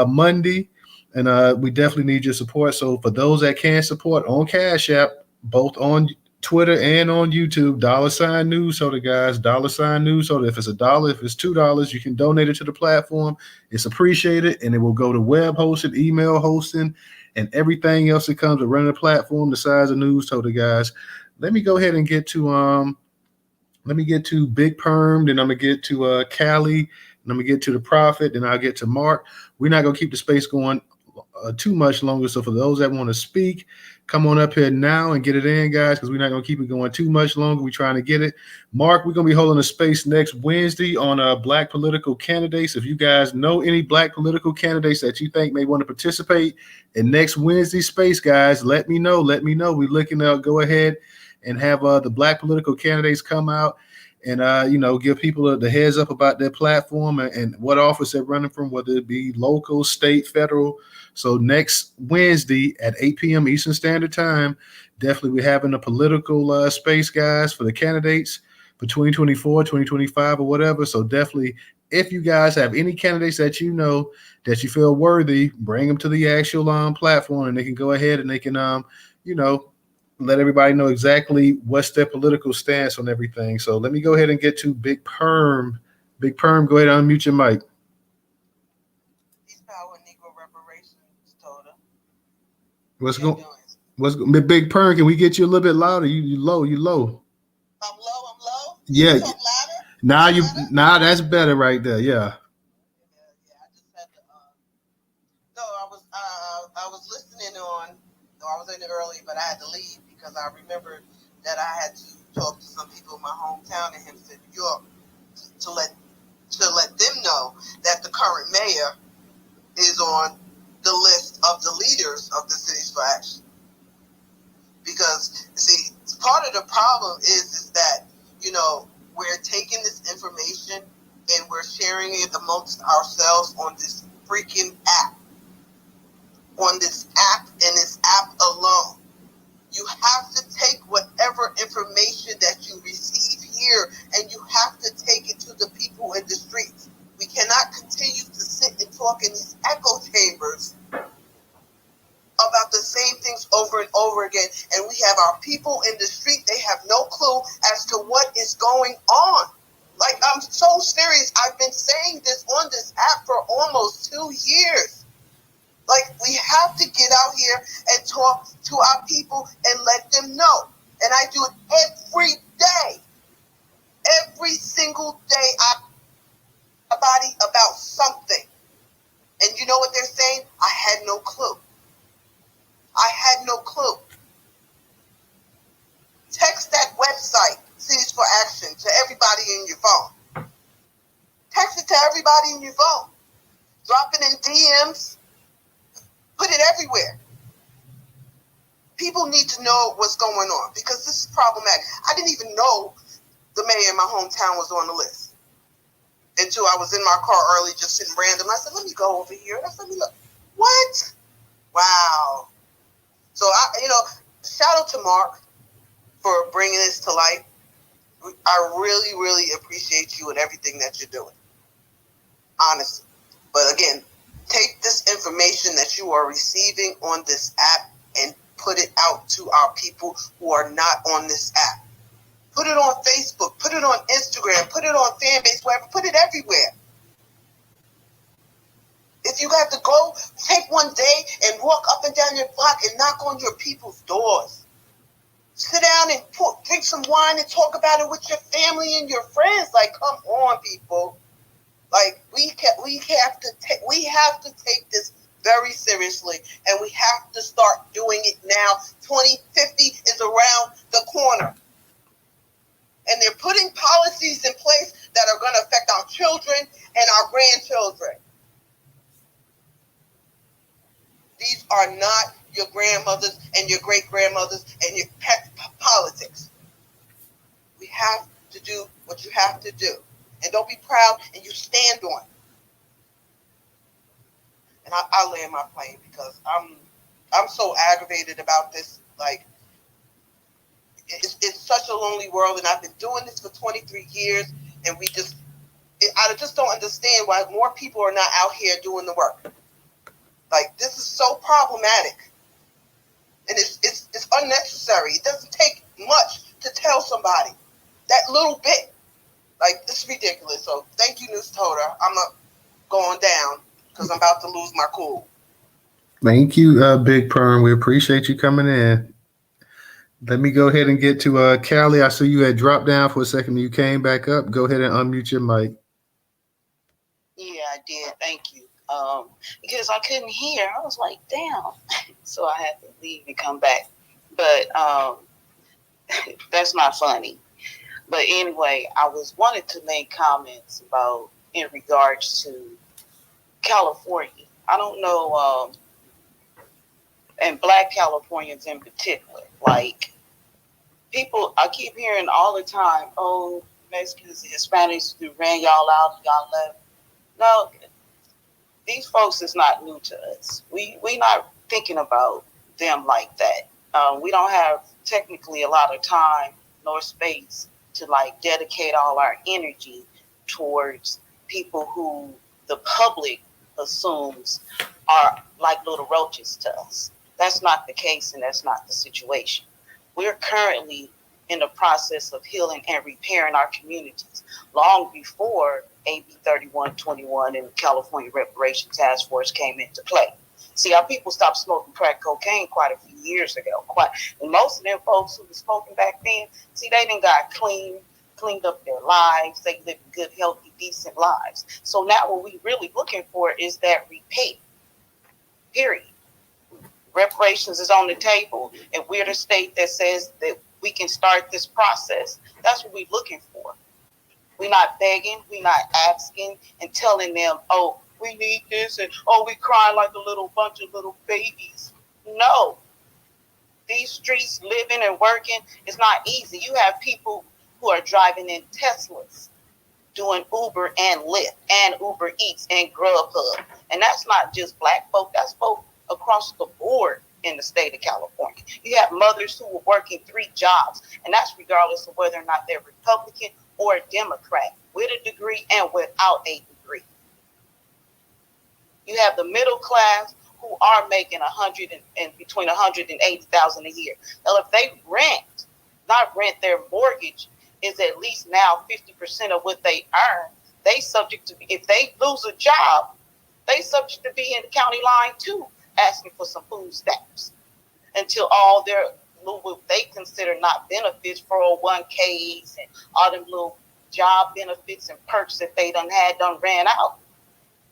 Monday, and we definitely need your support. So for those that can support on Cash App, both on Twitter and on YouTube, $Newstoter, guys. $Newstoter. If it's $1, if it's $2, you can donate it to the platform. It's appreciated, and it will go to web hosting, email hosting, and everything else that comes with running a platform the size of Newstoter, guys. Let me go ahead and get to Big Perm, then I'm gonna get to Callie, and I'm gonna get to the Prophet, then I'll get to Mark. We're not gonna keep the space going too much longer. So for those that want to speak, come on up here now and get it in, guys, because we're not going to keep it going too much longer. We're trying to get it. Mark, we're going to be holding a space next Wednesday on Black political candidates. If you guys know any Black political candidates that you think may want to participate in next Wednesday space, guys, let me know. We're looking to go ahead and have the Black political candidates come out and, give people the heads up about their platform and what office they're running from, whether it be local, state, federal. So next Wednesday at 8 p.m. Eastern Standard Time, definitely we're having a political space, guys, for the candidates for 2024, 2025, or whatever. So definitely, if you guys have any candidates that you know that you feel worthy, bring them to the actual platform, and they can go ahead and they can, let everybody know exactly what's their political stance on everything. So let me go ahead and get to Big Perm. Big Perm, go ahead and unmute your mic. What's Big Perm? Can we get you a little bit louder? You low. I'm low. Yeah. Talk louder? Now that's better right there. Yeah. I just had to. No, I was listening on. No, I was in it early, but I had to leave because I remembered that I had to talk to some people in my hometown in Hempstead, New York, to let them know that the current mayor is on the list of the leaders of the Cities for Action. Because, see, part of the problem is that, we're taking this information and we're sharing it amongst ourselves on this freaking app. On this app and this app alone. You have to take whatever information that you receive here and you have to take it to the people in the streets. We cannot continue to sit and talk in these echo chambers about the same things over and over again. And we have our people in the street, they have no clue as to what is going on. Like, I'm so serious. I've been saying this on this app for almost 2 years. Like, we have to get out here and talk to our people and let them know. And I do it every day. Every single day about something. And you know what they're saying? I had no clue. Text that website, Cities for Action, to everybody in your phone. Text it to everybody in your phone. Drop it in DMs. Put it everywhere. People need to know what's going on because this is problematic. I didn't even know the mayor in my hometown was on the list until I was in my car early, just sitting random. I said, let me go over here. Let me look. What? Wow. So, shout out to Mark for bringing this to light. I really, really appreciate you and everything that you're doing. Honestly. But again, take this information that you are receiving on this app and put it out to our people who are not on this app. Put it on Facebook, put it on Instagram, put it on Fanbase, wherever, put it everywhere. If you have to go, take one day and walk up and down your block and knock on your people's doors. Sit down and drink some wine and talk about it with your family and your friends. Like, come on, people. Like, we have to take this very seriously, and we have to start doing it now. 2050 is around the corner. And they're putting policies in place that are going to affect our children and our grandchildren. These are not your grandmothers and your great-grandmothers and your pet politics. We have to do what you have to do. And don't be proud, and you stand on it. And I'll land my plane because I'm so aggravated about this. Like, it's such a lonely world, and I've been doing this for 23 years, and I just don't understand why more people are not out here doing the work. Like, this is so problematic, and it's unnecessary. It doesn't take much to tell somebody that little bit. Like, it's ridiculous. So thank you, Newstoter. I'm not going down because I'm about to lose my cool. Thank you, Big Perm. We appreciate you coming in. Let me go ahead and get to Callie. I saw you had dropped down for a second. You came back up. Go ahead and unmute your mic. Yeah, I did. Thank you. Because I couldn't hear. I was like, damn. So I had to leave and come back. But that's not funny. But anyway, I wanted to make comments about in regards to California. I don't know, and Black Californians in particular. Like, people, I keep hearing all the time, oh, Mexicans and Hispanics ran y'all out, y'all left. No, these folks is not new to us. We not thinking about them like that. We don't have technically a lot of time nor space to like dedicate all our energy towards people who the public assumes are like little roaches to us. That's not the case, and that's not the situation. We're currently in the process of healing and repairing our communities long before AB 3121 and the California Reparation Task Force came into play. See, our people stopped smoking crack cocaine quite a few years ago. And most of them folks who were smoking back then, see, they done got cleaned up their lives. They lived good, healthy, decent lives. So now what we really looking for is that repay, period. Reparations is on the table, and we're the state that says that we can start this process. That's what we're looking for. We're not begging, we're not asking and telling them, oh, we need this, and oh, we crying like a little bunch of little babies. No. These streets, living and working, is not easy. You have people who are driving in Teslas, doing Uber and Lyft and Uber Eats and Grubhub. And that's not just Black folk, that's folk across the board in the state of California. You have mothers who are working 3 jobs, and that's regardless of whether or not they're Republican or a Democrat, with a degree and without a degree. You have the middle class who are making between $180,000 a year. Now, if they not rent, their mortgage is at least now 50% of what they earn. They subject to, if they lose a job, they subject to be in the county line too, asking for some food stamps until all their what they consider not benefits, 401ks and all them little job benefits and perks that they done ran out.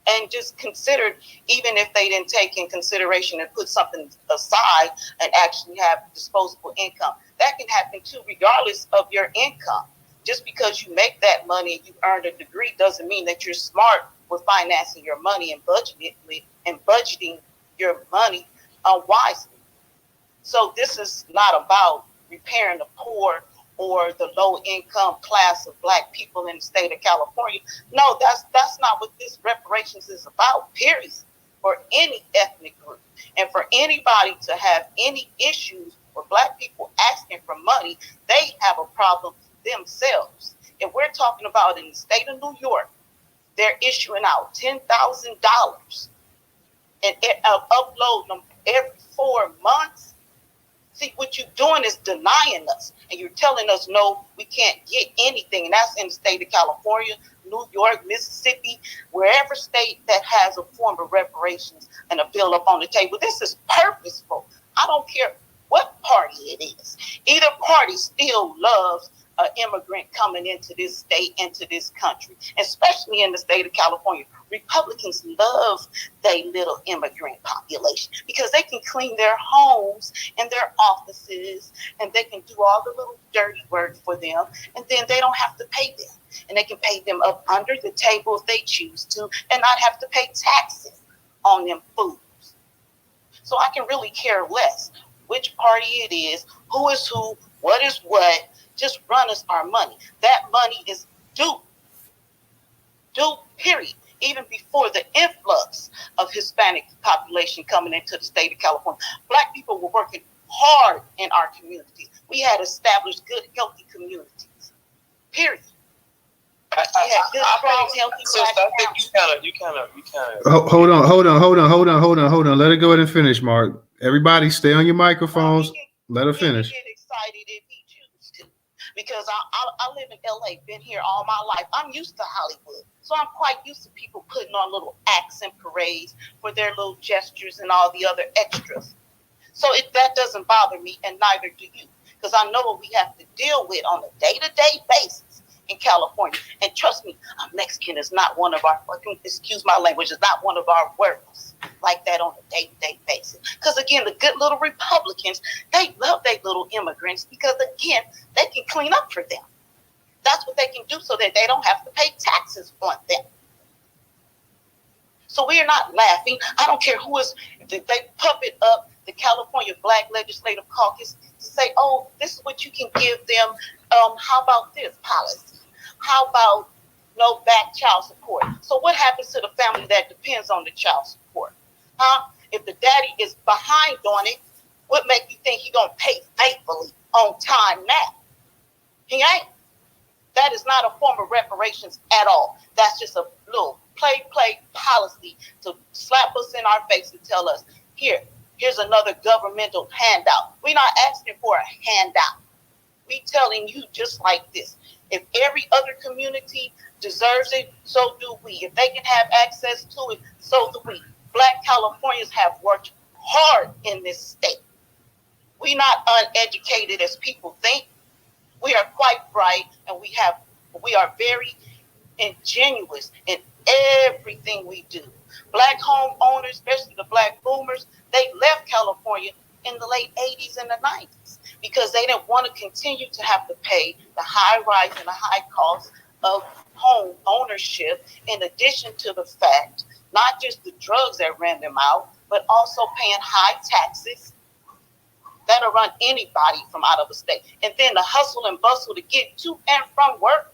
And just considered, even if they didn't take in consideration and put something aside and actually have disposable income, that can happen too, regardless of your income. Just because you make that money and you earned a degree doesn't mean that you're smart with financing your money and budgeting your money wisely. So this is not about repairing the poor or the low-income class of Black people in the state of California. No, that's not what this reparations is about, period, for any ethnic group. And for anybody to have any issues with Black people asking for money, they have a problem themselves. And we're talking about in the state of New York, they're issuing out $10,000 and uploading them every 4 months. See, what you're doing is denying us, and you're telling us, no, we can't get anything. And that's in the state of California, New York, Mississippi, wherever state that has a form of reparations and a bill up on the table. This is purposeful. I don't care what party it is. Either party still loves an immigrant coming into this state, into this country, especially in the state of California. Republicans love their little immigrant population because they can clean their homes and their offices, and they can do all the little dirty work for them, and then they don't have to pay them. And they can pay them up under the table if they choose to, and not have to pay taxes on them foods. So I can really care less which party it is, who is who, what is what. Just run us our money. That money is due. Due, period. Even before the influx of Hispanic population coming into the state of California, Black people were working hard in our communities. We had established good, healthy communities. Period. We had good, strong, healthy Black families. You kind of. Hold on. Let her go ahead and finish, Mark. Everybody stay on your microphones. Let her finish. He can get excited if he chooses to. Because I live in LA, been here all my life. I'm used to Hollywood. So I'm quite used to people putting on little acts and parades for their little gestures and all the other extras. So that doesn't bother me, and neither do you. Because I know what we have to deal with on a day-to-day basis in California. And trust me, a Mexican is not one of our, excuse my language, is not one of our words like that on a day-to-day basis. Because again, the good little Republicans, they love their little immigrants because again, they can clean up for them. That's what they can do so that they don't have to pay taxes on them. So we are not laughing. I don't care who is, they puppet up the California Black Legislative Caucus to say, oh, this is what you can give them. How about this policy? How about no back child support? So what happens to the family that depends on the child support? If the daddy is behind on it, what make you think he gonna pay faithfully on time now? He ain't. That is not a form of reparations at all. That's just a little play policy to slap us in our face and tell us, here's another governmental handout. We're not asking for a handout. We telling you just like this. If every other community deserves it, so do we. If they can have access to it, so do we. Black Californians have worked hard in this state. We're not uneducated as people think. We are quite bright, and we are very ingenuous in everything we do. Black homeowners, especially the Black boomers, they left California in the late 80s and the 90s because they didn't want to continue to have to pay the high rise and the high cost of home ownership, in addition to the fact, not just the drugs that ran them out, but also paying high taxes that'll run anybody from out of the state. And then the hustle and bustle to get to and from work.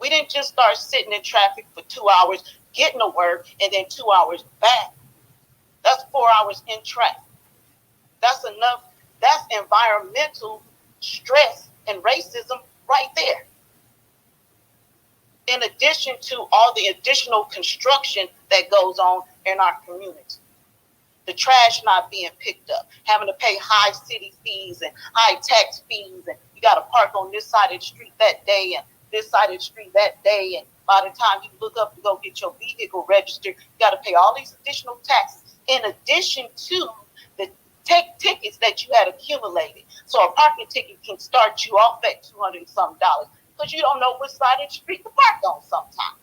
We didn't just start sitting in traffic for 2 hours, getting to work, and then 2 hours back. That's 4 hours in traffic. That's enough. That's environmental stress and racism right there. In addition to all the additional construction that goes on in our community. The trash not being picked up, having to pay high city fees and high tax fees, and you got to park on this side of the street that day and this side of the street that day, and by the time you look up to go get your vehicle registered, you got to pay all these additional taxes in addition to the tickets that you had accumulated. So a parking ticket can start you off at $200 and something because you don't know which side of the street to park on sometimes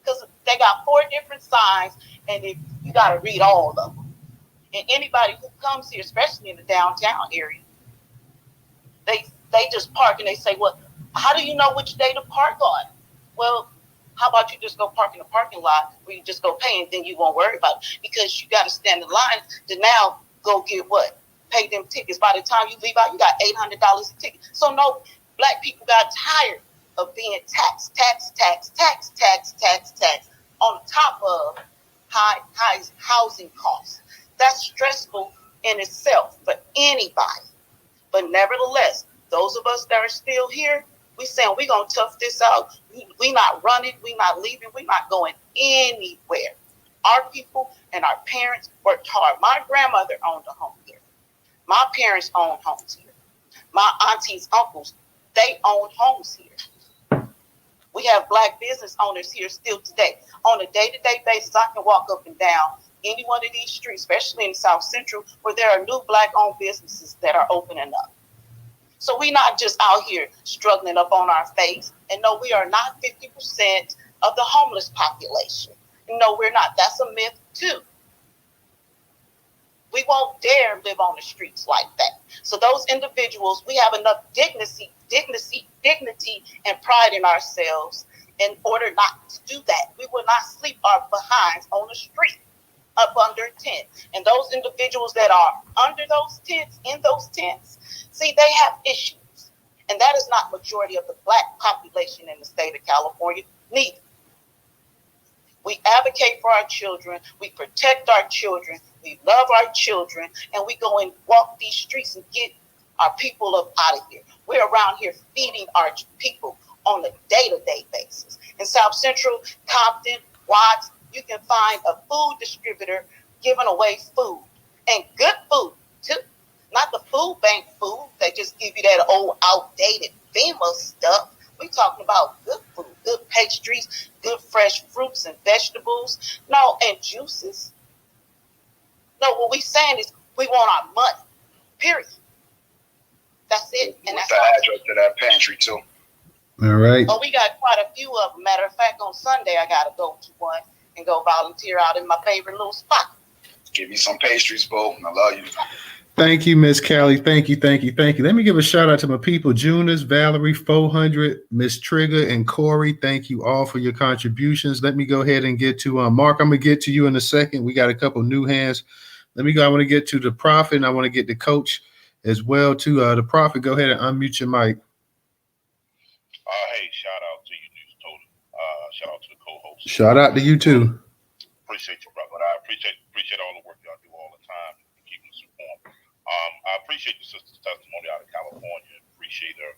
because they got 4 different signs, and you got to read all of them. And anybody who comes here, especially in the downtown area, they just park and they say, well, how do you know which day to park on? Well, how about you just go park in the parking lot where you just go pay and then you won't worry about it because you got to stand in line to now go get what? Pay them tickets. By the time you leave out, you got $800 a ticket. So no, Black people got tired of being taxed on top of high housing costs. That's stressful in itself for anybody. But nevertheless, those of us that are still here, we saying we're going to tough this out. We not running, we not leaving, we not going anywhere. Our people and our parents worked hard. My grandmother owned a home here. My parents owned homes here. My aunties, uncles, they owned homes here. We have Black business owners here still today. On a day-to-day basis, I can walk up and down any one of these streets, especially in South Central, where there are new Black-owned businesses that are opening up. So we're not just out here struggling up on our face. And no, we are not 50% of the homeless population. No, we're not. That's a myth too. We won't dare live on the streets like that. So those individuals, we have enough dignity, and pride in ourselves in order not to do that. We will not sleep our behinds on the street up under a tent. And those individuals that are under those tents, in those tents, see, they have issues. And that is not majority of the Black population in the state of California, neither. We advocate for our children. We protect our children. We love our children. And we go and walk these streets and get our people up out of here. We're around here feeding our people on a day-to-day basis. In South Central, Compton, Watts, you can find a food distributor giving away food. And good food, too. Not the food bank food. They just give you that old, outdated FEMA stuff. We're talking about good food, good pastries, good fresh fruits and vegetables. No, and juices. No, what we're saying is we want our money, period. That's it. And that's the address to that pantry, too. All right. Oh, we got quite a few of them. Matter of fact, on Sunday, I got to go to one and go volunteer out in my favorite little spot. Give you some pastries, boo. I love you. Thank you, Miss Callie. Thank you. Let me give a shout out to my people, Junas, Valerie, 400, Miss Trigger, and Corey. Thank you all for your contributions. Let me go ahead and get to Mark. I'm going to get to you in a second. We got a couple new hands. Let me go. I want to get to the Prophet, and I want to get the coach as well, too. The Prophet, go ahead and unmute your mic. Hey, shout out to you, Newstoter. Shout out to the co-host. Shout out to you, too. Appreciate you, brother. I appreciate all the work y'all do all the time and keeping us informed. I appreciate the sister's testimony out of California. Appreciate her,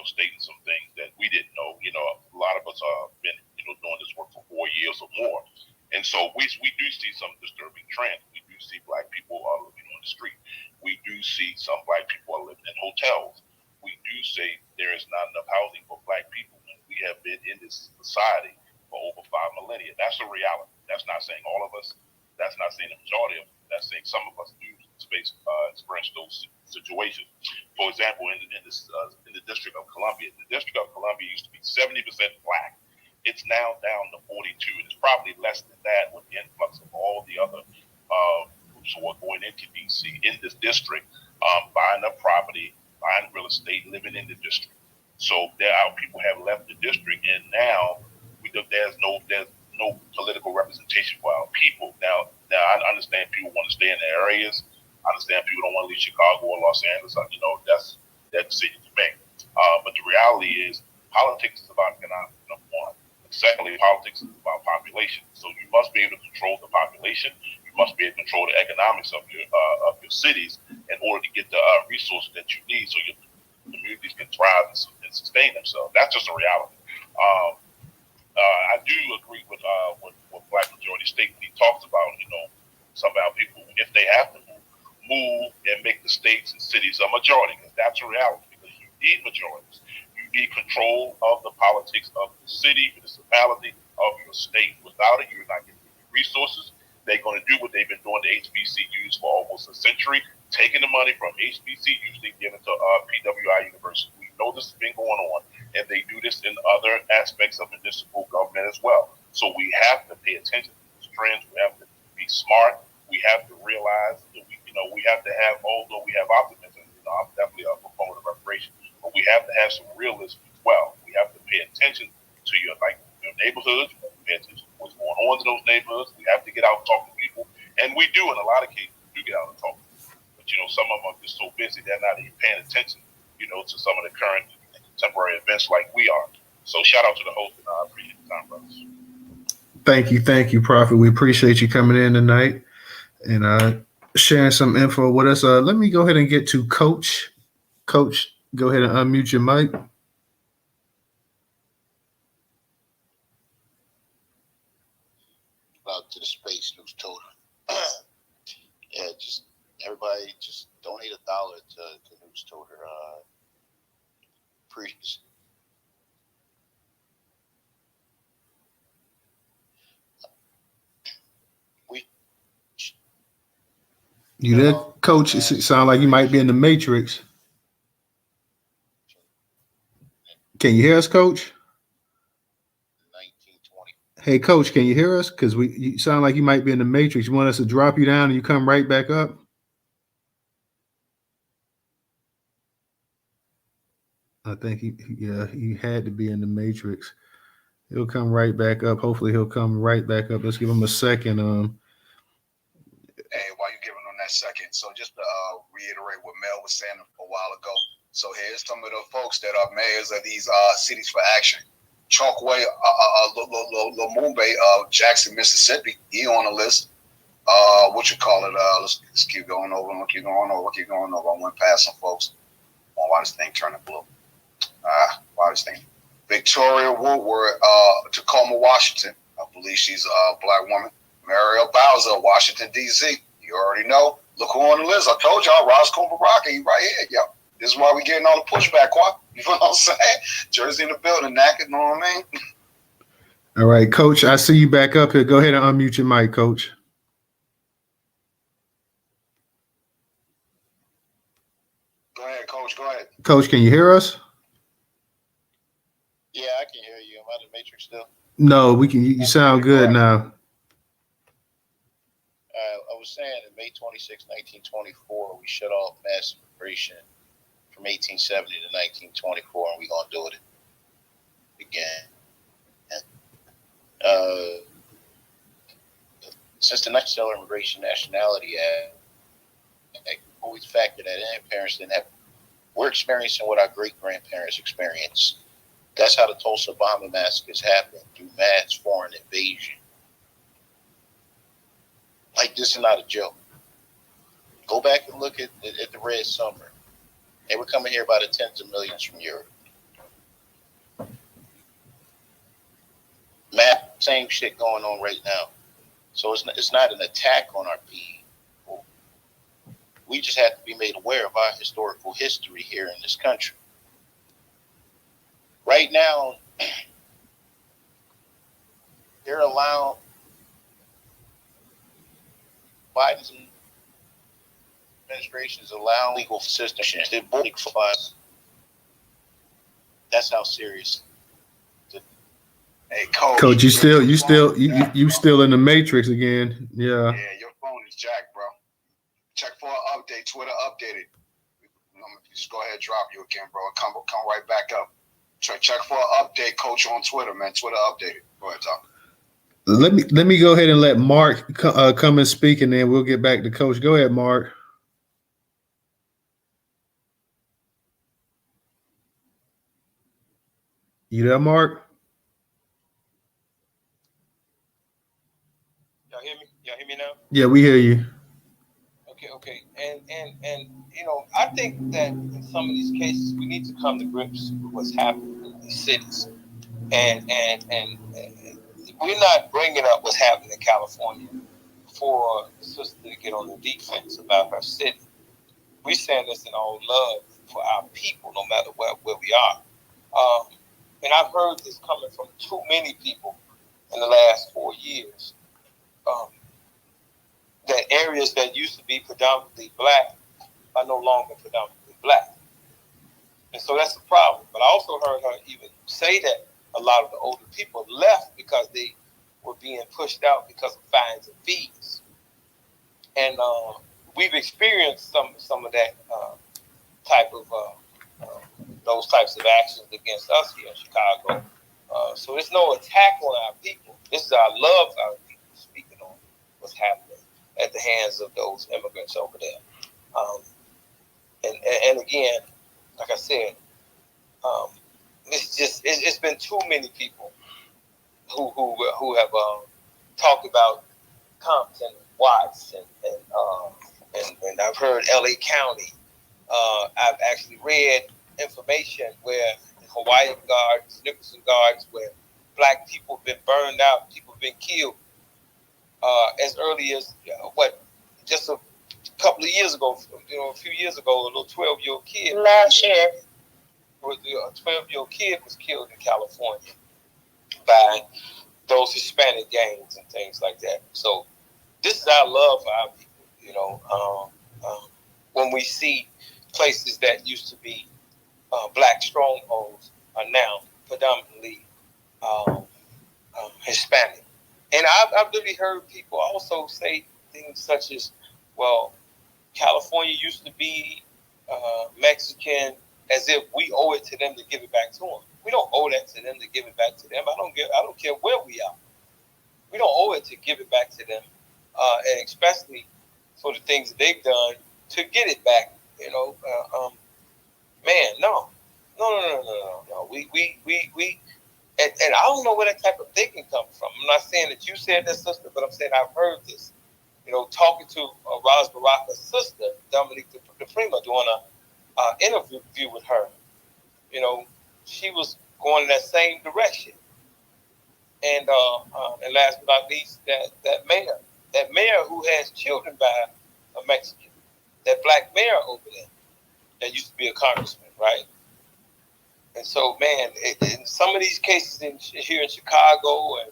stating some things that we didn't know. A lot of us have been, doing this work for 4 years or more. And so we do see some disturbing trends. We do see Black people are living on the street. We do see some Black people are living in hotels. We do say there is not enough housing for Black people. And we have been in this society for over 5 millennia. That's a reality. That's not saying all of us. That's not saying the majority of us. That's saying some of us do experience those situations. For example, in the District of Columbia, used to be 70% Black. It's now down to 42, and it's probably less than that with the influx of all the other groups who are going into DC in this district, buying up property, buying real estate, living in the district. So people have left the district, and now there's no political representation for our people. Now I understand people want to stay in their areas. I understand people don't want to leave Chicago or Los Angeles. That's that decision to make. But the reality is, politics is about economics, number one. Secondly, politics is about population. So you must be able to control the population. You must be able to control the economics of your cities in order to get the resources that you need so your communities can thrive and sustain themselves. That's just a reality. I do agree with Black Majority State when he talks about, some of our people, if they have to move and make the states and cities a majority, because that's a reality, because you need majorities. You need control of the politics of the city, municipality, of your state. Without it, you're not getting resources. They're going to do what they've been doing to HBCUs for almost a century, taking the money from HBCUs and giving it to PWI University. We know this has been going on, and they do this in other aspects of municipal government as well. So we have to pay attention to these trends. We have to be smart. We have to realize that we have to have, although we have optimism, I'm definitely a proponent of reparation, but we have to have some realism as well. We have to pay attention to your neighborhoods. We have to pay attention to what's going on in those neighborhoods. We have to get out and talk to people, and we do in a lot of cases. We do get out and talk to people, but some of them are just so busy they're not even paying attention, to some of the current and contemporary events like we are. So shout out to the host, and I appreciate the time, brothers. Thank you, Prophet. We appreciate you coming in tonight and sharing some info with us. Let me go ahead and get to Coach. Coach, go ahead and unmute your mic. out to the space Newstoter. Yeah, just everybody just donate $1 to Newstoter. Appreciate. You there, Coach? It sound like you might be in the Matrix. Can you hear us, Coach? 1920. Hey, Coach, can you hear us? Because you sound like you might be in the Matrix. You want us to drop you down and you come right back up? I think he had to be in the Matrix. He'll come right back up. Hopefully, he'll come right back up. Let's give him a second. Hey, while you're giving them that second, so just to reiterate what Mel was saying a while ago. So here's some of the folks that are mayors of these cities for action. Chalkway, Lumumbe, Jackson, Mississippi. He on the list. What you call it? Let's keep going over. I went past some folks. Oh, why this thing turning blue? Why this thing? Victoria Woodward, Tacoma, Washington. I believe she's a black woman. Mariel Bowser, Washington, D.C. You already know. Look who on the list. I told y'all, Ross Baraka, he right here. Yo, this is why we getting all the pushback, Quan. You know what I'm saying? Jersey in the building, Knack, you know what I mean? All right, Coach, I see you back up here. Go ahead and unmute your mic, Coach. Go ahead, Coach. Go ahead. Coach, can you hear us? Yeah, I can hear you. Am I in the Matrix still? No, we can. You sound good now. I was saying in May 26, 1924, we shut off mass immigration from 1870 to 1924, and we're going to do it again. Since the Stellar Immigration Nationality Act, always factor that in. Parents didn't have. We're experiencing what our great-grandparents experienced. That's how the Tulsa bombing massacres happened, through mass foreign invasion. Like, this is not a joke. Go back and look at the Red Summer. They were coming here by the tens of millions from Europe. Same shit going on right now. So it's not an attack on our people. We just have to be made aware of our historical history here in this country. Right now, they're allowing Biden's administration is allowing legal systems. They're bullying flies. That's how serious. Hey, Coach. Coach, you still in the Matrix again. Yeah. Yeah, your phone is jacked, bro. Check for an update. Twitter updated. Just go ahead and drop you again, bro. Come right back up. Check for an update, Coach, on Twitter, man. Twitter updated. Go ahead, Tom. Let me go ahead and let Mark come and speak, and then we'll get back to Coach. Go ahead, Mark. You there, Mark? Y'all hear me? Y'all hear me now? Yeah, we hear you. Okay. And you know, I think that in some of these cases we need to come to grips with what's happening in these cities. And we're not bringing up what's happening in California for the sister to get on the defense about her city. We're saying this in all love for our people, no matter where we are. And I've heard this coming from too many people in the last 4 years. That areas that used to be predominantly black are no longer predominantly black. And so that's a problem. But I also heard her even say that a lot of the older people left because they were being pushed out because of fines and fees. And we've experienced some of that type of those types of actions against us here in Chicago. So it's no attack on our people. This is our love for our people speaking on what's happening at the hands of those immigrants over there. And again, like I said, it's been too many people who have talked about Compton, Watts, and I've heard LA County. I've actually read information where Hawaiian Guards, Nicholson Guards, where black people have been burned out, people have been killed as early as just a couple of years ago, a few years ago, a little 12-year-old kid. Last year. A 12-year-old kid was killed in California by those Hispanic gangs and things like that. So this is our love for our people. When we see places that used to be black strongholds are now predominantly Hispanic. And I've really heard people also say things such as, well, California used to be Mexican, as if we owe it to them to give it back to them. We don't owe that to them to give it back to them. I don't care where we are. We don't owe it to give it back to them, and especially for the things that they've done to get it back. No. And I don't know where that type of thinking comes from. I'm not saying that you said that, sister, but I'm saying I've heard this. Talking to Raz Baraka's sister, Dominique DePrima, doing an interview with her, she was going in that same direction. And last but not least, that mayor who has children by a Mexican, that black mayor over there, that used to be a congressman, right? And so, man, in some of these cases here in Chicago, and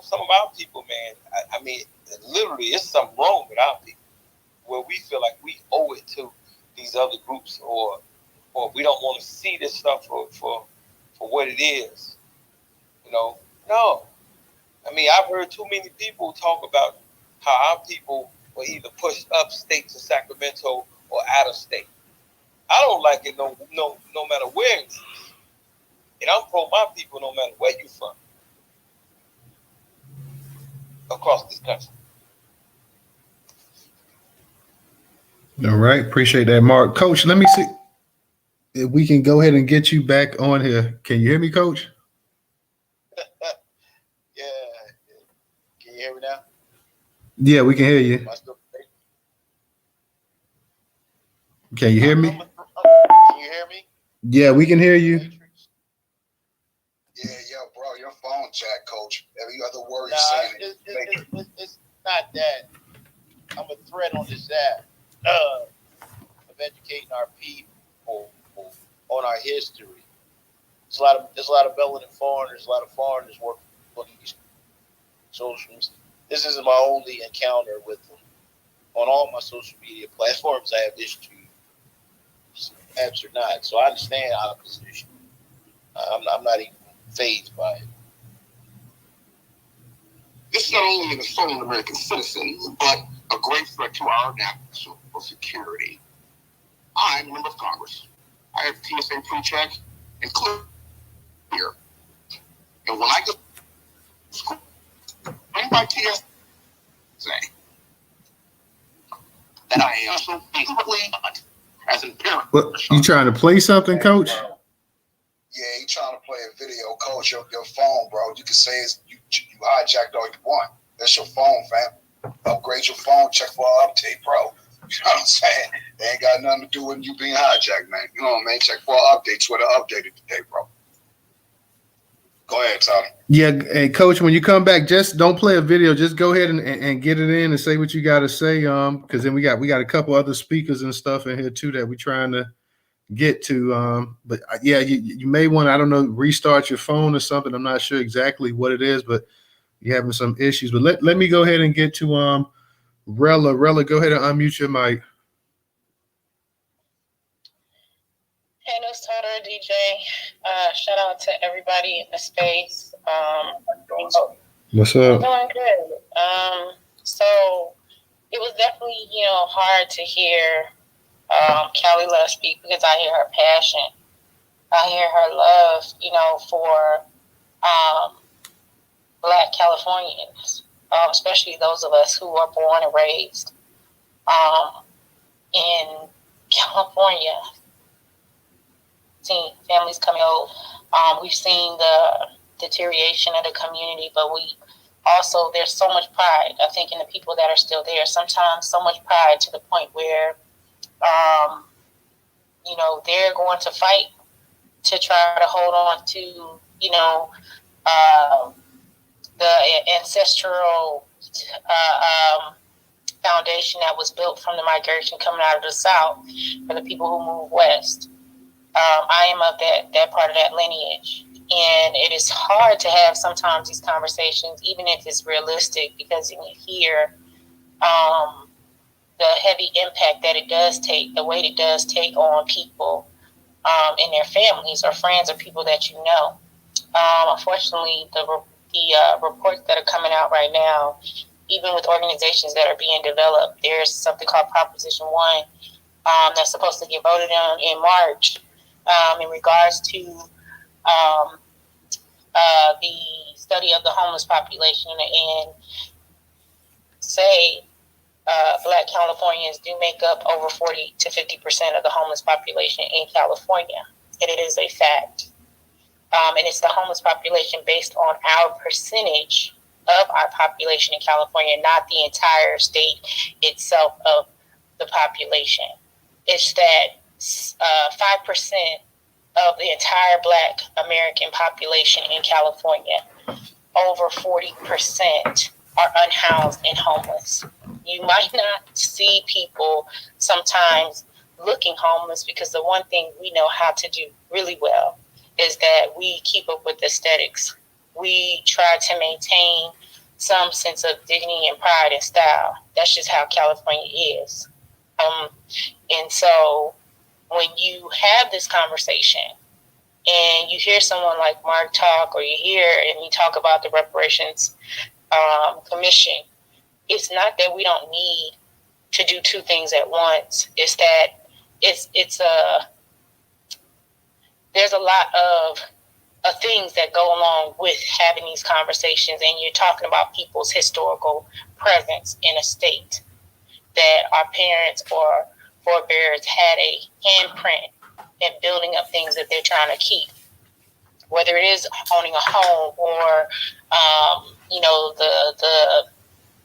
some of our people, man, I mean, literally, it's something wrong with our people, where we feel like we owe it to these other groups, or we don't want to see this stuff for what it is. No. I mean, I've heard too many people talk about how our people were either pushed upstate to Sacramento or out of state. I don't like it no matter where it is. And I'm pro my people no matter where you're from across this country. All right. Appreciate that, Mark. Coach, let me see if we can go ahead and get you back on here. Can you hear me, Coach? Yeah. Can you hear me now? Yeah, we can hear you. Can you hear me? Can you hear me? Yeah, we can hear you. Yeah, bro, your phone jack, Coach. Every other word you're saying it's not that. I'm a threat on this app of educating our people on our history. There's a lot of melanin foreigners, a lot of foreigners working for these socials. This isn't my only encounter with them. On all my social media platforms, I have issues. Apps or not, so I understand our position. I'm not even fazed by it. This is not only an assault on American citizens, but a great threat to our national security. I'm a member of Congress. I have TSA pre-check and clear here. And when I get school, I'm by TSA that I am so frequently as an parent. What, you trying to play something, Coach? Yeah, you trying to play a video, Coach. Your phone, bro. You can say you hijacked all you want. That's your phone, fam. Upgrade your phone. Check for an update, bro. You know what I'm saying? They ain't got nothing to do with you being hijacked, man. You know what I mean? Check for an update. Twitter updated today, bro. Go ahead, Tommy. Yeah, and Coach, when you come back, just don't play a video. Just go ahead and get it in and say what you got to say. Because then we got a couple other speakers and stuff in here too that we're trying to get to. But yeah, you may want to, I don't know, restart your phone or something. I'm not sure exactly what it is, but you're having some issues. But let me go ahead and get to Rella. Rella, go ahead and unmute your mic. Hey, Newstoter, DJ. Shout out to everybody in the space. What's up? I'm doing good. So it was definitely, hard to hear Callie Love speak because I hear her passion. I hear her love, for Black Californians, especially those of us who were born and raised in California. Seen families coming out. We've seen the deterioration of the community, but there's so much pride, I think, in the people that are still there. Sometimes so much pride to the point where, they're going to fight to try to hold on to, the ancestral foundation that was built from the migration coming out of the South for the people who moved west. I am of that part of that lineage. And it is hard to have sometimes these conversations, even if it's realistic, because when you hear the heavy impact that it does take, the weight it does take on people and their families or friends or people that you know. Unfortunately, the reports that are coming out right now, even with organizations that are being developed, there's something called Proposition 1 that's supposed to get voted on in March in regards to the study of the homeless population, and say Black Californians do make up over 40 to 50% of the homeless population in California. And it is a fact. And it's the homeless population based on our percentage of our population in California, not the entire state itself of the population. It's that 5% of the entire Black American population in California, over 40% are unhoused and homeless. You might not see people sometimes looking homeless, because the one thing we know how to do really well is that we keep up with aesthetics. We try to maintain some sense of dignity and pride and style. That's just how California is. And so when you have this conversation and you hear someone like Mark talk, or you hear and we talk about the reparations commission, it's not that we don't need to do two things at once. It's that there's a lot of things that go along with having these conversations, and you're talking about people's historical presence in a state that our parents or forebears had a handprint in building up things that they're trying to keep, whether it is owning a home or the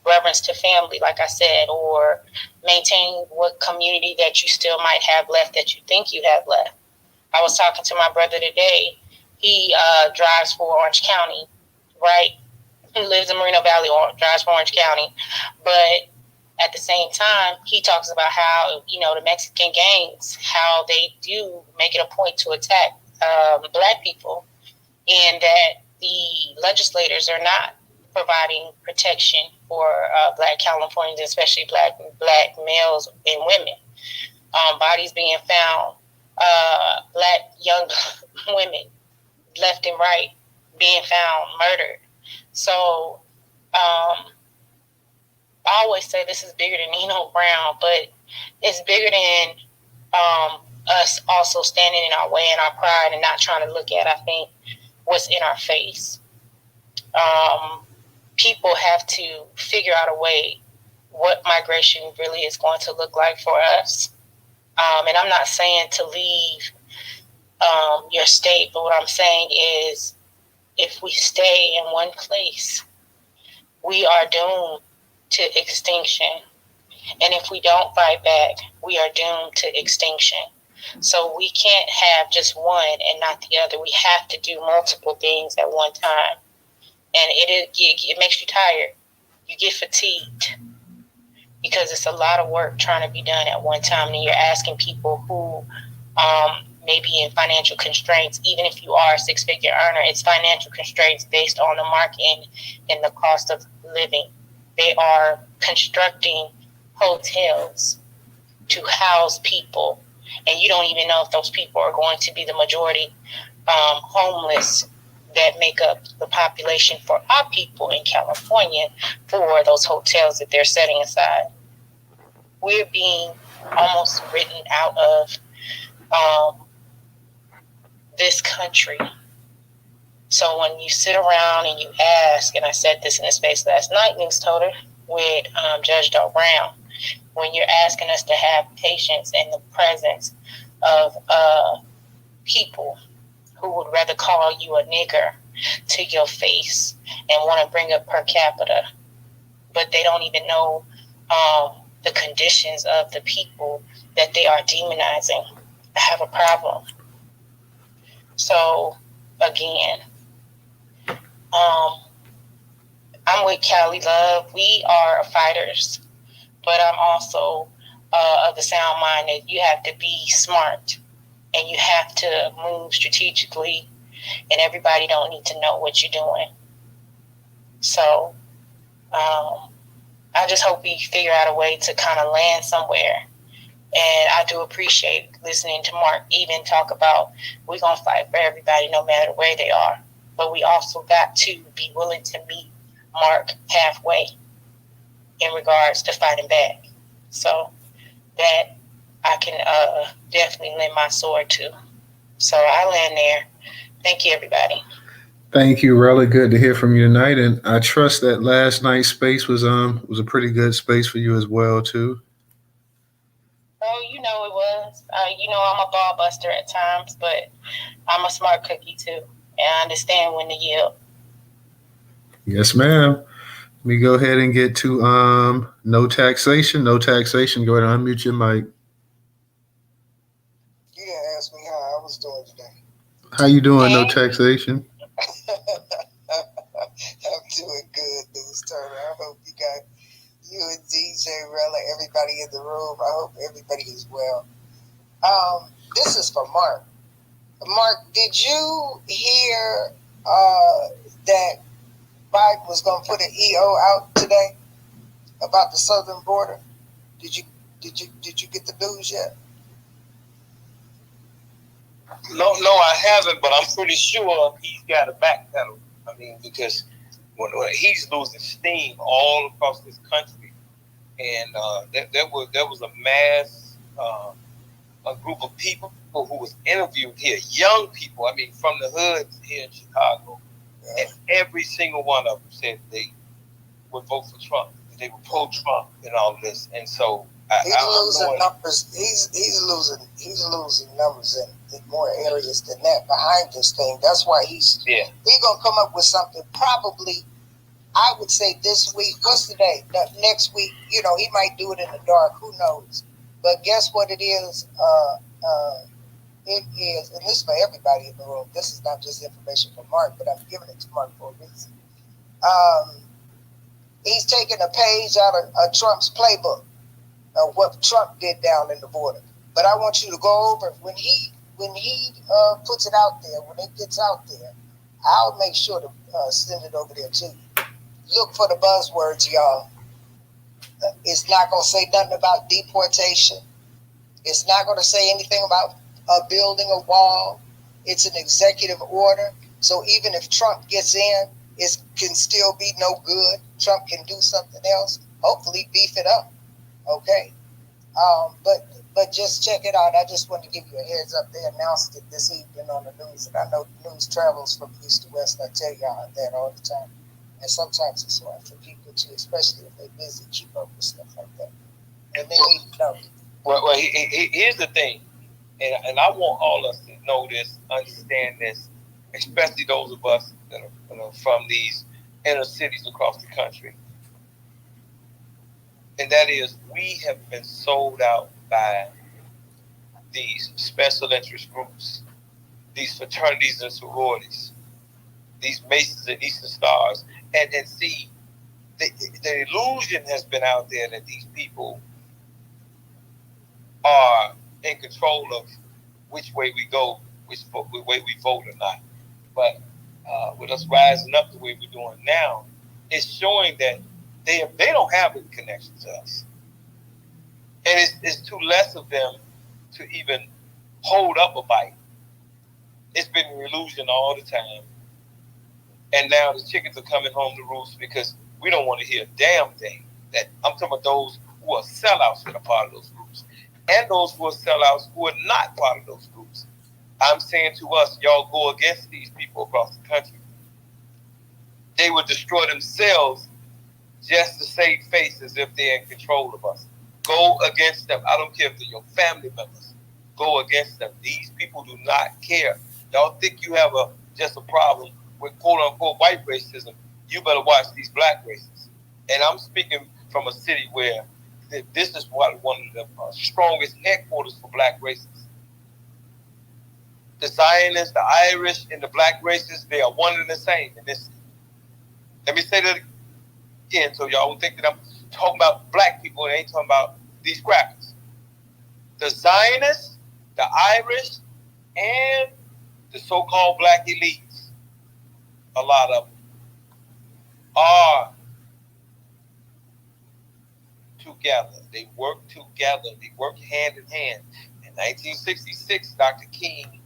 reverence to family, like I said, or maintaining what community that you still might have left, that you think you have left. I was talking to my brother today. He drives for Orange County, right? He lives in Moreno Valley, or drives for Orange County. But at the same time, he talks about how, the Mexican gangs, how they do make it a point to attack Black people, and that the legislators are not providing protection for Black Californians, especially black males and women. Bodies being found, Black young women left and right being found murdered. So I always say this is bigger than Nino Brown, but it's bigger than us also standing in our way and our pride and not trying to look at, I think, what's in our face. People have to figure out a way what migration really is going to look like for us. And I'm not saying to leave your state, but what I'm saying is, if we stay in one place, we are doomed to extinction. And if we don't fight back, we are doomed to extinction. So we can't have just one and not the other. We have to do multiple things at one time. And it makes you tired. You get fatigued, because it's a lot of work trying to be done at one time. And you're asking people who may be in financial constraints. Even if you are a six-figure earner, it's financial constraints based on the market and the cost of living. They are constructing hotels to house people, and you don't even know if those people are going to be the majority homeless that make up the population for our people in California for those hotels that they're setting aside. We're being almost written out of this country. So when you sit around and you ask, and I said this in a space last night, Newstoter, with Judge Doe Brown, when you're asking us to have patience in the presence of people who would rather call you a nigger to your face and want to bring up per capita, but they don't even know the conditions of the people that they are demonizing, I have a problem. So again, I'm with Callie Love. We are fighters, but I'm also of the sound mind that you have to be smart and you have to move strategically, and everybody don't need to know what you're doing. So I just hope we figure out a way to kind of land somewhere. And I do appreciate listening to Mark even talk about we're going to fight for everybody no matter where they are. But we also got to be willing to meet Mark halfway in regards to fighting back. So that I can definitely lend my sword to. So I land there. Thank you, everybody. Thank you, really good to hear from you tonight, and I trust that last night's space was a pretty good space for you as well too. Oh, you know it was. You know I'm a ball buster at times, but I'm a smart cookie too, and I understand when to yield. Yes, ma'am. Let me go ahead and get to no taxation. No taxation. Go ahead and unmute your mic. You didn't ask me how I was doing today. How you doing? No taxation. I'm doing good, Newstoter. I hope you and DJ Rella, everybody in the room. I hope everybody is well. This is for Mark. Mark, did you hear that Biden was going to put an EO out today about the southern border? Did you get the news yet? No, I haven't, but I'm pretty sure he's got a backpedal. I mean, because when he's losing steam all across this country, and there was a mass a group of people who was interviewed here, young people. I mean, from the hoods here in Chicago, and every single one of them said they would vote for Trump. They were pro-Trump and all this, and so he's losing numbers. He's losing numbers in more areas than that behind this thing. That's why he's gonna come up with something. Probably, I would say this week. What's the day? Next week. You know, he might do it in the dark. Who knows? But guess what it is? It is, and this is for everybody in the room. This is not just information for Mark, but I'm giving it to Mark for a reason. He's taking a page out of Trump's playbook of what Trump did down in the border. But I want you to go over when he puts it out there, when it gets out there, I'll make sure to send it over there to you. Look for the buzzwords, y'all. It's not going to say nothing about deportation. It's not going to say anything about building a wall. It's an executive order. So even if Trump gets in, it can still be no good. Trump can do something else. Hopefully beef it up. Okay. But just check it out. I just wanted to give you a heads up. They announced it this evening on the news, and I know the news travels from east to west. I tell y'all that all the time. And sometimes it's hard for people too, especially if they're busy, keep up with stuff like that. And they need to know. Well, here's the thing, and I want all of us to know this, understand this, especially those of us that are from these inner cities across the country. And that is, we have been sold out by these special interest groups, these fraternities and sororities, these Masons and Eastern Stars. And see, the illusion has been out there that these people are in control of which way we go, which way we vote or not. But with us rising up the way we're doing now, it's showing that they don't have a connection to us. And it's too less of them to even hold up a bite. It's been an illusion all the time. And now the chickens are coming home to roost because we don't want to hear a damn thing. That I'm talking about those who are sellouts that are part of those groups. And those who are sellouts who are not part of those groups. I'm saying to us, y'all go against these people across the country. They would destroy themselves just to save face as if they're in control of us. Go against them. I don't care if they're your family members. Go against them. These people do not care. Y'all think you have just a problem with quote-unquote white racism. You better watch these black racists. And I'm speaking from a city where this is one of the strongest headquarters for black racists. The Zionists, the Irish, and the black racists, they are one and the same in this. Let me say that again, so y'all will think that I'm talking about black people and ain't talking about these crackers. The Zionists, the Irish, and the so-called black elites, a lot of them, are together. They work together. They work hand in hand. In 1966, Dr. King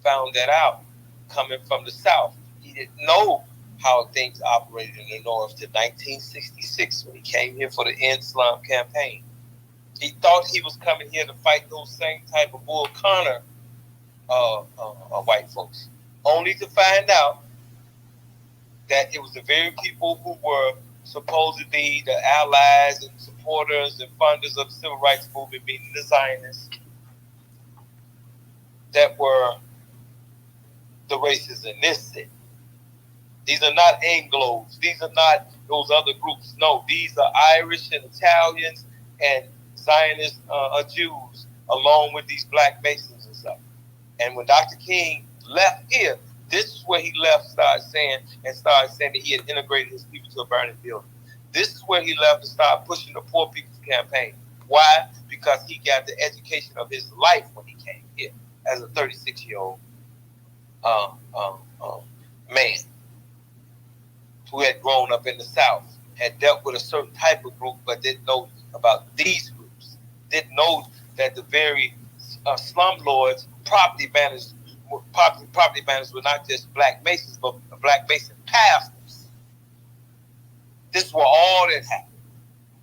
found that out coming from the South. He didn't know how things operated in the North till 1966 when he came here for the End Slum campaign. He thought he was coming here to fight those same type of Bull Connor white folks, only to find out that it was the very people who were supposedly the allies and supporters and funders of the civil rights movement, meaning the Zionists, that were the racists in this city. These are not Anglos. These are not those other groups. No, these are Irish and Italians and Zionist Jews, along with these black Masons and stuff. And when Dr. King left here, this is where he started saying that he had integrated his people to a burning building. This is where he left to start pushing the Poor People's Campaign. Why? Because he got the education of his life when he came here as a 36-year-old man who had grown up in the South, had dealt with a certain type of group, but didn't know about these groups, didn't know that the very slumlords, property managers were not just black Masons, but black Mason pastors. This is where all that happened.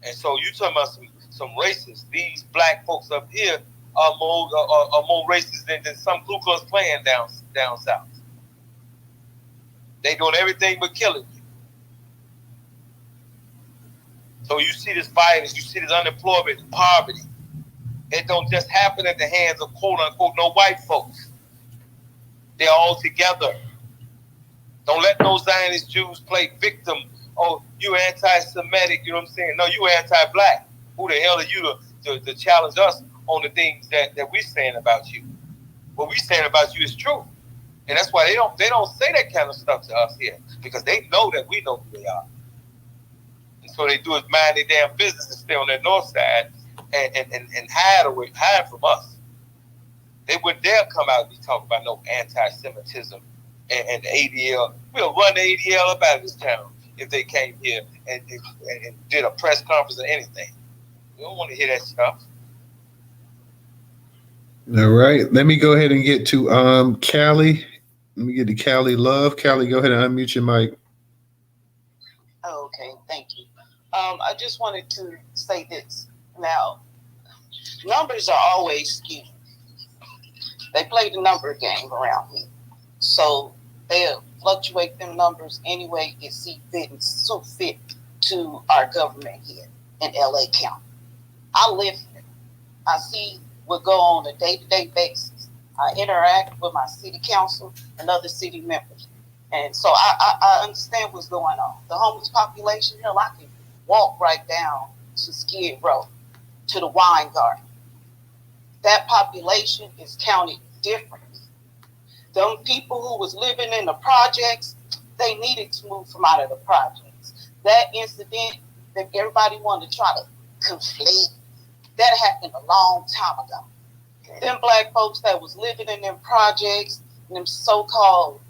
And so you talking about some racists. These black folks up here are more racist than some Ku Klux Klan down south. They doing everything but killing you. So you see this violence, you see this unemployment, poverty. It don't just happen at the hands of quote unquote no white folks. They're all together. Don't let no Zionist Jews play victim. Oh, you anti-Semitic, you know what I'm saying? No, you anti-black. Who the hell are you to challenge us on the things that we're saying about you? What we're saying about you is true. And that's why they don't say that kind of stuff to us here, because they know that we know who they are. And so they do is mind their damn business and stay on their north side and hide from us. They wouldn't dare come out and be talking about no anti-Semitism and the ADL. We'll run the ADL up out of this town if they came here and did a press conference or anything. We don't want to hear that stuff. All right. Let me go ahead and get to Callie. Let me get to Callie Love. Callie, go ahead and unmute your mic. Oh, okay, thank you. I just wanted to say this. Now, numbers are always skewed. They play the number game around here. So they'll fluctuate them numbers any way it see fit and so fit to our government here in LA County. I live here. I see what go on a day-to-day basis. I interact with my city council and other city members. And so I understand what's going on. The homeless population, hell, I can walk right down to Skid Row, to the Wine Garden. That population is counted differently. Them people who was living in the projects, they needed to move from out of the projects. That incident that everybody wanted to try to conflate, that happened a long time ago. Them black folks that was living in them projects, them so-called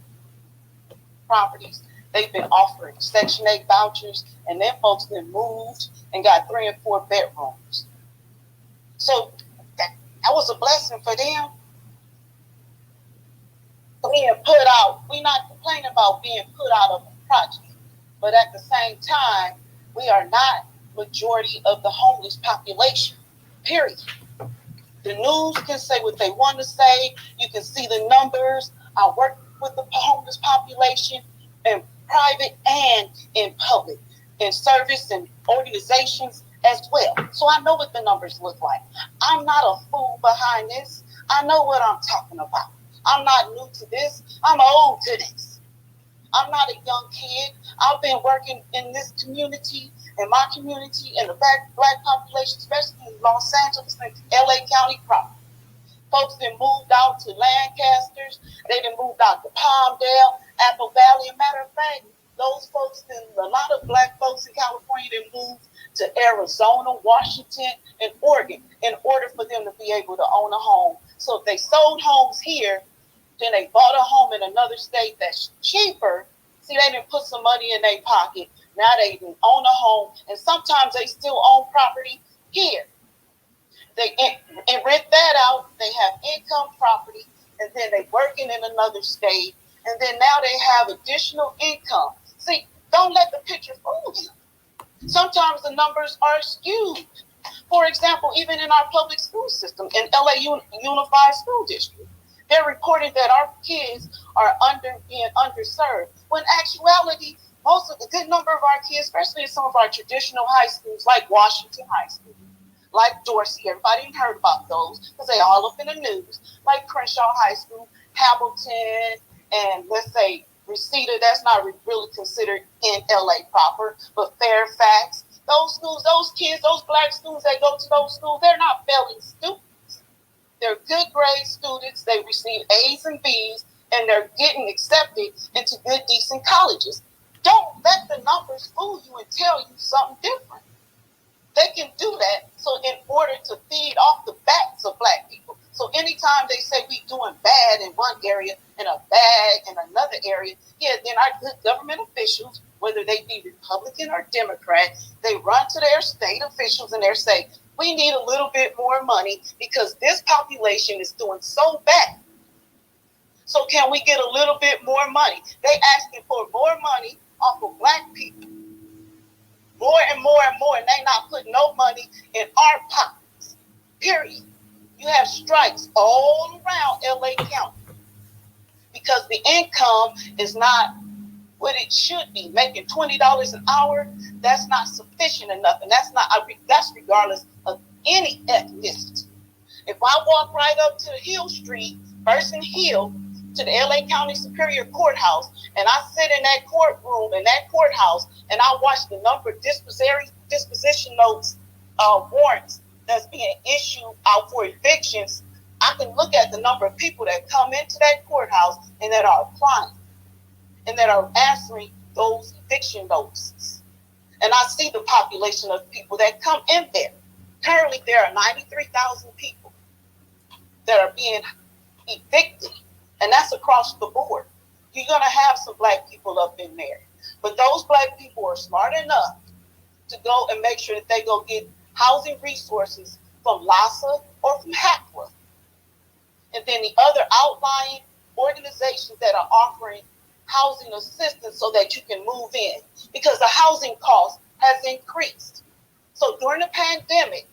properties, they've been offering Section 8 vouchers, and them folks been moved and got 3 and 4 bedrooms. So that was a blessing for them. Being put out, we're not complaining about being put out of a project, but at the same time, we are not majority of the homeless population, period. The news can say what they want to say. You can see the numbers. I work with the homeless population in private and in public, in service and organizations as well. So I know what the numbers look like. I'm not a fool behind this. I know what I'm talking about. I'm not new to this. I'm old to this. I'm not a young kid. I've been working in this community, in my community, in the black population, especially in Los Angeles and LA County proper. Folks been moved out to Lancasters. They been moved out to Palmdale, Apple Valley. As a matter of fact, those folks, a lot of black folks in California Arizona, Washington, and Oregon in order for them to be able to own a home. So if they sold homes here, then they bought a home in another state that's cheaper. See, they didn't put some money in their pocket. Now they own a home, and sometimes they still own property here. They and rent that out. They have income property, and then they working in another state, and then now they have additional income. See, don't let the picture fool you. Sometimes the numbers are skewed. For example, even in our public school system, in LA Unified School District, they're reporting that our kids are being underserved. When in actuality, most of the good number of our kids, especially in some of our traditional high schools, like Washington High School, like Dorsey, everybody even heard about those because they all up in the news, like Crenshaw High School, Hamilton, and let's say Reseda, that's not really considered in LA proper, but Fairfax. Those schools, those kids, those black students that go to those schools, they're not failing students. They're good grade students. They receive A's and B's, and they're getting accepted into good, decent colleges. Don't let the numbers fool you and tell you something different. They can do that so in order to feed off the backs of black people. So anytime they say we doing bad in one area and a bad in another area, yeah, then our good government officials, whether they be Republican or Democrat, they run to their state officials and they say, we need a little bit more money because this population is doing so bad. So can we get a little bit more money? They asking for more money off of black people. More and more and more, and they not putting no money in our pockets. Period. You have strikes all around LA County because the income is not what it should be. Making $20 an hour, that's not sufficient enough, and that's regardless of any ethnicity. If I walk right up to Hill Street, First and Hill, to the LA County Superior Courthouse, and I sit in that courtroom, in that courthouse, and I watch the number of disposition notes, warrants that's being issued out for evictions, I can look at the number of people that come into that courthouse and that are applying and that are answering those eviction notices. And I see the population of people that come in there. Currently, there are 93,000 people that are being evicted. And that's across the board. You're going to have some black people up in there. But those black people are smart enough to go and make sure that they go get housing resources from LASA or from HACWA. And then the other outlying organizations that are offering housing assistance so that you can move in. Because the housing cost has increased. So during the pandemic,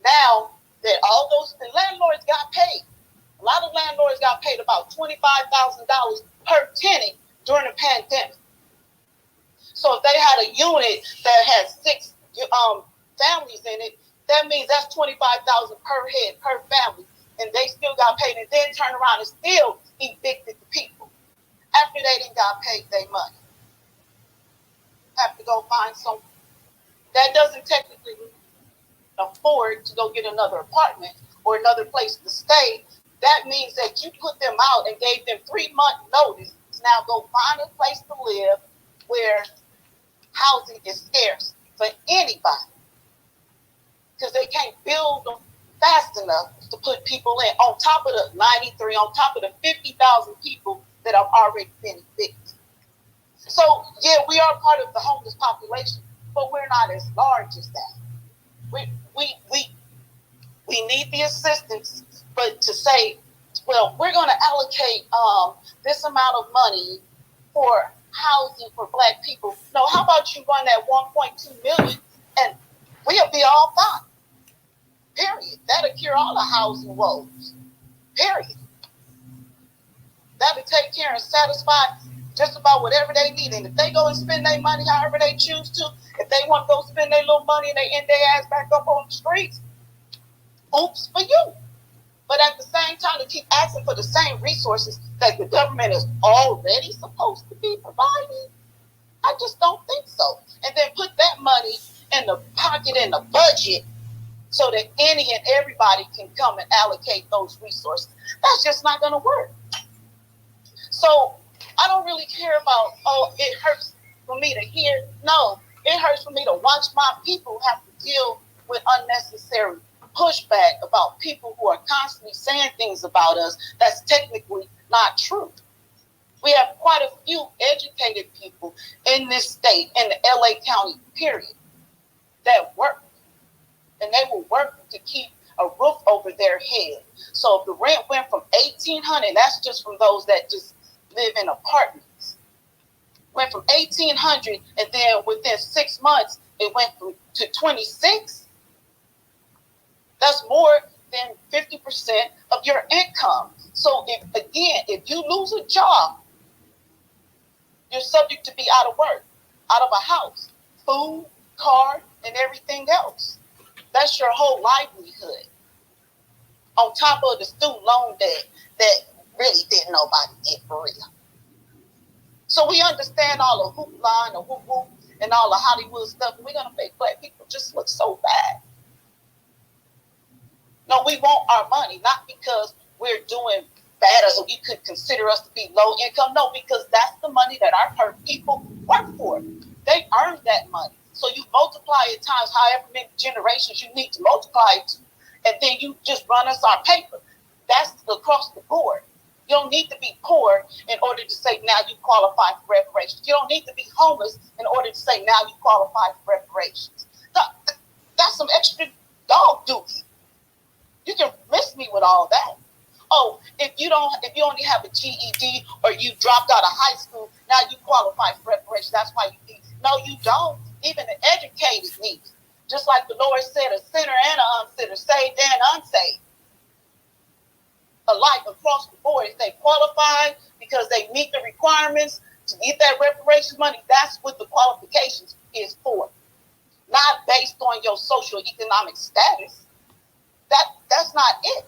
now that all those the landlords got paid, a lot of landlords got paid about $25,000 per tenant during the pandemic. So if they had a unit that had 6 families in it, that means that's $25,000 per head, per family. And they still got paid and then turn around and still evicted the people after they didn't got paid their money. Have to go find some that doesn't technically afford to go get another apartment or another place to stay. That means that you put them out and gave them 3-month notice. Now go find a place to live where housing is scarce for anybody. Because they can't build them fast enough to put people in. On top of the 93, on top of the 50,000 people that have already been evicted. So, yeah, we are part of the homeless population, but we're not as large as that. We need the assistance. But to say, well, we're going to allocate this amount of money for housing for black people. No, how about you run that 1.2 million and we'll be all fine. Period. That'll cure all the housing woes. Period. That'll take care and satisfy just about whatever they need. And if they go and spend their money however they choose to, if they want to go spend their little money and they end their ass back up on the streets, oops for you. But at the same time, to keep asking for the same resources that the government is already supposed to be providing, I just don't think so. And then put that money in the pocket in the budget so that any and everybody can come and allocate those resources. That's just not going to work. So I don't really care about, oh, it hurts for me to hear. No, it hurts for me to watch my people have to deal with unnecessary pushback about people who are constantly saying things about us that's technically not true. We have quite a few educated people in this state, in the LA County, period, that work. And they will work to keep a roof over their head. So if the rent went from $1,800, that's just from those that just live in apartments. Went from $1,800, and then within 6 months, it went to $26. That's more than 50% of your income. So if you lose a job, you're subject to be out of work, out of a house, food, car, and everything else. That's your whole livelihood. On top of the student loan debt that really didn't nobody get for real. So we understand all the hoopla and the whoop and all the Hollywood stuff. We're going to make black people just look so bad. No, we want our money, not because we're doing bad or you could consider us to be low income. No, because that's the money that our people work for. They earn that money. So you multiply it times however many generations you need to multiply it to, and then you just run us our paper. That's across the board. You don't need to be poor in order to say now you qualify for reparations. You don't need to be homeless in order to say now you qualify for reparations. That's some extra dog duty. You can miss me with all that. Oh, if you only have a GED or you dropped out of high school, now you qualify for reparations. That's why you need. No, you don't. Even the educated need. Just like the Lord said, a sinner and an unsinner, saved and unsaved. Alike across the board, if they qualify because they meet the requirements to get that reparations money, that's what the qualifications is for. Not based on your social economic status. That's not it.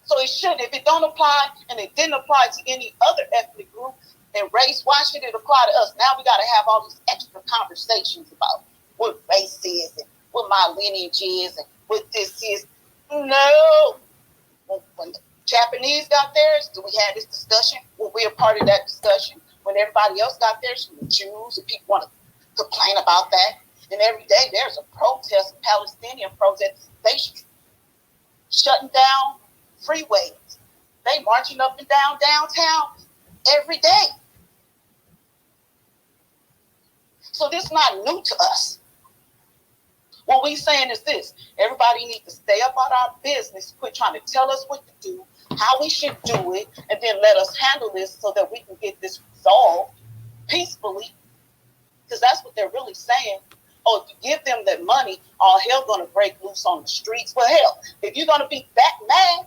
So it should, if it don't apply and it didn't apply to any other ethnic group and race, why should it apply to us? Now we got to have all these extra conversations about what race is and what my lineage is and what this is. No. When the Japanese got theirs, do we have this discussion? Were we a part of that discussion? When everybody else got theirs, from the Jews, and people want to complain about that. And every day there's a protest, a Palestinian protest. They shutting down freeways. They marching up and down downtown every day. So this is not new to us. What we saying is this: everybody needs to stay up on our business, quit trying to tell us what to do, how we should do it, and then let us handle this so that we can get this resolved peacefully. Because that's what they're really saying. Oh, if you give them that money, all hell gonna break loose on the streets. Well, hell, if you're gonna be that mad,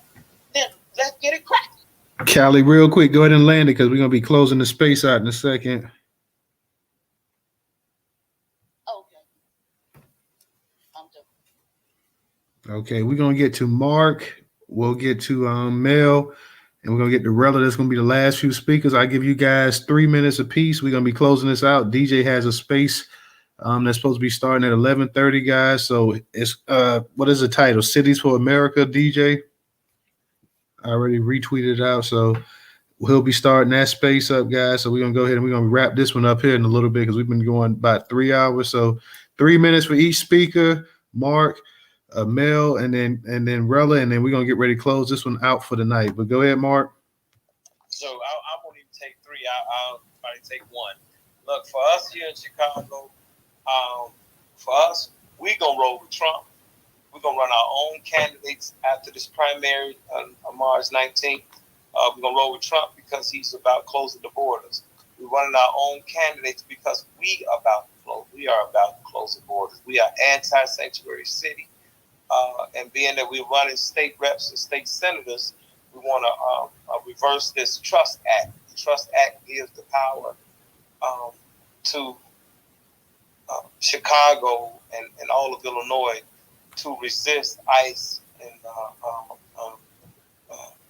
then let's get it cracking. Callie, real quick, go ahead and land it because we're gonna be closing the space out in a second. Okay. I'm done. Okay, we're gonna get to Mark. We'll get to Mel, and we're gonna get to Rella. That's gonna be the last few speakers. I give you guys 3 minutes apiece. We're gonna be closing this out. DJ has a space that's supposed to be starting at 11:30, guys. So it's what is the title? Cities for America, DJ. I already retweeted it out, so he'll be starting that space up, guys. So we're gonna go ahead and we're gonna wrap this one up here in a little bit because we've been going about 3 hours. So 3 minutes for each speaker. Mark, Mel, and then Rella, and then we're gonna get ready to close this one out for the night. But go ahead, Mark. So I won't even take three. I'll probably take one. Look, for us here in Chicago, for us, we gonna roll with Trump. We're gonna run our own candidates after this primary on March 19th. We're gonna roll with Trump because he's about closing the borders. We're running our own candidates because we are about closing borders. We are anti-sanctuary city. And being that we're running state reps and state senators, we want to reverse this Trust Act. The Trust Act gives the power to Chicago and all of Illinois to resist ICE and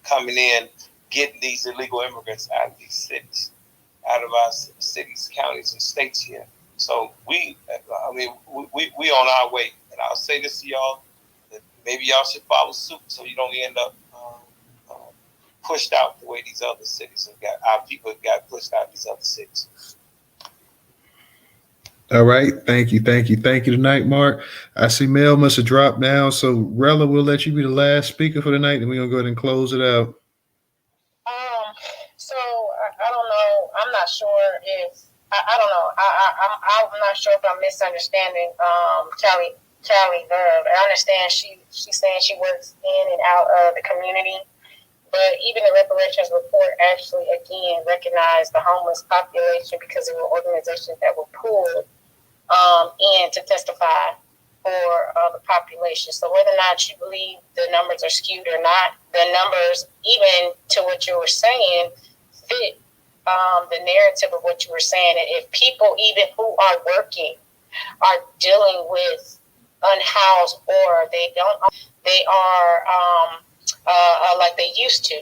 coming in, getting these illegal immigrants out of these cities, out of our cities, counties, and states here. So we on our way. And I'll say this to y'all, that maybe y'all should follow suit so you don't end up pushed out the way these other cities have got. Our people have got pushed out these other cities. All right. Thank you. Tonight, Mark. I see Mel must have dropped down. So, Rella, we'll let you be the last speaker for the night, and we're going to go ahead and close it out. So I don't know. I'm not sure if I don't know. I'm not sure if I'm misunderstanding Callie Love. I understand she's saying she works in and out of the community, but even the reparations report actually again recognized the homeless population because there were organizations that were pulled in to testify for the population. So whether or not you believe the numbers are skewed or not, the numbers, even to what you were saying, fit the narrative of what you were saying. And if people, even who are working, are dealing with unhoused or they are like they used to.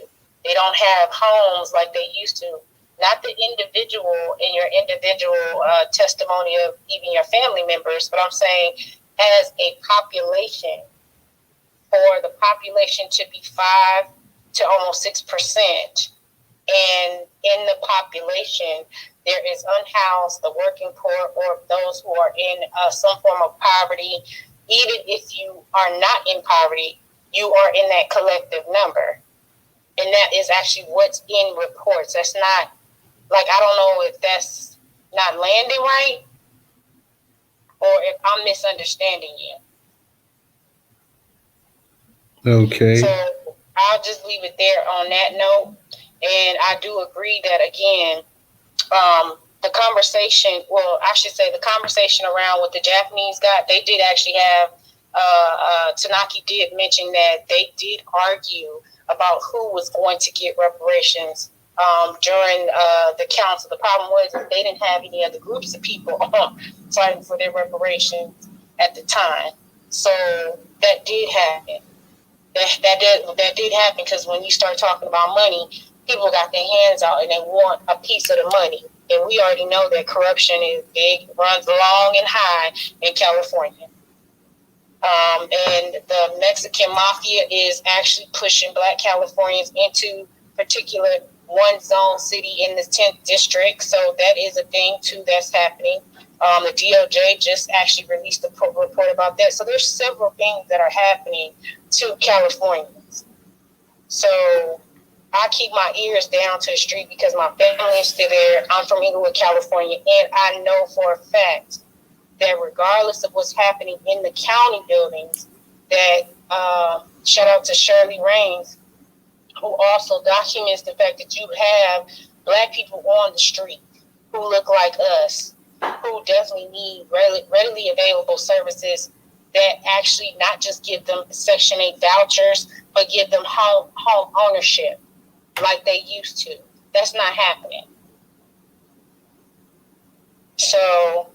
They don't have homes like they used to. Not the individual in your individual testimony of even your family members, but I'm saying as a population, for the population to be 5 to almost 6%, and in the population, there is unhoused, the working poor, or those who are in some form of poverty. Even if you are not in poverty, you are in that collective number. And that is actually what's in reports. That's not, like, I don't know if that's not landing right or if I'm misunderstanding you. Okay. So I'll just leave it there on that note. And I do agree that, again, the conversation, well, I should say the conversation around what the Japanese got, they did actually have, Tanaki did mention that they did argue about who was going to get reparations during the council. The problem was that they didn't have any other groups of people fighting for their reparations at the time. So that did happen. That did happen because when you start talking about money, people got their hands out and they want a piece of the money. And we already know that corruption is big, runs long and high in California. And the Mexican mafia is actually pushing Black Californians into particular one zone city in the 10th district. So that is a thing too that's happening. The DOJ just actually released a report about that. So there's several things that are happening to Californians. So I keep my ears down to the street because my family is still there. I'm from Inglewood, California, and I know for a fact that regardless of what's happening in the county buildings, that shout out to Shirley Raines, who also documents the fact that you have Black people on the street who look like us, who definitely need readily available services that actually not just give them Section 8 vouchers, but give them home ownership like they used to. That's not happening. So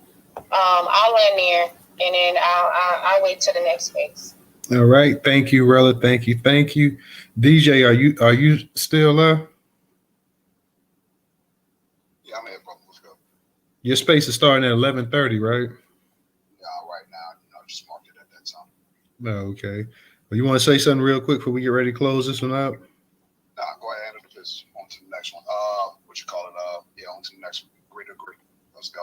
I'll land there, and then I'll wait till the next phase. All right. Thank you, Rella. Thank you. DJ, are you still there? Yeah, I'm here, brother. Let's go. Your space is starting at 11:30, right? Yeah, right now, just marked it at that time. No, okay. Well, you want to say something real quick before we get ready to close this one out? Nah, go ahead and just on to the next one. What you call it? On to the next one. Agree. Let's go.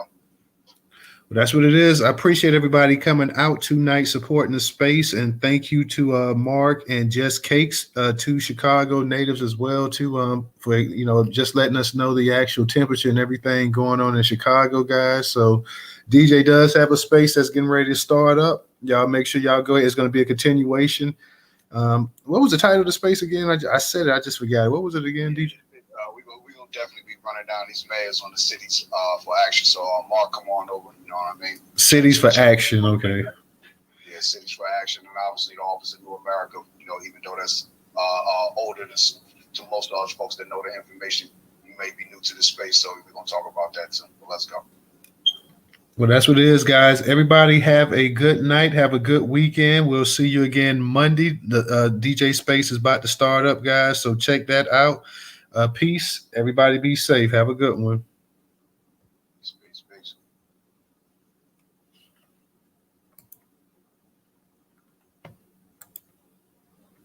Well, that's what it is. I appreciate everybody coming out tonight, supporting the space, and thank you to Mark and Just Cakes, two Chicago natives as well, too, for just letting us know the actual temperature and everything going on in Chicago, guys. So DJ does have a space that's getting ready to start up. Y'all make sure y'all go ahead. It's going to be a continuation. What was the title of the space again? I said it. I just forgot. What was it again, DJ? We're going to definitely be running down these mayors on the cities for action. So, Mark, come on over. You know what I mean? Cities for action. Okay. Yeah, cities for action. And obviously the Office of New America, even though that's older to most of those folks that know the information, you may be new to the space. So we're going to talk about that soon. But let's go. Well, that's what it is, guys. Everybody have a good night. Have a good weekend. We'll see you again Monday. The DJ space is about to start up, guys. So check that out. Peace. Everybody be safe. Have a good one.